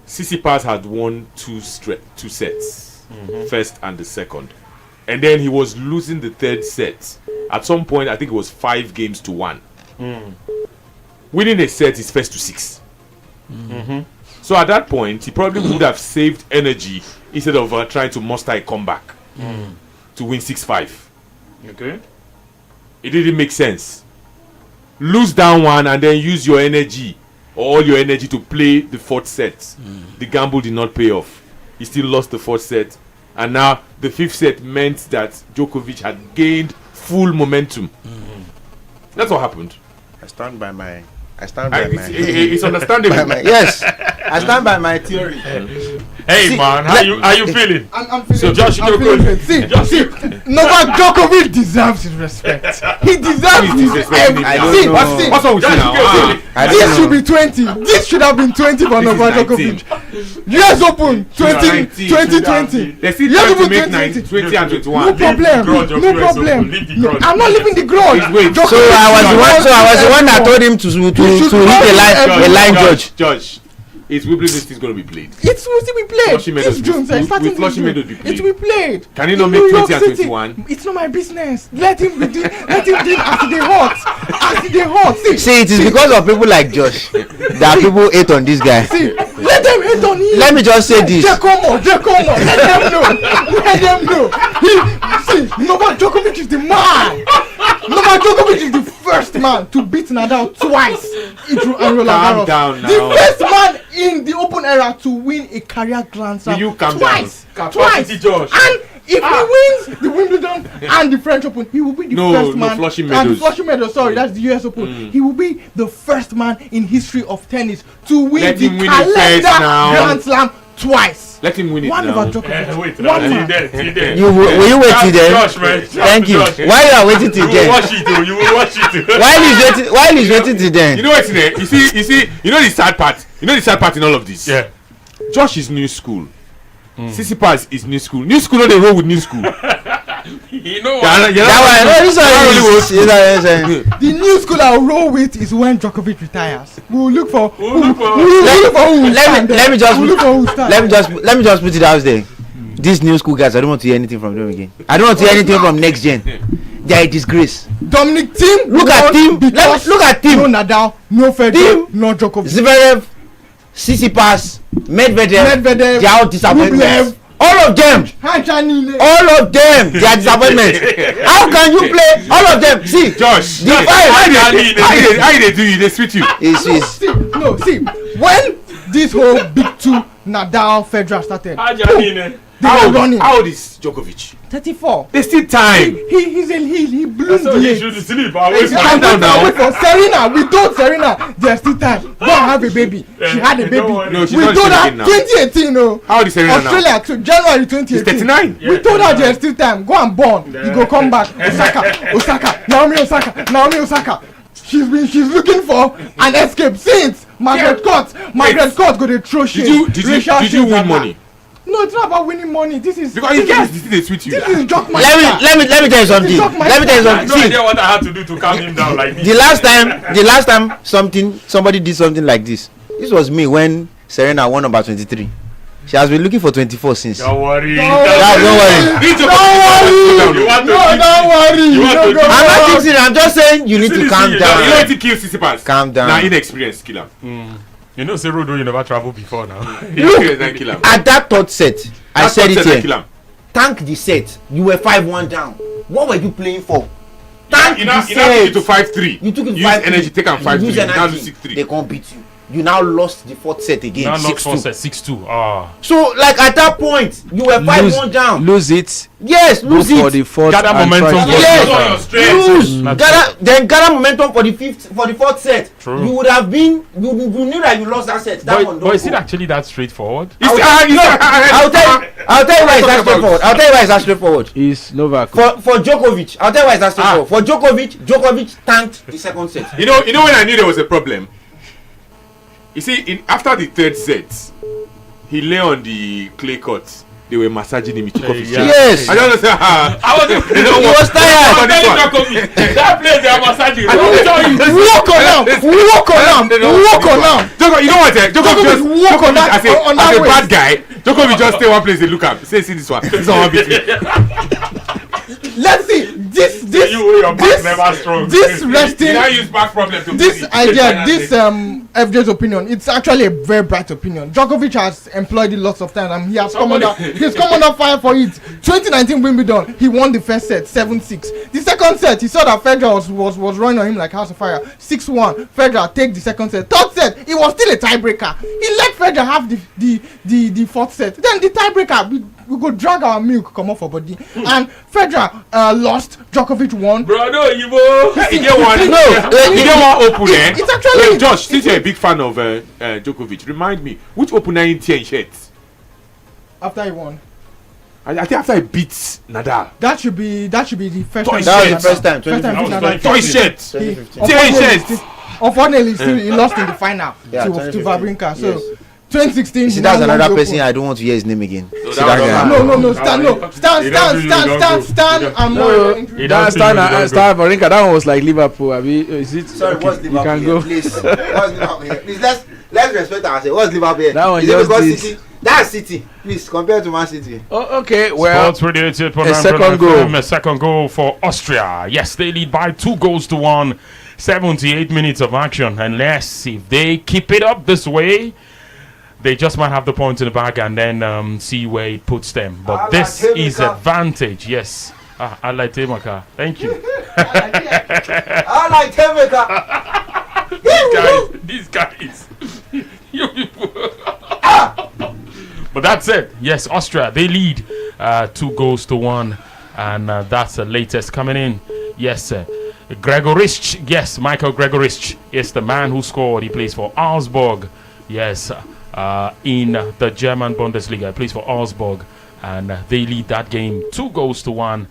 Tsisipas had won two sets, first and the second, and then he was losing the third set. At some point, I think it was 5-1. Winning a set is first to 6. So at that point, he probably would have saved energy instead of trying to muster a comeback to win 6-5. Okay. It didn't make sense. Lose down one and then use your energy, all your energy, to play the fourth set. The gamble did not pay off. He still lost the fourth set, and now the fifth set meant that Djokovic had gained full momentum. That's what happened. It's understandable. Yes, I stand by my theory. Hey, man, how you feeling? I'm feeling. So Josh, See, Novak Djokovic deserves his respect. He deserves his respect. What's wrong with you now? This should be 20. This should have been 20 for Novak Djokovic. US Open 2020. They still trying to make 20 and 21. No problem. I'm not leaving the grudge. So I was the one that told him to hit a line judge. Judge. Is Wimbledon still going to be played? It will still be played. It's June. It will be played. Can he not make 20 and 21? It's not my business. Let him do as they hot. See, it is because of people like Josh that people hate on this guy. See, let them hate on him. Let me just say this. Giacomo. Let them know. See, Novak Djokovic is the man. Novak Djokovic is the first man to beat Nadal twice in Roland Garros. Calm down now. The first man in the Open era to win a career Grand Slam twice. And if he wins the Wimbledon and the French Open, he will be the first man. Flushing medals. Flushing medals. Sorry, that's the US Open. He will be the first man in history of tennis to win the calendar Grand Slam twice. Let him win it One now. Wait, will you wait till then? Josh, man. Thank you. Why you are waiting till then? You will watch it. While he's waiting till then? You know what's in there? You see. You know the sad part. You know the sad part in all of this. Yeah. Josh is new school. Tsisipas is new school. New school, no, they roll with new school. You know what? The new school I'll roll with is when Djokovic retires. We'll look for who. Let me just put it out there. These new school guys, I don't want to hear anything from them again. I don't want to hear anything from next gen. They are a disgrace. Dominic Thiem. Look at Thiem. No Nadal, no Federer, no Djokovic. Zverev, Tsisipas, Medvedev. They are all disappointments. All of them, they are disappointments. How can you play all of them? See, Josh, the five. How they do you? They sweet you. See, when this whole big two Nadal Federer started, How old is Djokovic? 34. There's still time. He bloomed late. He should sleep. I calm down now. For Serena, we told Serena there's still time. Go and have a baby. She had a baby. No, she's we not told her now. 2018. No. How old is Serena Australia, now? so January 2018. She's 39. We told her there's still time. Go and born. You go come back. Osaka. Naomi Osaka. She's looking for an escape since Margaret Court go to throw shade. Did you win money? No, it's not about winning money. This is because this is with you. This is joke money. Let me tell you something. Let me tell you something. No idea what I had to do to calm him down like this. The last time somebody did something like this. This was me when Serena won number 23. She has been looking for 24 since. Don't worry. Don't worry. I'm not fixing it. I'm just saying you need to calm down. You need to kill Tsisipas. Calm down. Now inexperienced killer. You know, Rodo, you never traveled before now. At that third set, I said it here. Tank the set. You were 5-1 down. What were you playing for? Tank the set. You took it to 5-3. You took it to 5-3. Use energy, take on 5-3. Now lose 6-3. They can't beat you. You now lost the fourth set again. Now lost fourth set 6-2. So like at that point, you were 5-1 down. Lose it. Yes, lose it. For the fourth. Gather momentum. Yes, lose. Gather momentum for the fourth set. True. You would have been. You knew that you lost that set. That one. But is it actually that straightforward? I'll tell you why it's that straightforward. I'll tell you why it's that straightforward. Is Novak for Djokovic? I'll tell you why it's that straightforward. For Djokovic tanked the second set. You know when I knew there was a problem. You see, after the third set, he lay on the clay court. They were massaging him. He took off his shirt. Yes. I don't understand. He was tired. That place they are massaging. Walk on him. You know what? Djokovic as a bad guy. Djokovic just stay one place. They look up. Say, see this one. This one beat me. Let's see this resting. You now use back problem to this idea. This FJ's opinion. It's actually a very bright opinion. Djokovic has employed it lots of times, and he has come under fire for it. 2019 Wimbledon, he won the first set 7-6. The second set, he saw that Federer was running on him like house of fire. 6-1. Federer take the second set. Third set, it was still a tiebreaker. He let Federer have the fourth set. Then the tiebreaker. We go drag our milk come off for body, and Federer lost. Djokovic won. Bro, no, you get one open. It's actually Josh. Since you're a big fan of Djokovic, remind me which opener in 10 shirts after he won. I think after he beats Nadal. That should be the first time. That was the first time. 2015. Toy shirts. 10 shirts. Unfortunately, he lost in the final to Wawrinka. So. Yes. 2016. See, that's another person I don't want to hear his name again. No. Stand. Stand. Wawrinka. That one was like Liverpool. Is it? Sorry, okay, what's Liverpool? You can go. Please, what's Liverpool? Please, let's respect ourselves. What's Liverpool? That one just did. City? That's City. Please compare to Man City. Oh, okay. Well, a second goal for Austria. Yes, they lead by 2-1. 78 minutes of action. Unless if they keep it up this way, they just might have the point in the bag and then see where it puts them. But this is advantage. Yes. I like Temeka. Thank you. I like Temeka. These guys. You people. But that's it. Yes, Austria, they lead 2-1. And that's the latest coming in. Yes, Gregorich. Yes, Michael Gregorich is the man who scored. He plays for Augsburg. Yes. In the German Bundesliga. He plays for Augsburg, and they lead that game 2-1.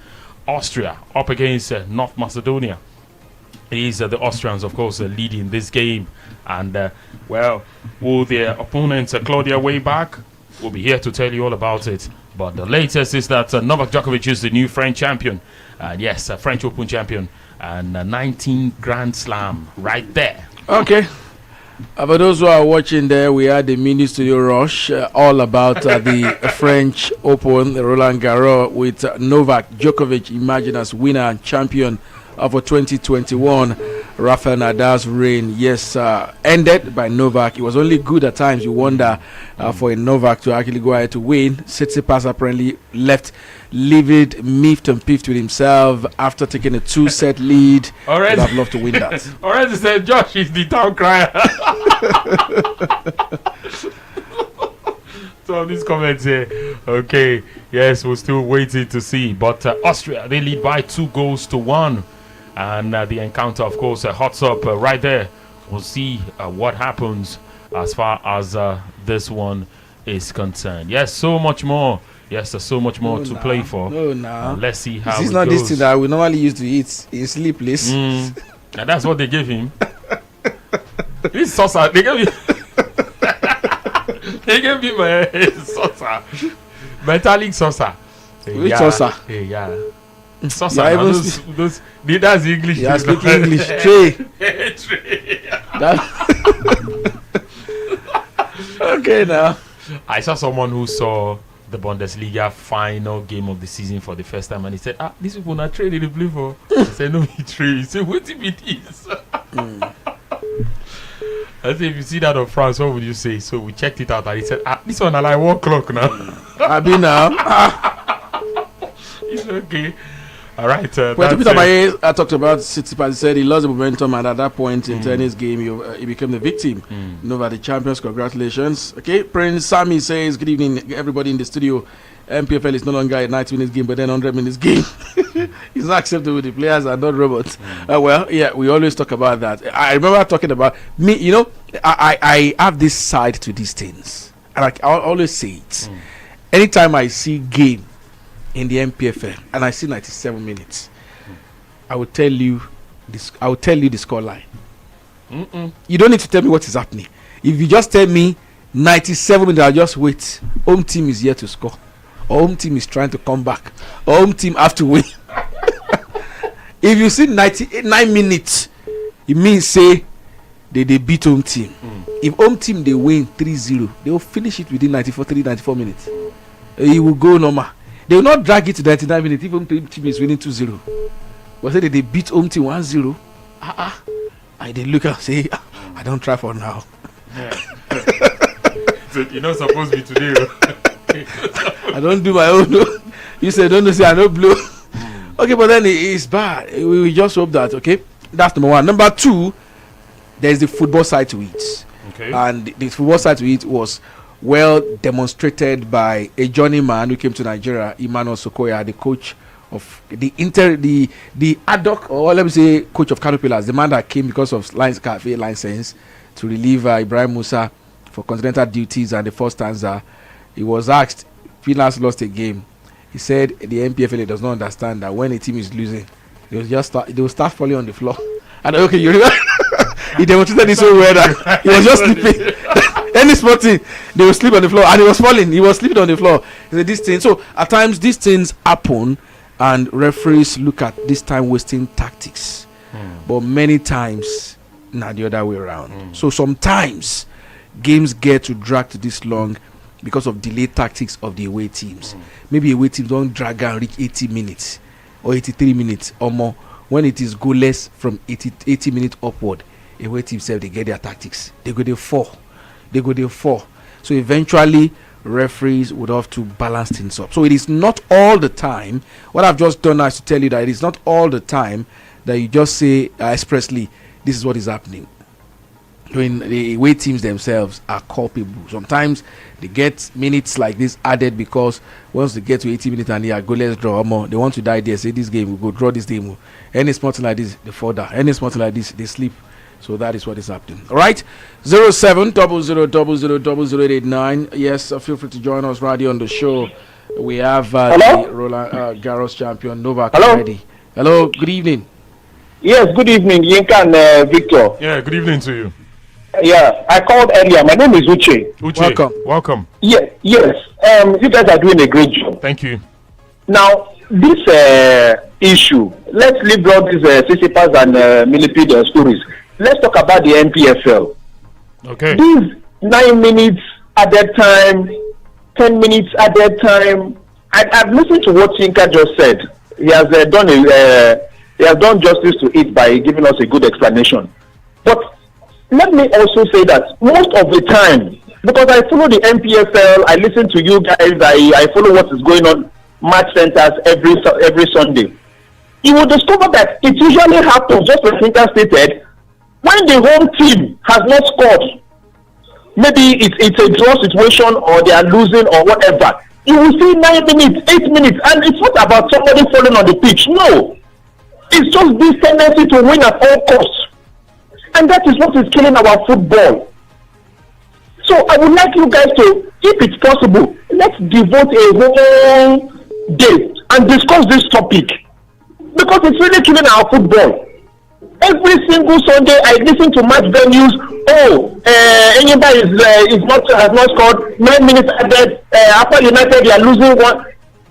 Austria up against North Macedonia. These are the Austrians, of course, leading this game. And, will their opponents claw their way back? We'll be here to tell you all about it. But the latest is that Novak Djokovic is the new French champion. Yes, French Open champion. And 19 Grand Slam right there. Okay. For those who are watching there, we had the mini studio rush all about the French Open, Roland Garros, with Novak Djokovic emerging as winner and champion for 2021. Rafael Nadal's reign, yes, ended by Novak. It was only good at times. You wonder for a Novak to actually go ahead to win. Tsisipas apparently left livid, miffed and piffed with himself after taking a 2-set lead. Already, I'd love to win that. Already said Josh is the town crier. So these comments here. Okay, yes, we're still waiting to see. But Austria, they lead by 2-1. And the encounter, of course, hots up right there. We'll see what happens as far as this one is concerned. Yes, so much more. Yes, there's so much more to play for. Let's see how it goes. This is not this thing that we normally used to eat in sleepless. And that's what they gave him. This salsa, they gave him salsa. Metallic salsa. Which salsa? Yeah. Salsa. That's English. Yeah, speak English. Tray. Okay, now. I saw someone who saw the Bundesliga final game of the season for the first time, and he said, these people not trade they play for. I said, no, he trade. He said, what if it is? I said, if you see that of France, what would you say? So we checked it out, and he said, this one are like 1 o'clock now. I be now. It's okay. All right. I talked about Tsisipas. He said he lost the momentum, and at that point in tennis game, he became the victim. Novak, the champions. Congratulations. Okay. Prince Sammy says, "Good evening, everybody in the studio. NPFL is no longer a 90-minute game, but then 100-minute game. It's not acceptable. The players are not robots." Well, yeah, we always talk about that. I remember talking about me. You know, I have this side to these things, and I always say it. Anytime I see game in the NPFL and I see 97 minutes, I will tell you this. I will tell you the score line. You don't need to tell me what is happening. If you just tell me 97 minutes, I'll just wait. Home team is here to score, or home team is trying to come back, or home team have to win. If you see 99 minutes, it means say they beat home team. If home team they win 3-0, they will finish it within 94 minutes. It will go normal. They will not drag it to 99 minutes if home team is winning 2-0. But say that they beat home team 1-0. I they look and say, I don't try for now. Yeah. So you're not supposed to be today. I don't do my own. You say don't say I don't blow. Okay, but then it's bad. We just hope that, okay, that's number one. Number two, there's the football side to it. Okay. And the football side to it was well demonstrated by a journeyman who came to Nigeria, Emmanuel Sokoya, the coach of the ad hoc, or let me say coach of Caterpillars, the man that came because of cafe license to relieve Ibrahim Musa for continental duties. And the first stanza, he was asked, Finland lost a game. He said the NPFL does not understand that when a team is losing, they will start falling on the floor. And okay, you remember? He demonstrated this so well that he was just sleeping. Any sport team, they will sleep on the floor, and he was falling. He was sleeping on the floor. He said this thing. So at times these things happen, and referees look at this time wasting tactics. But many times, not the other way around. So sometimes games get to drag to this long because of delayed tactics of the away teams. Maybe away teams don't drag and reach 80 minutes or 83 minutes or more. When it is goalless from 80 minutes upward, away teams say they get their tactics. They go there 4. So eventually referees would have to balance things up. So it is not all the time. What I've just done now is to tell you that it is not all the time that you just say expressly this is what is happening. When the away teams themselves are culpable, sometimes they get minutes like this added because once they get to 80 minutes and they are goalless draw or more, they want to die there, say this game will go draw this game. Any something like this, they fall down. Any something like this, they sleep. So that is what is happening. All right, 0700000089. Yes, feel free to join us right here on the show. We have the Roland Garros champion Novak already. Hello, good evening. Yes, good evening, Yinka and Victor. Yeah, good evening to you. Yeah, I called earlier. My name is Uche. Welcome. Yes. You guys are doing a great job. Thank you. Now, this issue, let's leave all these Tsisipas and millipede stories. Let's talk about the NPFL. Okay. These 9 minutes at that time, 10 minutes at that time. I've listened to what Yinka just said. He has done justice to it by giving us a good explanation. But let me also say that most of the time, because I follow the NPFL, I listen to you guys, I follow what is going on match centers every Sunday. You will discover that it usually happens, just like Yinka stated, when the home team has not scored. maybe it's a draw situation or they are losing or whatever, you will see 9 minutes, 8 minutes, and it's not about somebody falling on the pitch. No, it's just this tendency to win at all costs, and that is what is killing our football. So I would like you guys to, if it's possible, let's devote a whole day and discuss this topic, because it's really killing our football. Every single Sunday I listen to match venues. Anybody has not scored. 9 minutes added. After United they are losing one.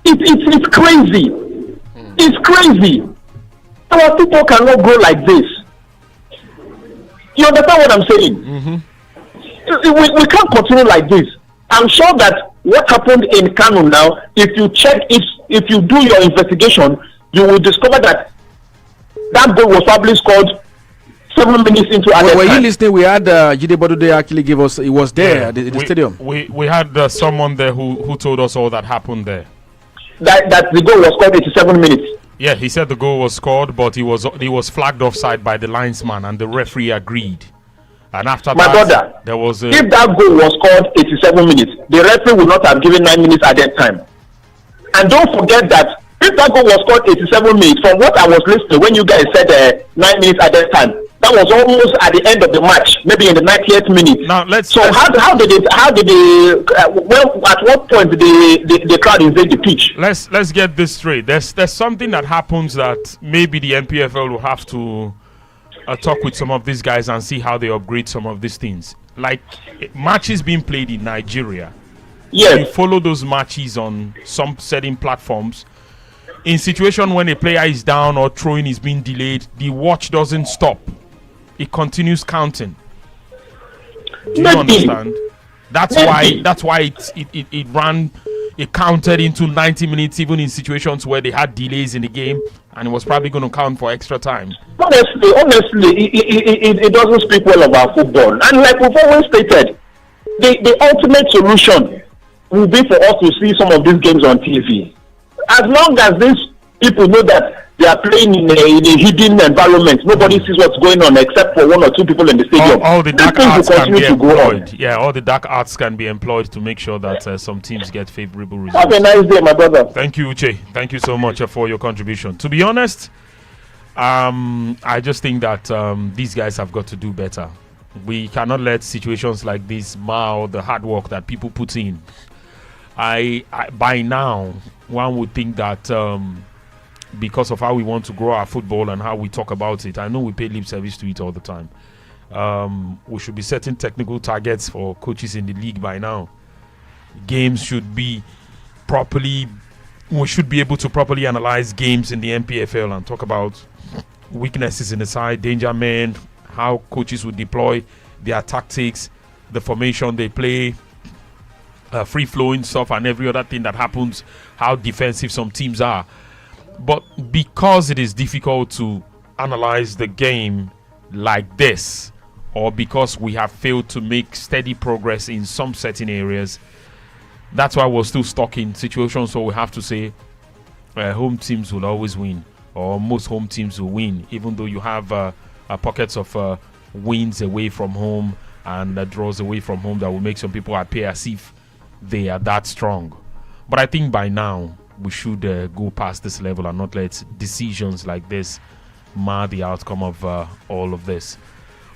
It's crazy. It's crazy. Our people cannot go like this. You understand what I'm saying? Mm-hmm. We can't continue like this. I'm sure that what happened in Kano now, if you check, if you do your investigation, you will discover that goal was probably scored 7 minutes into added Were you time. listening? We had Jide Bodude actually give us. He was there at the stadium. We had someone there who told us all that happened there. That the goal was scored 87 minutes. Yeah, he said the goal was scored, but he was flagged offside by the linesman, and the referee agreed. And after My that, brother, there was if that goal was scored 87 minutes, the referee would not have given 9 minutes added time. And don't forget that if that goal was scored 87 minutes, from what I was listening when you guys said 9 minutes added time, that was almost at the end of the match, maybe in the 90th minute. Now at what point did the crowd invade the pitch? Let's get this straight. There's something that happens that maybe the NPFL will have to talk with some of these guys and see how they upgrade some of these things. Like matches being played in Nigeria. Yes. You follow those matches on some certain platforms. In situation when a player is down or throwing is being delayed, the watch doesn't stop. It continues counting. Do you understand? That's why it counted into 90 minutes even in situations where they had delays in the game, and it was probably going to count for extra time. Honestly, it doesn't speak well about football. And like we've always stated, the ultimate solution will be for us to see some of these games on TV. As long as these people know that they are playing in a hidden environment, nobody sees what's going on except for 1 or 2 people in the stadium. All the dark arts can be employed. Yeah, all the dark arts can be employed to make sure that some teams get favorable results. Have a nice day, my brother. Thank you, Uche. Thank you so much for your contribution. To be honest, I just think that these guys have got to do better. We cannot let situations like this mar the hard work that people put in. I by now, one would think that because of how we want to grow our football and how we talk about it, I know we pay lip service to it all the time. We should be setting technical targets for coaches in the league by now. Games should be properly. We should be able to properly analyze games in the NPFL and talk about weaknesses in the side, danger men, how coaches would deploy their tactics, the formation they play, free-flowing stuff and every other thing that happens, how defensive some teams are. But because it is difficult to analyze the game like this, or because we have failed to make steady progress in some certain areas, that's why we're still stuck in situations where we have to say home teams will always win, or most home teams will win, even though you have pockets of wins away from home and draws away from home that will make some people appear as if they are that strong. But I think by now we should go past this level and not let decisions like this mar the outcome of all of this.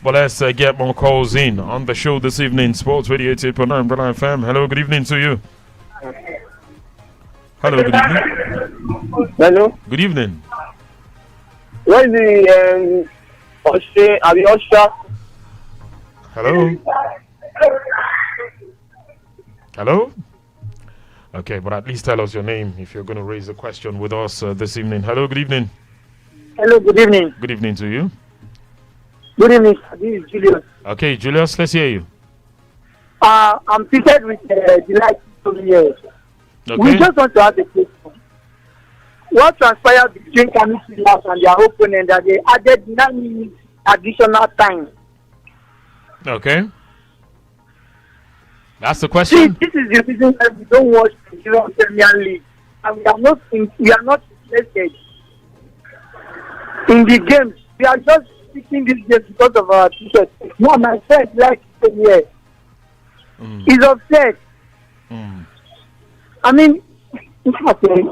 But let's get more calls in on the show this evening. Sports Radio 88.9 Brother FM. Hello, good evening to you. Hello, good evening. Hello. Good evening. Where is the Austria? Hello. Hello. Okay, but at least tell us your name if you're going to raise a question with us this evening. Hello, good evening. Hello, good evening. Good evening to you. Good evening. This is Julius. Okay, Julius, let's hear you. I'm seated with Delight here. Okay. We just want to ask a question. What transpired between Tsisipas and their opponent that they added 9 minutes additional time? Okay. That's the question. See, this is the reason why we don't watch the Nigerian Premier League, and we are not interested in the games. We are just picking these games because of our t-shirts. No, my friend like here. He's upset. I mean, it's happening.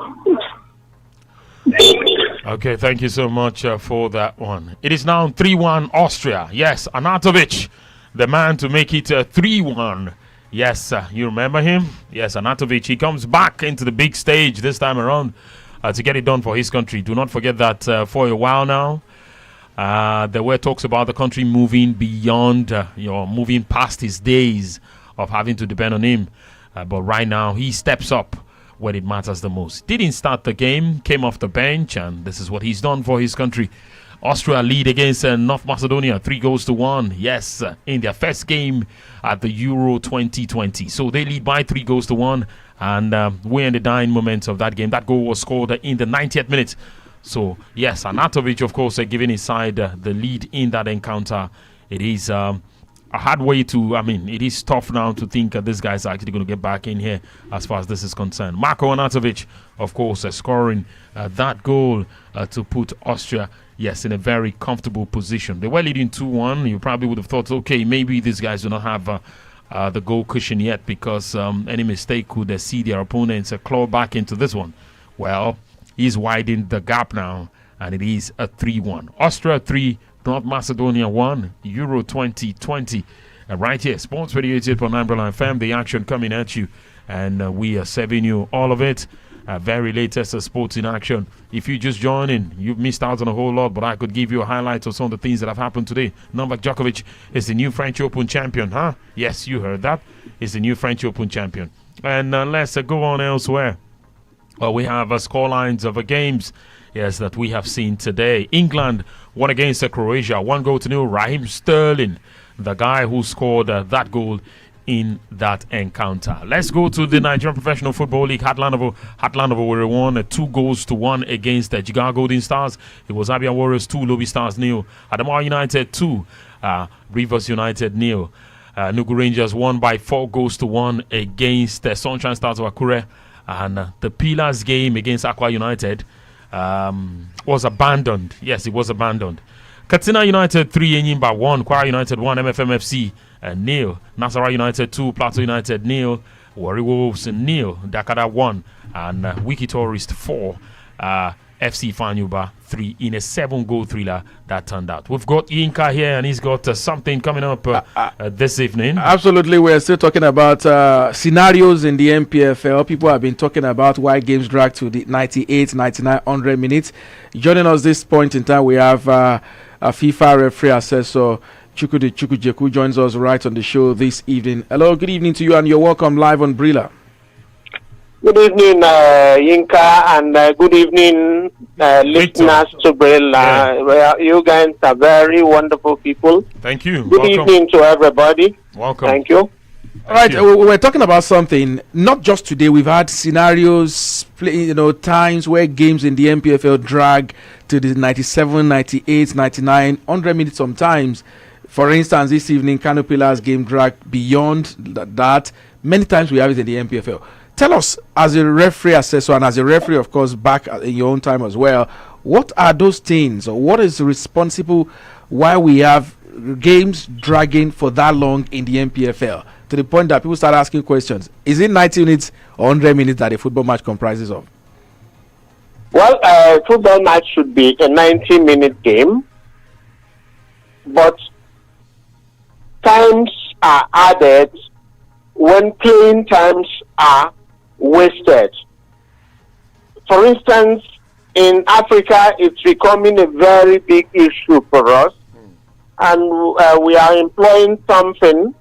Okay, thank you so much for that one. It is now 3-1 Austria. Yes, Anatovic, the man to make it 3-1. Yes, you remember him? Yes, Anatovic. He comes back into the big stage this time around to get it done for his country. Do not forget that for a while now, there were talks about the country moving beyond, moving past his days of having to depend on him. But right now, he steps up when it matters the most. Didn't start the game, came off the bench, and this is what he's done for his country. Austria lead against North Macedonia, 3-1. Yes, in their first game at the Euro 2020. So they lead by 3-1, and we're in the dying moments of that game. That goal was scored in the 90th minute. So, yes, Anatovic, of course, giving his side the lead in that encounter. It is a hard way to, it is tough now to think this guy's actually going to get back in here as far as this is concerned. Marko Anatovic, of course, scoring that goal to put Austria, yes, in a very comfortable position. They were leading 2-1. You probably would have thought, okay, maybe these guys do not have the goal cushion yet because any mistake could see their opponents claw back into this one. Well, he's widened the gap now, and it is a 3-1. Austria 3, North Macedonia 1, Euro 2020. Right here, Sports Radio 88.9 FM, the action coming at you, and we are serving you all of it. Very latest sports in action. If you just join in, you've missed out on a whole lot, but I could give you a highlight of some of the things that have happened today. Novak Djokovic is the new French Open champion, huh? Yes, you heard that. He's the new French Open champion. And let's go on elsewhere. Well, we have score lines of games, yes, that we have seen today. England won against Croatia, 1-0. Raheem Sterling, the guy who scored that goal in that encounter. Let's go to the Nigerian Professional Football League. Hatlanovo were won 2-1 against the Jigawa Golden Stars. It was Abia Warriors 2, Lobby Stars 0. Adamawa United 2, Rivers United 0. Nugu Rangers won by 4-1 against the Sunshine Stars of Akure. And the Pillars game against Aqua United was abandoned. Yes, it was abandoned. Katsina United 3, Enyimba 1, Kwara United 1, MFMFC 0, Nasarawa United 2, Plateau United 0, Warri Wolves 0, Dakada 1, and Wiki Tourist 4, FC Fanyuba 3 in a 7-goal thriller that turned out. We've got Yinka here, and he's got something coming up this evening. Absolutely, we're still talking about scenarios in the NPFL. People have been talking about why games drag to the 98, 99, 100 minutes. Joining us this point in time, we have a FIFA referee assessor, Chukwudi Chukwujeku, joins us right on the show this evening. Hello, good evening to you, and you're welcome live on Brilla. Good evening, Yinka, and good evening, listeners to Brilla. You guys are very wonderful people. Thank you. Good evening to everybody. Welcome. Thank you. All right, we're talking about something, not just today. We've had scenarios, times where games in the NPFL drag to the 97, 98, 99, 100 minutes sometimes. For instance, this evening, Kano Pillars game dragged beyond that. Many times we have it in the NPFL. Tell us, as a referee assessor and as a referee, of course, back in your own time as well, what are those things, or what is responsible why we have games dragging for that long in the NPFL, to the point that people start asking questions? Is it 90 minutes or 100 minutes that a football match comprises of? Well, a football match should be a 90-minute game, but times are added when playing times are wasted. For instance, in Africa, it's becoming a very big issue for us, and we are employing something.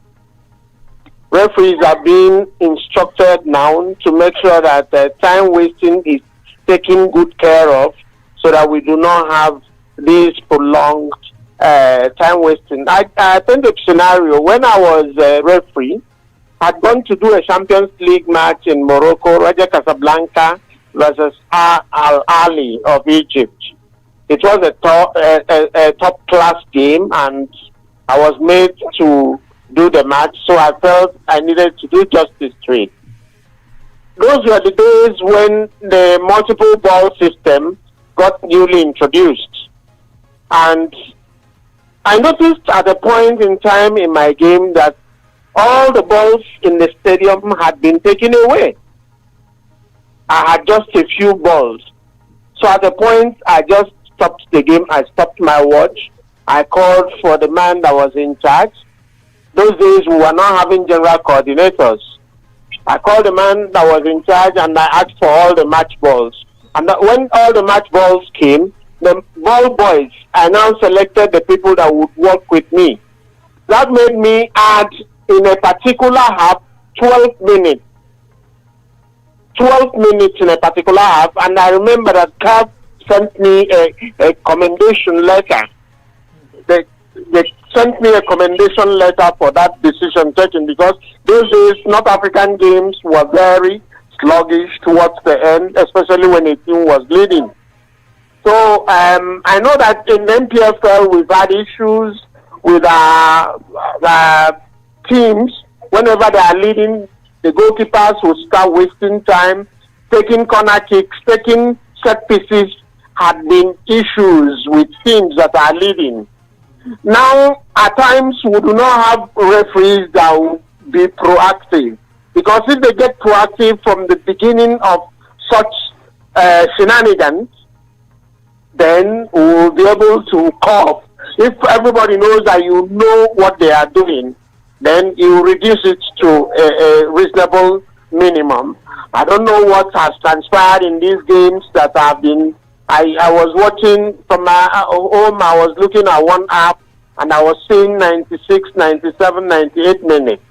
Referees are being instructed now to make sure that time wasting is taken good care of, so that we do not have this prolonged time wasting. I think the scenario, when I was a referee, had gone to do a Champions League match in Morocco, Raja Casablanca versus Al Ali of Egypt. It was a top class game, and I was made to do the match, so I felt I needed to do justice to it. Those were the days when the multiple ball system got newly introduced. And I noticed at a point in time in my game that all the balls in the stadium had been taken away. I had just a few balls. So at the point, I just stopped the game. I stopped my watch. I called for the man that was in charge. Those days, we were not having general coordinators. I called the man that was in charge and I asked for all the match balls. And when all the match balls came, the ball boys, I now selected the people that would work with me. That made me add in a particular half 12 minutes. 12 minutes in a particular half, and I remember that CAF sent me a commendation letter. They sent me a commendation letter for that decision taken, because those days North African games were very sluggish towards the end, especially when a team was leading. So I know that in NPFL we've had issues with teams. Whenever they are leading, the goalkeepers will start wasting time, taking corner kicks, taking set pieces. Had been issues with teams that are leading. Now, at times, we do not have referees that will be proactive, because if they get proactive from the beginning of such shenanigans, then we will be able to cope. If everybody knows that you know what they are doing, then you reduce it to a reasonable minimum. I don't know what has transpired in these games that have been. I was watching from my home. I was looking at one app and I was seeing 96, 97, 98 minutes.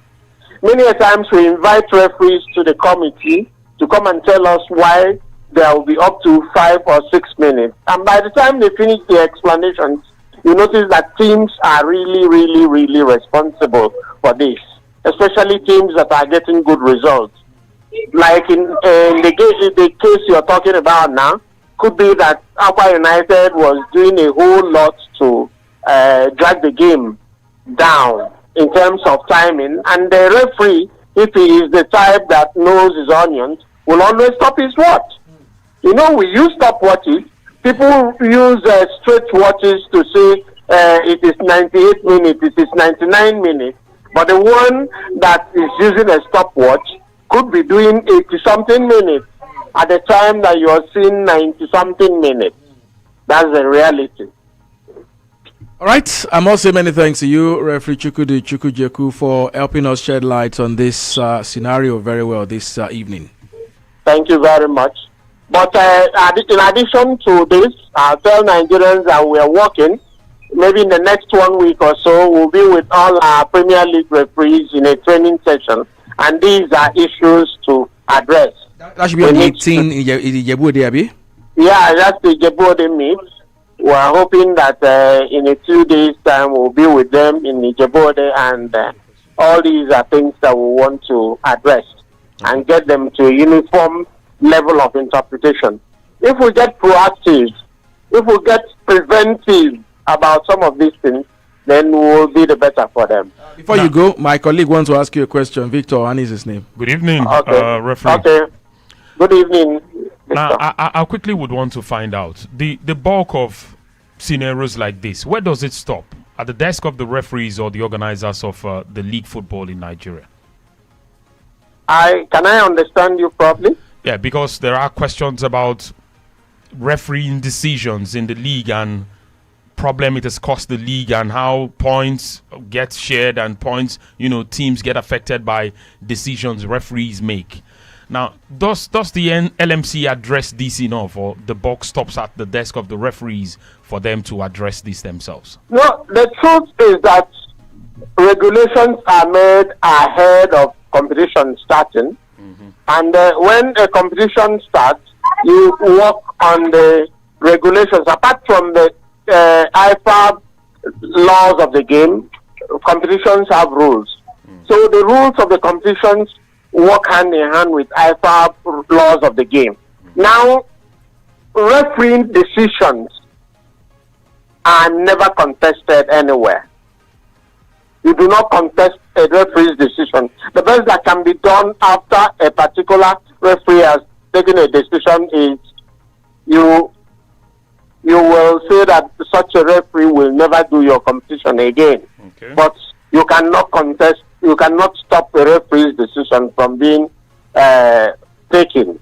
Many a times we invite referees to the committee to come and tell us why there will be up to 5 or 6 minutes. And by the time they finish the explanations, you notice that teams are really, really, really responsible for this, especially teams that are getting good results. Like in the case you're talking about now, could be that Aqua United was doing a whole lot to drag the game down in terms of timing, and the referee, if he is the type that knows his onions, will always stop his watch. You know, we use stopwatches. People use straight watches to say it is 98 minutes, it is 99 minutes. But the one that is using a stopwatch could be doing 80-something minutes at the time that you are seeing 90-something minutes. That's the reality. All right, I must say many thanks to you, Referee Chukwujeku, for helping us shed light on this scenario very well this evening. Thank you very much. But in addition to this, I'll tell Nigerians that we are working. Maybe in the next 1 week or so, we'll be with all our Premier League referees in a training session. And these are issues to address. That should be on the 18 in Ijebu-Ode, Abi? Yeah, that's the Ijebu-Ode meet. We're hoping that in a few days' time we'll be with them in Ijebu-Ode, and all these are things that we want to address and get them to a uniform level of interpretation. If we get proactive, if we get preventive about some of these things, then we will be the better for them. Before you go, my colleague wants to ask you a question. Victor, and is his name? Good evening, referee. Okay. Good evening. Now, I quickly would want to find out the bulk of scenarios like this. Where does it stop? At the desk of the referees or the organizers of the league football in Nigeria? Can I understand you properly? Yeah, because there are questions about refereeing decisions in the league and problem it has cost the league, and how points get shared and points, teams get affected by decisions referees make. Now, does the LMC address this enough, or the buck stops at the desk of the referees for them to address this themselves? No, the truth is that regulations are made ahead of competition starting. And when a competition starts, you work on the regulations. Apart from the IFAB laws of the game, competitions have rules. So the rules of the competitions work hand in hand with IFAB laws of the game. Now, refereeing decisions are never contested anywhere. You do not contest a referee's decision. The best that can be done after a particular referee has taken a decision is you will say that such a referee will never do your competition again. Okay. But you cannot contest you cannot stop a referee's decision from being taken,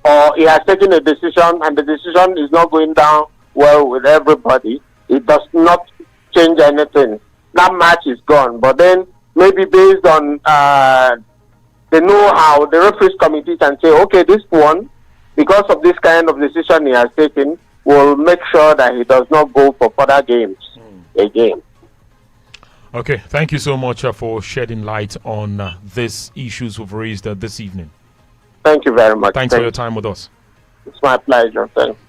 or he has taken a decision and the decision is not going down well with everybody. It does not change anything. That match is gone. But then maybe based on the know-how, the referees committee can say, okay, this one, because of this kind of decision he has taken, will make sure that he does not go for further games again. Okay, thank you so much for shedding light on these issues we've raised this evening. Thank you very much. Thanks for your time with us. It's my pleasure. Thanks.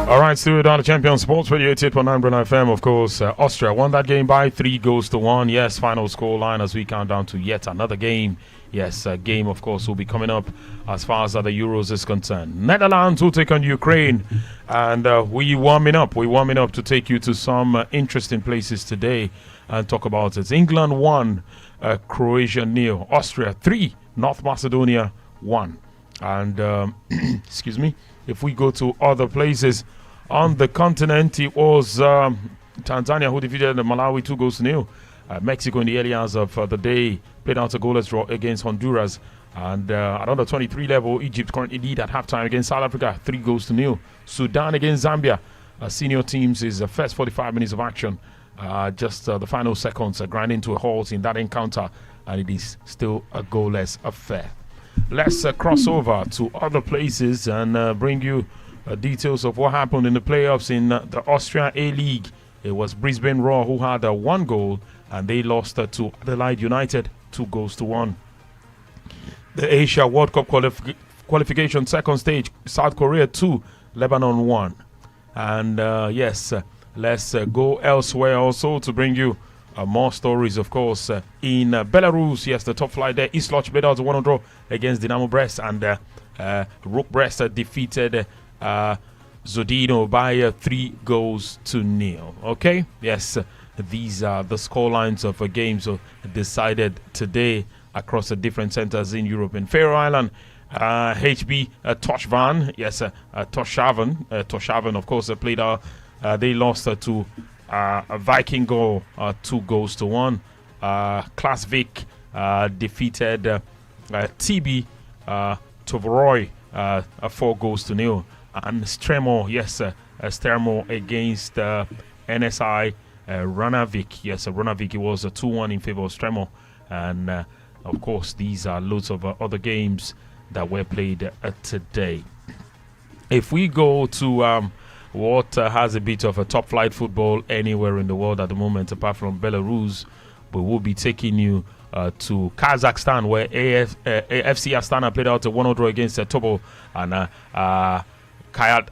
All right, still with the Champion Sports Radio 88.9 Brunei FM. Of course, Austria won that game by 3-1. Yes, final score line as we count down to yet another game. Yes, a game, of course, will be coming up as far as the Euros is concerned. Netherlands will take on Ukraine, and we're warming up. We're warming up to take you to some interesting places today and talk about it. England 1, Croatia 0, Austria 3, North Macedonia 1. And, excuse me, if we go to other places on the continent, it was Tanzania who defeated Malawi 2-0. Mexico in the early hours of the day played out a goalless draw against Honduras. And at under 23 level, Egypt currently lead at halftime against South Africa 3-0. Sudan against Zambia. Senior teams is the first 45 minutes of action. Just the final seconds grinding to a halt in that encounter. And it is still a goalless affair. Let's cross over to other places and bring you details of what happened in the playoffs in the Austria A-League. It was Brisbane Roar who had 1 goal, and they lost to Adelaide United 2-1. The Asia World Cup qualification second stage, South Korea 2, Lebanon 1. And yes, let's go elsewhere also to bring you more stories, of course. In Belarus, yes, the top flight there, Isloch made out a 1-0 draw against Dynamo Brest, and Rook Brest defeated Zodino by 3-0. Okay, yes, these are the score lines of games decided today across the different centers in Europe. In Faroe Island, HB Toshvan, yes, Toshavan, of course, played. They lost to Viking goal 2-1. Klasvik defeated TB Tovoroy 4-0. And Stremo, yes, Stremo against NSI Ranavik. Yes, Ranavik, it was 2-1 in favor of Stremo. And of course, these are loads of other games that were played today. If we go to what has a bit of a top flight football anywhere in the world at the moment, apart from Belarus, we will be taking you to Kazakhstan, where FC Astana played out a 1-0 draw against Tobo, and Kayat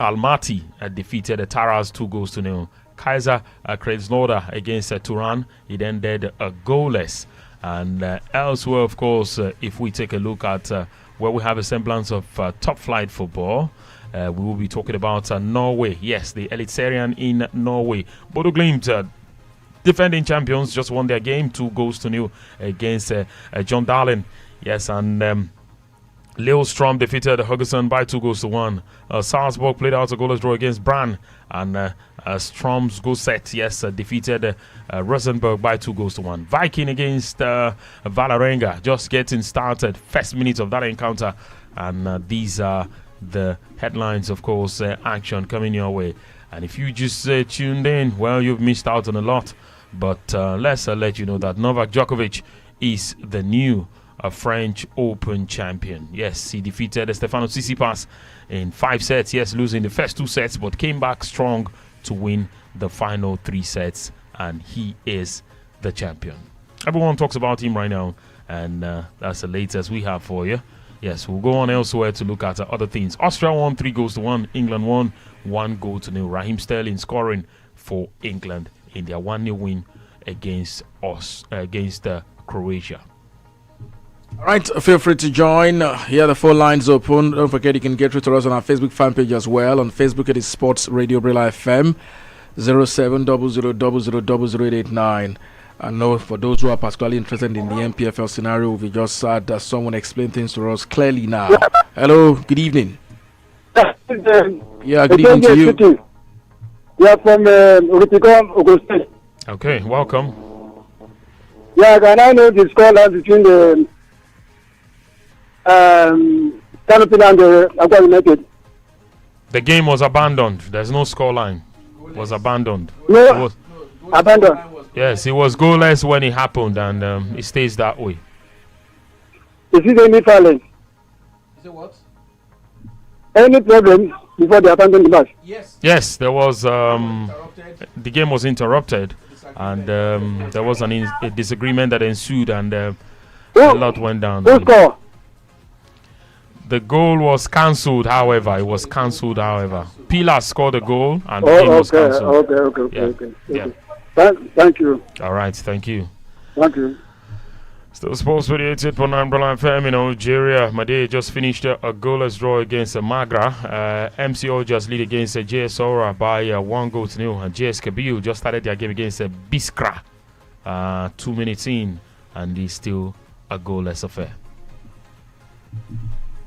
Almaty defeated Taraz 2-0. Kaiser Krasnodar against Turan, it ended goalless. And elsewhere, of course, if we take a look at where we have a semblance of top flight football, we will be talking about Norway. Yes, the Eliteserien in Norway. Bodo Glimt, defending champions, just won their game 2-0 against John Darlin. Yes, and Leo Strom defeated Haugesund by 2-1. Salzburg played out a goalless draw against Brann, and Strom's goal set, yes, defeated Rosenborg by 2-1. Viking against Vålerenga, just getting started. First minute of that encounter, and these are the headlines, of course. Action coming your way. And if you just tuned in, well, you've missed out on a lot. But let's let you know that Novak Djokovic is the new French Open champion. Yes, he defeated Stefano Tsisipas in 5 sets. Yes, losing the first 2 sets, but came back strong to win the final 3 sets. And he is the champion. Everyone talks about him right now. And that's the latest we have for you. Yes, we'll go on elsewhere to look at other things. Austria won 3-1. England won 1-0. Raheem Sterling scoring for England in their 1-0 win against Croatia. All right, feel free to join. Here are the phone lines open. Don't forget you can get through to us on our Facebook fan page as well. On Facebook, it is Sports Radio Brilla FM 0700000089. I know for those who are particularly interested in the NPFL scenario, we just had someone explain things to us clearly now. Hello, good evening. Yeah, good evening to you. Yeah, from Urutikon, Ogun State. Okay, welcome. Yeah, can I know the scoreline between the Canopy and the Aqua United? The game was abandoned. There's no scoreline. It was abandoned. No, abandoned. Yes, it was goalless when it happened, and it stays that way. Is it any violence? Is it what? Any problem before they abandoned the match? Yes, there was. The game was interrupted, and there was a disagreement that ensued, and a lot went down. Who scored? The goal was cancelled. However, it was cancelled. However, Pilar scored a goal, and the game was cancelled. Okay. Yeah. Thank you. All right. Thank you. Thank you. Still sports with 88.9 Broadline FM in Algeria. Made just finished a goalless draw against Magra. MCO just lead against JS Aura by 1-0. And JS Kabil just started their game against Biskra 2 minutes in, and it's still a goalless affair.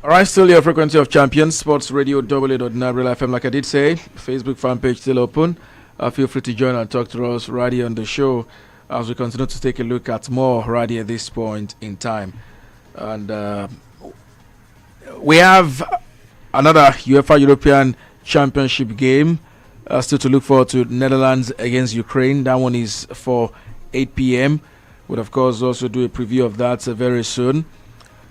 All right, still your frequency of champions, Sports Radio, www.nabril.fm. Like I did say, Facebook fan page still open. Feel free to join and talk to us right here on the show as we continue to take a look at more right here at this point in time. And we have another UEFA European Championship game still to look forward to. Netherlands against Ukraine. That one is for 8 p.m. We'll, of course, also do a preview of that very soon.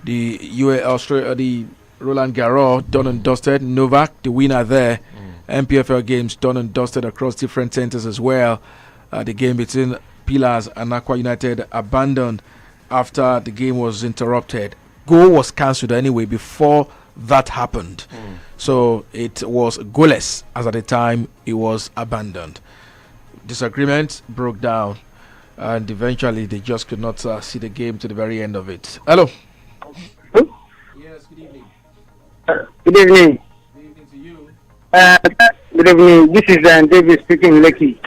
The Austria, the Roland Garros done and dusted. Novak, the winner there. NPFL games done and dusted across different centers as well. The game between Pillars and Aqua United abandoned after the game was interrupted. Goal was cancelled anyway before that happened. So it was goalless as at the time it was abandoned. Disagreement broke down, and eventually they just could not see the game to the very end of it. Hello. Yes, good evening. Good evening. Good evening to you. Good evening. This is David speaking, Lekki.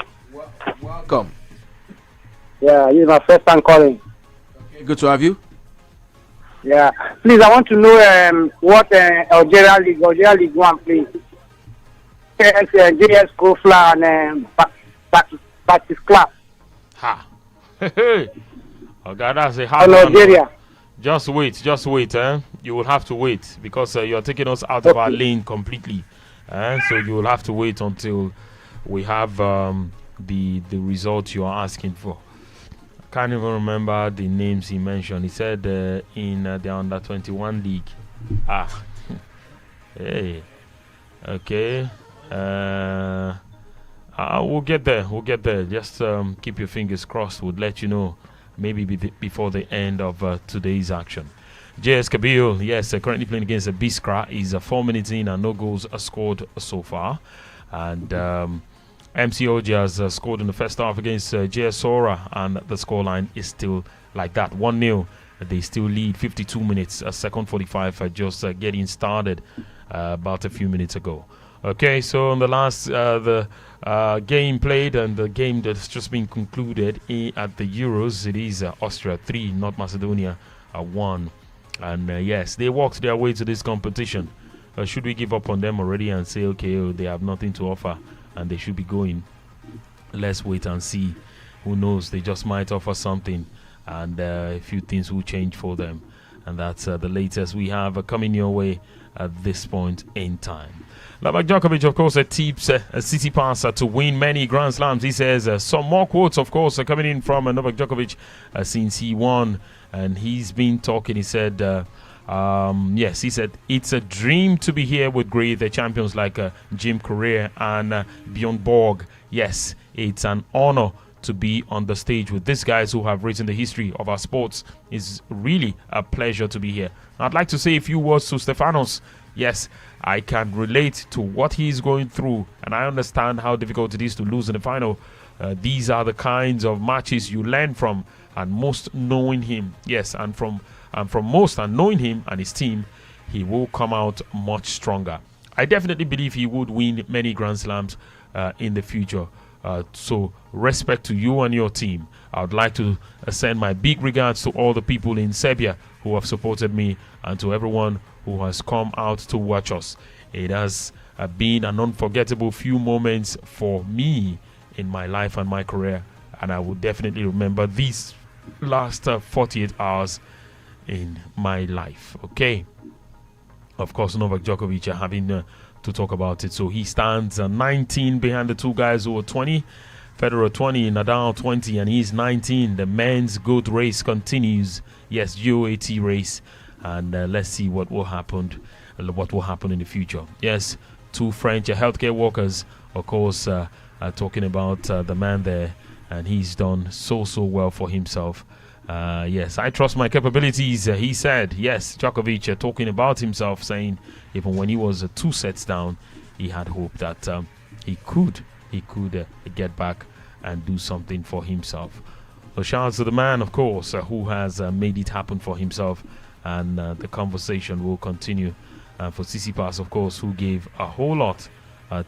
Welcome. Yeah, this is my first time calling. Okay, good to have you. Yeah. Please, I want to know what Algeria League 1 plays. JS Kofla and Baptist Club. Ha. Okay, that's a hard one. Algeria. Just wait, eh? You will have to wait because you are taking us out of our lane completely. So you will have to wait until we have the result you are asking for. I can't even remember the names he mentioned. He said in the under 21 league. Hey, okay. We'll get there. Just keep your fingers crossed. We'll let you know maybe before the end of today's action. JS Kabil, yes, currently playing against Biskra. Is 4 minutes in and no goals are scored so far. And MCOG has scored in the first half against JS Sora, and the scoreline is still like that, 1-0. They still lead 52 minutes, second 45 just getting started about a few minutes ago. Okay, so on the last game played and the game that's just been concluded at the Euros, it is Austria 3, North Macedonia 1. And yes, they walked their way to this competition. Should we give up on them already and say, okay, they have nothing to offer and they should be going? Let's wait and see. Who knows? They just might offer something, and a few things will change for them. And that's the latest we have coming your way at this point in time. Novak Djokovic, of course, tips Tsisipas to win many Grand Slams. He says some more quotes, of course, are coming in from Novak Djokovic since he won. And he's been talking. He said, yes, he said, it's a dream to be here with great champions like Jim Courier and Bjorn Borg. Yes, it's an honor to be on the stage with these guys who have written the history of our sports. It's really a pleasure to be here. I'd like to say a few words to Stefanos. Yes, I can relate to what he's going through, and I understand how difficult it is to lose in the final. These are the kinds of matches you learn from, and most knowing him, yes, and from most and knowing him and his team, he will come out much stronger. I definitely believe he would win many Grand Slams in the future. So respect to you and your team. I would like to send my big regards to all the people in Serbia who have supported me, and to everyone who has come out to watch us. It has been an unforgettable few moments for me in my life and my career, and I will definitely remember these last 48 hours in my life. Okay, of course, Novak Djokovic having to talk about it. So he stands 19 behind the two guys who are 20. Federer 20, Nadal 20, and he's 19. The men's GOAT race continues. Yes, GOAT race, and let's see what will happen. What will happen in the future? Yes, two French healthcare workers, of course, talking about the man there, and he's done so well for himself. Yes, I trust my capabilities, he said. Yes, Djokovic talking about himself, saying even when he was 2 sets down, he had hope that he could get back and do something for himself. So shout out to the man, of course, who has made it happen for himself, and the conversation will continue. For Tsisipas, of course, who gave a whole lot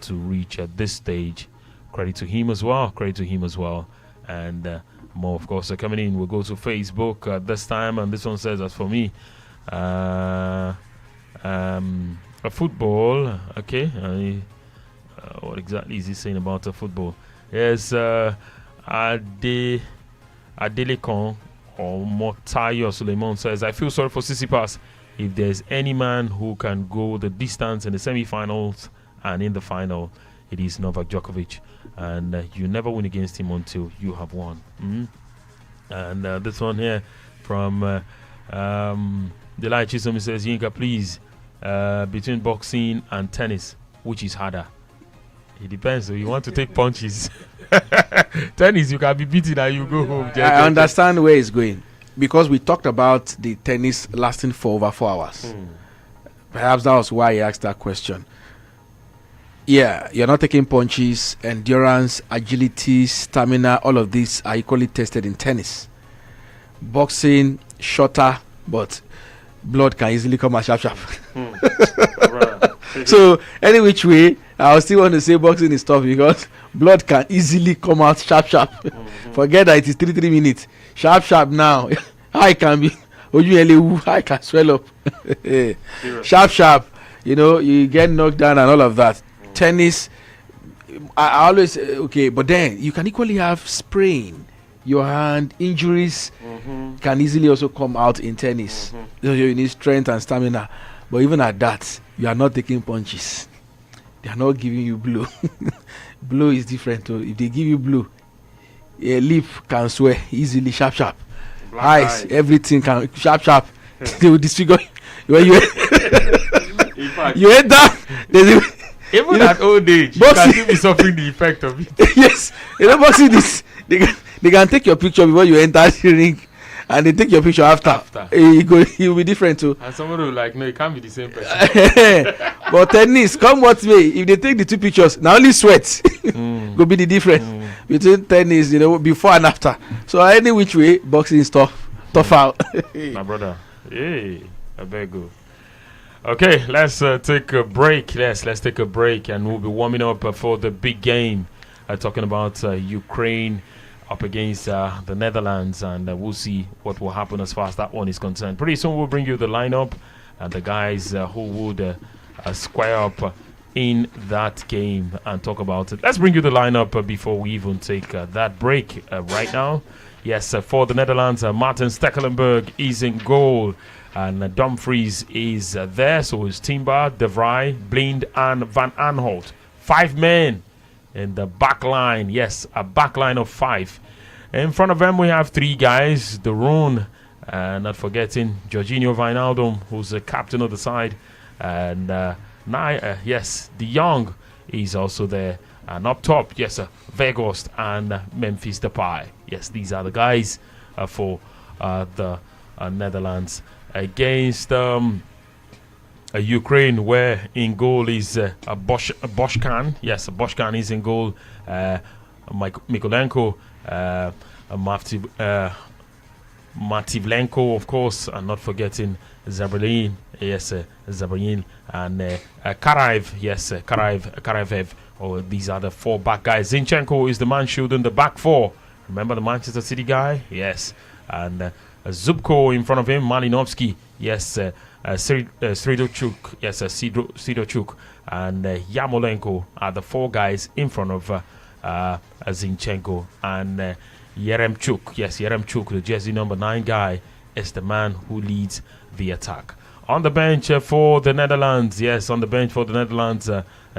to reach this stage. Credit to him as well. And more, of course, coming in. We'll go to Facebook this time, and this one says, as for me, a football. Okay, what exactly is he saying about a football? Yes, Adelekon or Motayo Suleiman says, I feel sorry for Tsisipas. If there's any man who can go the distance in the semi-finals and in the final, it is Novak Djokovic. And you never win against him until you have won. And this one here from Delight Chisholm says, Yinka, please, between boxing and tennis, which is harder? It depends. So you want to take punches. Tennis, you can be beaten and you go home. I understand where it's going, because we talked about the tennis lasting for over 4 hours. Perhaps that was why he asked that question. Yeah, you're not taking punches. Endurance, agility, stamina, all of these are equally tested in tennis. Boxing, shorter, but blood can easily come out sharp. So any which way, I still want to say boxing is tough, because blood can easily come out sharp. Forget that it is 3 minutes. Sharp now. I can be I can swell up. Sharp. You get knocked down and all of that. Tennis, I always okay, but then you can equally have sprain. Your hand injuries can easily also come out in tennis. So you need strength and stamina. But even at that, you are not taking punches. They are not giving you blue. Blue is different too. If they give you blue, a lip can swear easily, sharp. Eyes, everything can sharp. They will disfigure when you. You enter. Even at old age, boxing, you can still be suffering the effect of it. Yes, boxing this. They can take your picture before you enter the ring, and they take your picture after. It will be different too. And someone will no, it can't be the same person. But tennis, come what may, if they take the 2 pictures, now only sweat will be the difference between tennis, before and after. So any which way, boxing is tough out. My brother, hey, I beg you. Okay, let's take a break. Let's take a break, and we'll be warming up for the big game. Talking about Ukraine up against the Netherlands, and we'll see what will happen as far as that one is concerned. Pretty soon we'll bring you the lineup and the guys who would square up in that game and talk about it. Let's bring you the lineup before we even take that break right now. Yes, for the Netherlands, Martin Stekelenburg is in goal. And Dumfries is there, so is Timber, De Vrij, Blind, and Van Aanholt. 5 men in the back line. Yes, a back line of 5. In front of them, we have 3 guys. De Roon, not forgetting Jorginho Wijnaldum, who's the captain of the side. And yes, De Jong is also there. And up top, yes, Weghorst and Memphis Depay. Yes, these are the guys for the Netherlands. Against Ukraine, where in goal is Boschkan. Yes, Boschkan is in goal. Mikolenko, Mativlenko, of course, and not forgetting Zabralin. Yes, Zabralin and Karaev. Yes, Karaev. Oh, these are the 4 back guys. Zinchenko is the man shielding the back 4. Remember the Manchester City guy? Yes, and Zubko in front of him, Malinovsky, yes, Sridochuk, yes, Sidochuk, and Yamolenko are the 4 guys in front of Zinchenko, and Yeremchuk, yes, Yeremchuk, the jersey number 9 guy, is the man who leads the attack. On the bench for the Netherlands, yes, on the bench for the Netherlands,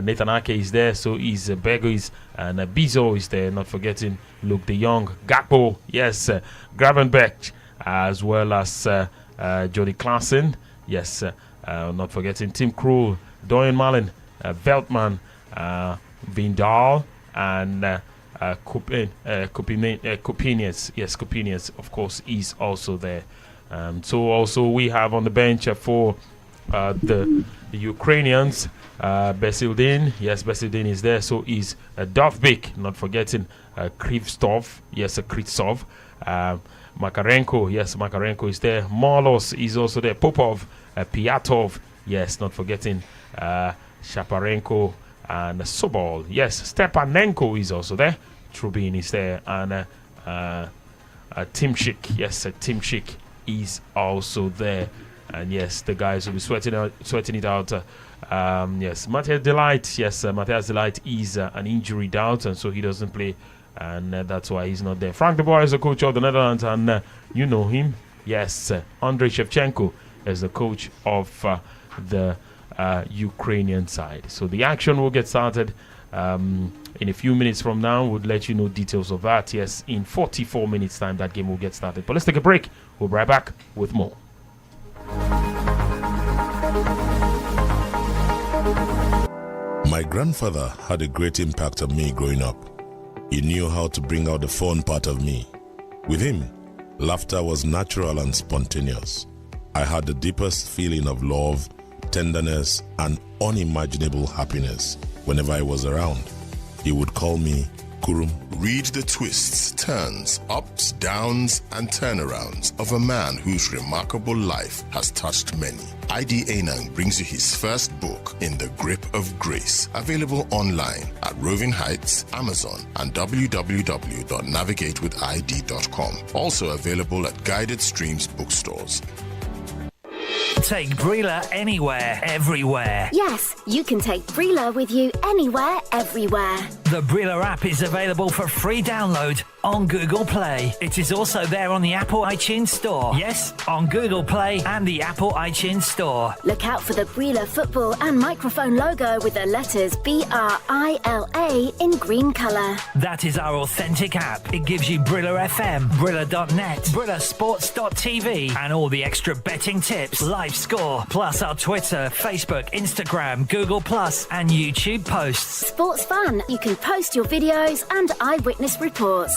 Nathan Ake is there, so is Begois, and Bizo is there, not forgetting Luke de Jong, Gakpo, yes, Gravenberch, as well as Jody Klaassen, yes, not forgetting Tim Krul, Doyen Malen, Veltman, Vindal, and Kopinius, yes, Kopinius, of course, is also there. So also we have on the bench for the Ukrainians, Besildin, yes, Besildin is there, so is Dovbik, not forgetting Krivstov, yes, Kritsov, Makarenko, yes, Makarenko is there, Marlos is also there, Popov, Piatov, yes, not forgetting Shaparenko, and Sobol, yes, Stepanenko is also there, Trubin is there, and Timchik, yes, Timchik is also there, and yes, the guys will be sweating it out. Yes, Matthias Delight, yes, Matthias Delight is an injury out, and so he doesn't play, and that's why he's not there. Frank de Boer is the coach of the Netherlands, and you know him, yes, Andrei Shevchenko is the coach of the Ukrainian side. So the action will get started in a few minutes from now. We'll let you know details of that. Yes, in 44 minutes time that game will get started. But let's take a break. We'll be right back with more. My grandfather had a great impact on me growing up. He knew how to bring out the fun part of me. With him, laughter was natural and spontaneous. I had the deepest feeling of love, tenderness, and unimaginable happiness whenever I was around. He would call me Kurum. Read the twists, turns, ups, downs, and turnarounds of a man whose remarkable life has touched many. ID Anang brings you his first book, In the Grip of Grace, available online at Roving Heights, Amazon, and www.navigatewithid.com. Also available at Guided Streams bookstores. Take Brila anywhere, everywhere. Yes, you can take Brila with you anywhere, everywhere. The Brila app is available for free download on Google Play. It is also there on the Apple iTunes Store. Yes, on Google Play and the Apple iTunes Store. Look out for the Brila football and microphone logo with the letters BRILA in green colour. That is our authentic app. It gives you Brila FM, Brila.net, BrilaSports.tv, and all the extra betting tips, live score, plus our Twitter, Facebook, Instagram, Google Plus, and YouTube posts. Sports fun. You can post your videos and eyewitness reports.